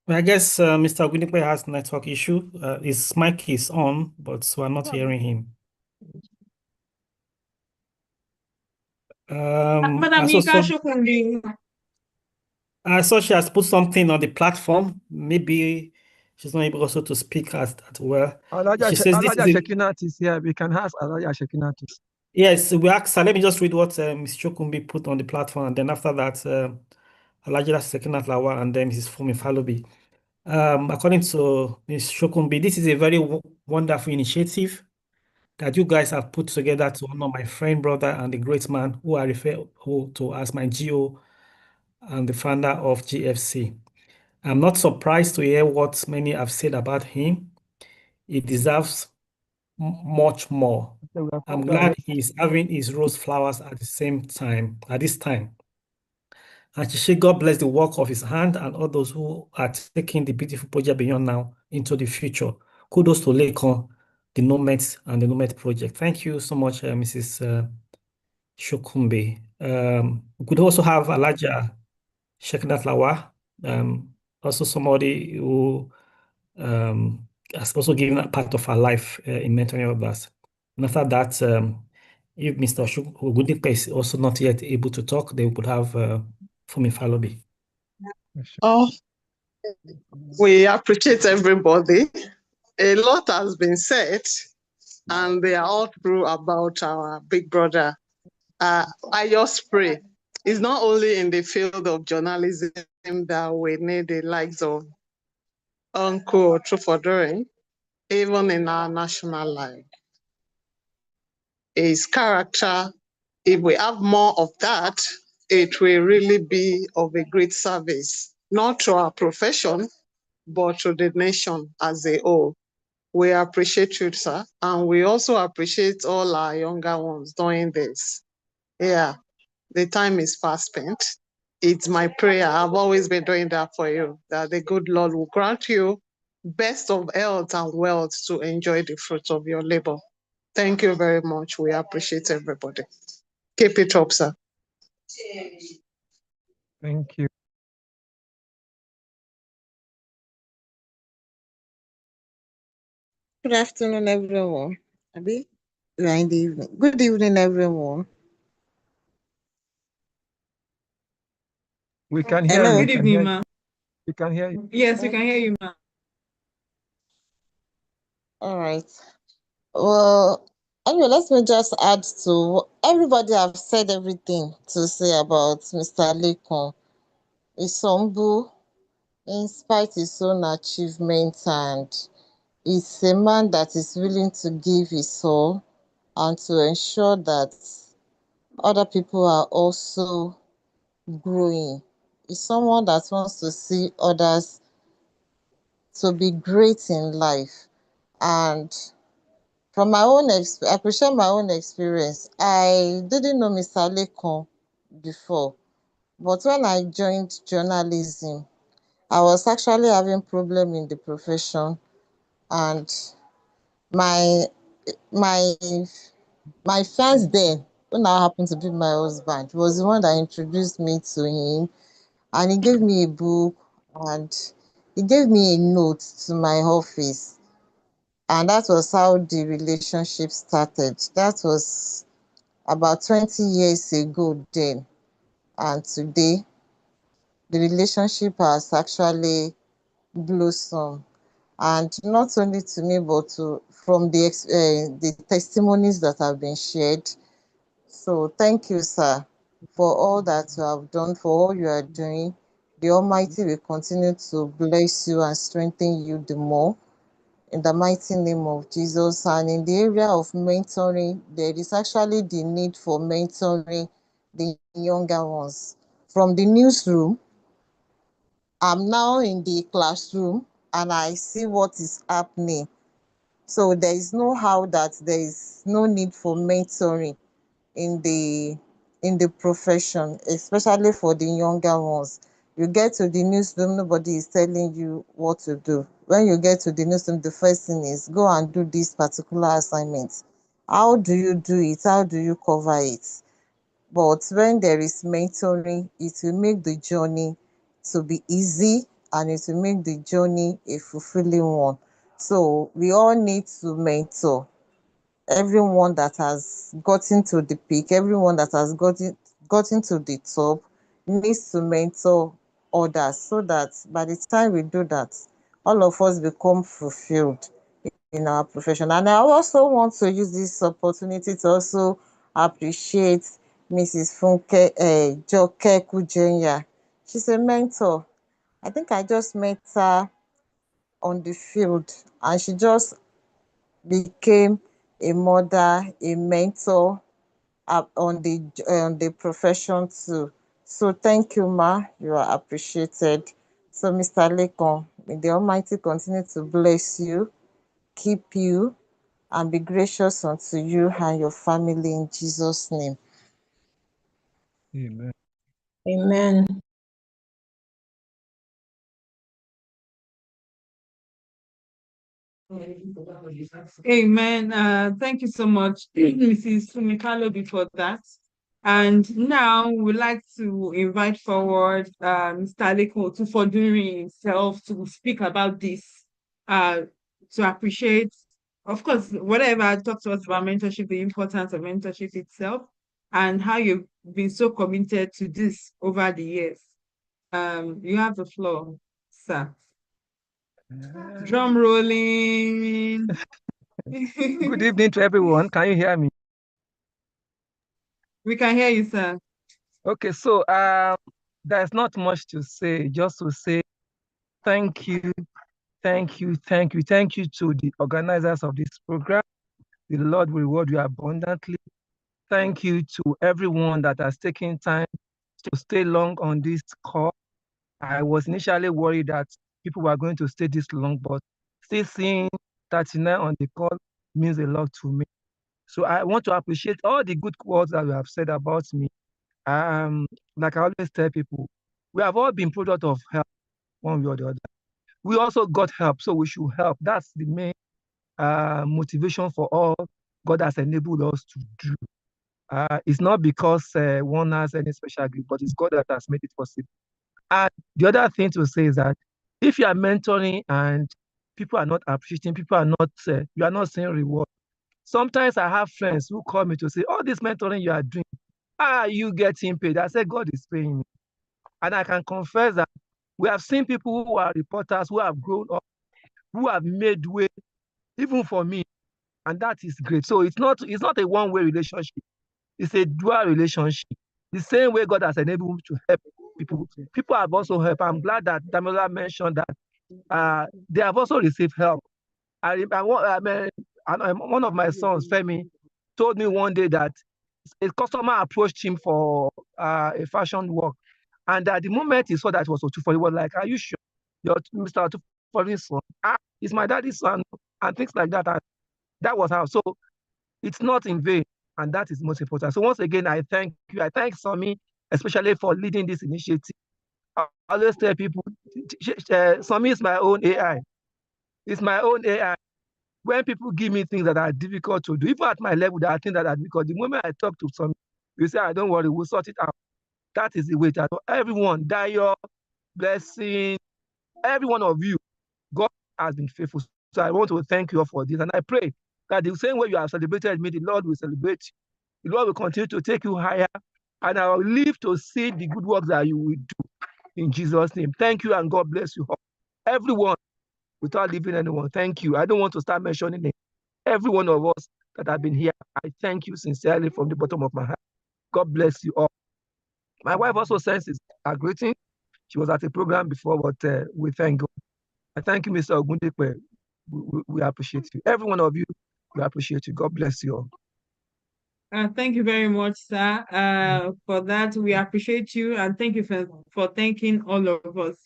I guess Mr. Ogunipe has network issue. His mic is on, but we're not hearing him. Madam I saw she has put something on the platform. Maybe she's not able also to speak as well. She says this is Shekinat is here. We can ask Alaja Shekinat. Yes, we asked her. Let me just read what Ms. Chokumbi put on the platform, and then after that, Alaja Shekinat Lawa, and then Mrs. Fumi Falobi. According to Ms. Chokumbi, this is a very wonderful initiative that you guys have put together to honor my friend, brother, and the great man who I refer to as my GO and the founder of GFC. I'm not surprised to hear what many have said about him. He deserves much more. I'm glad he's having his rose flowers at the same time, at this time. And she God bless the work of his hand and all those who are taking the beautiful project beyond now into the future. Kudos to Lekan, the LOMNET and the LOMNET project. Thank you so much, Mrs. Shokumbe. We could also have Alaja Shekinat Lawa, also somebody who has also given a part of her life in mentoring others. And after that, if Mr. Ogunipe is also not yet able to talk, they would have Fumi Falobi. Oh, we appreciate everybody. A lot has been said, and they are all true about our big brother. I just pray it's not only in the field of journalism that we need the likes of Uncle Otufodunrin, even in our national life. His character, if we have more of that, it will really be of a great service, not to our profession, but to the nation as a whole. We appreciate you, sir, and we also appreciate all our younger ones doing this. Yeah, the time is fast spent. It's my prayer. I've always been doing that for you, that the good Lord will grant you best of health and wealth to enjoy the fruits of your labor. Thank you very much. We appreciate everybody. Keep it up, sir. Thank you. Good afternoon, everyone. Abi, we are in the evening. Good evening, everyone. We can hear Hello. you. Good evening, ma'am. We can hear you. Yes, we can hear you, ma'am. All right. Well, anyway, let me just add to everybody have said everything to say about Mr. Lekan. He's humble in spite of his own achievements, and he's a man that is willing to give his all and to ensure that other people are also growing. He's someone that wants to see others to be great in life. And from my own I could share my own experience. I didn't know Mr. Lekan before, but when I joined journalism, I was actually having problem in the profession, and my my my friends then, who now happened to be my husband, was the one that introduced me to him, and he gave me a book, and he gave me a note to my office. And that was how the relationship started. That was about 20 years ago then. And today, the relationship has actually blossomed. And not only to me, but from the testimonies that have been shared. So thank you, sir, for all that you have done, for all you are doing. The Almighty will continue to bless you and strengthen you the more, in the mighty name of Jesus. And in the area of mentoring, there is actually the need for mentoring the younger ones. From the newsroom, I'm now in the classroom and I see what is happening. So there is no how that there is no need for mentoring in the profession, especially for the younger ones. You get to the newsroom, nobody is telling you what to do. When you get to the newsroom, the first thing is go and do this particular assignment. How do you do it? How do you cover it? But when there is mentoring, it will make the journey to be easy, and it will make the journey a fulfilling one. So we all need to mentor everyone that has gotten to the peak, everyone that has gotten to the top needs to mentor others, so that by the time we do that, all of us become fulfilled in our profession. And I also want to use this opportunity to also appreciate Mrs. Funke Joke Kujenya. She's a mentor. I think I just met her on the field, and she just became a mother, a mentor on the profession too. So thank you, Ma. You are appreciated. So Mr. Lekan, may the Almighty continue to bless you, keep you, and be gracious unto you and your family in Jesus' name. Amen. Amen. Amen. Thank you so much, Mrs. Fumikalo, before that. And now we'd like to invite forward Mr. Lekan Otufodunrin himself to speak about this, to appreciate, of course, whatever, talk to us about mentorship, the importance of mentorship itself, and how you've been so committed to this over the years. You have the floor, sir. Drum rolling. Good evening to everyone. Can you hear me? We can hear you, sir. Okay, so there's not much to say, just to say thank you, thank you, thank you, thank you to the organizers of this program. The Lord will reward you abundantly. Thank you to everyone that has taken time to stay long on this call. I was initially worried that people were going to stay this long, but still seeing 39 on the call means a lot to me. So I want to appreciate all the good words that you have said about me. Like I always tell people, we have all been product of help one way or the other. We also got help, so we should help. That's the main motivation for all God has enabled us to do. It's not because one has any special gift, but it's God that has made it possible. And the other thing to say is that if you are mentoring and people are not appreciating, people are not, you are not seeing reward. Sometimes I have friends who call me to say, "Oh, this mentoring you are doing, are you getting paid?" I say, "God is paying me." And I can confess that we have seen people who are reporters who have grown up, who have made way, even for me, and that is great. So it's not a one-way relationship. It's a dual relationship. The same way God has enabled me to help people. People have also helped. I'm glad that Damola mentioned that they have also received help. One of my sons, Femi, told me one day that a customer approached him for a fashion work. And at the moment he saw that it was Otufo, he was like, "Are you sure you're Mr. Otufodunrin's son? It's my daddy's son," and things like that. And that was how. So it's not in vain, and that is most important. So once again, I thank you. I thank Sami, especially for leading this initiative. I always tell people, Sami is my own AI. It's my own AI. When people give me things that are difficult to do, even at my level, there are things that are difficult. The moment I talk to Sami, you say, "Don't worry, we'll sort it out." That is the way that everyone, Dayo, Blessing, every one of you, God has been faithful. So I want to thank you all for this. And I pray that the same way you have celebrated me, the Lord will celebrate you. The Lord will continue to take you higher. And I will live to see the good works that you will do in Jesus' name. Thank you, and God bless you all. Everyone, without leaving anyone, thank you. I don't want to start mentioning it. Every one of us that have been here, I thank you sincerely from the bottom of my heart. God bless you all. My wife also sends a greeting. She was at a program before, but we thank God. I thank you, Mr. Ogundepe. We appreciate you. Every one of you, we appreciate you. God bless you all. Thank you very much, sir, for that. We appreciate you, and thank you for thanking all of us.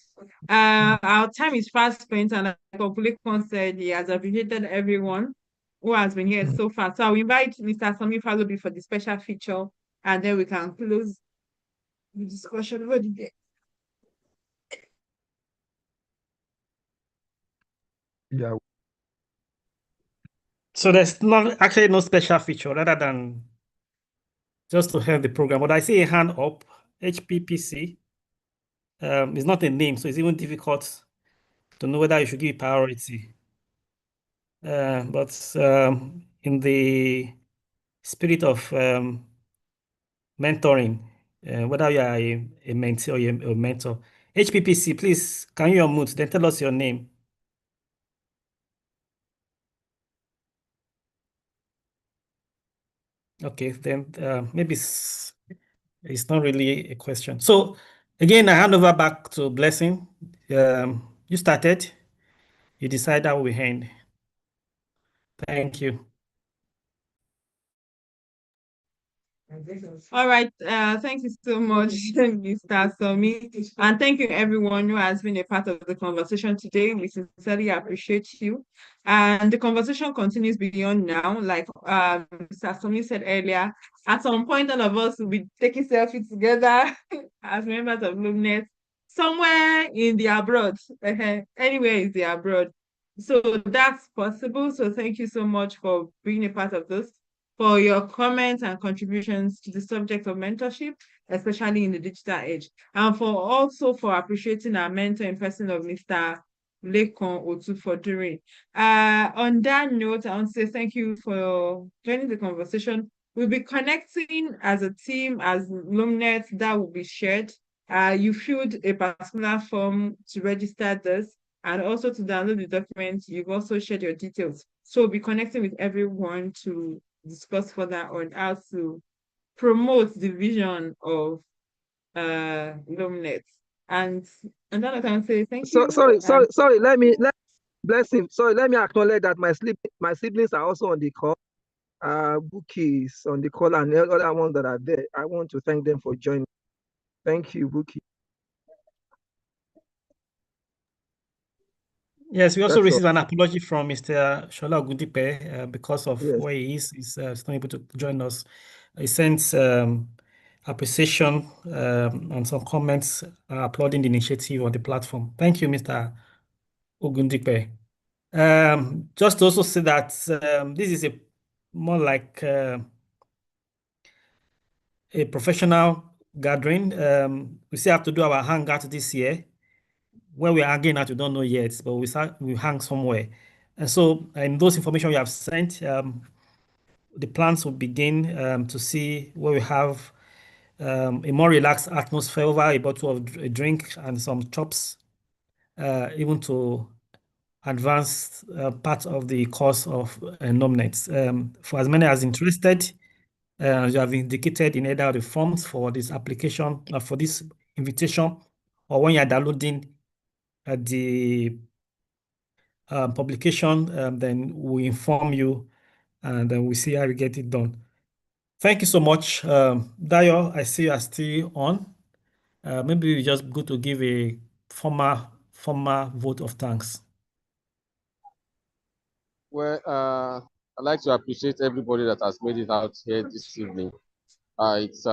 Our time is fast spent, and like Lekan said, he has appreciated everyone who has been here so far. So I'll invite Mr. Sami Falobi for the special feature, and then we can close the discussion for the day. Yeah. So there's actually no special feature other than just to help the program. But I see a hand up, HPPC. It's not a name, so it's even difficult to know whether you should give priority. But in the spirit of mentoring, whether you are a mentee or a mentor, HPPC, please, can you unmute? Then tell us your name. Okay, then maybe it's not really a question. So again, I hand over back to Blessing. You started. You decide how we end. Thank you. All right. Thank you so much, Mr. Sami. And thank you everyone who has been a part of the conversation today. We sincerely appreciate you. And the conversation continues beyond now. Like Mr. Sami said earlier, at some point all of us will be taking selfies together as members of LOMNET somewhere in the abroad. Anywhere is the abroad. So that's possible. So thank you so much for being a part of this, for your comments and contributions to the subject of mentorship, especially in the digital age, and for appreciating our mentor in person of Mr. Lekan Otufodunrin. On that note, I want to say thank you for joining the conversation. We'll be connecting as a team, as LOMNET, that will be shared. You filled a particular form to register this. And also to download the documents, you've also shared your details. So we'll be connecting with everyone to discuss further on how to promote the vision of LOMNET. And then I can say thank you. Sorry. Bless him. Sorry, let me acknowledge that my siblings are also on the call. Buki is on the call, and the other ones that are there. I want to thank them for joining. Thank you, Buki. Yes, we also That's received all. an apology from Mr. Shola Ogundipe because of Yes. where he is. He's not able to join us. He sent appreciation and some comments applauding the initiative on the platform. Thank you, Mr. Ogundipe. Just to also say that this is more like a professional gathering. We still have to do our hangout this year. Where we're hanging out, we don't know yet, but we hang somewhere. And so, in those information you have sent, the plans will begin to see where we have a more relaxed atmosphere over a bottle of a drink and some chops, even to advance part of the course of LOMNET. For as many as interested, you have indicated in either of the forms for this application, for this invitation, or when you are downloading the publication, then we inform you and then we see how we get it done. Thank you so much. Dayo, I see you are still on. Maybe we just go to give a formal vote of thanks. Well, I'd like to appreciate everybody that has made it out here this evening. It's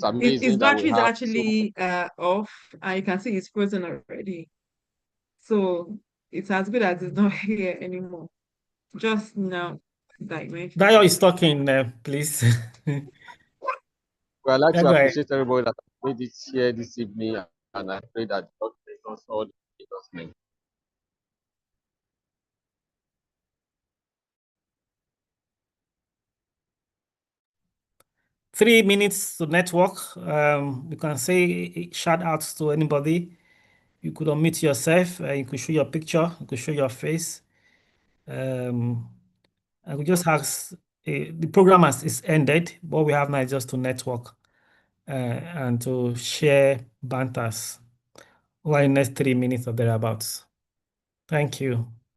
amazing His that we battery is have actually off, and you can see it's frozen already. So it's as good as it's not here anymore. Just now, dimension. Dayo is talking, please. Well, I'd like Yeah, to go ahead. appreciate everybody that made it here this evening, and I pray that God bless us all in Jesus' name. Three minutes to network. You can say shout outs to anybody. You could unmute yourself. You could show your picture. You could show your face. I could just ask. The program is ended. What we have now is just to network and to share banters over the next 3 minutes or thereabouts. Thank you.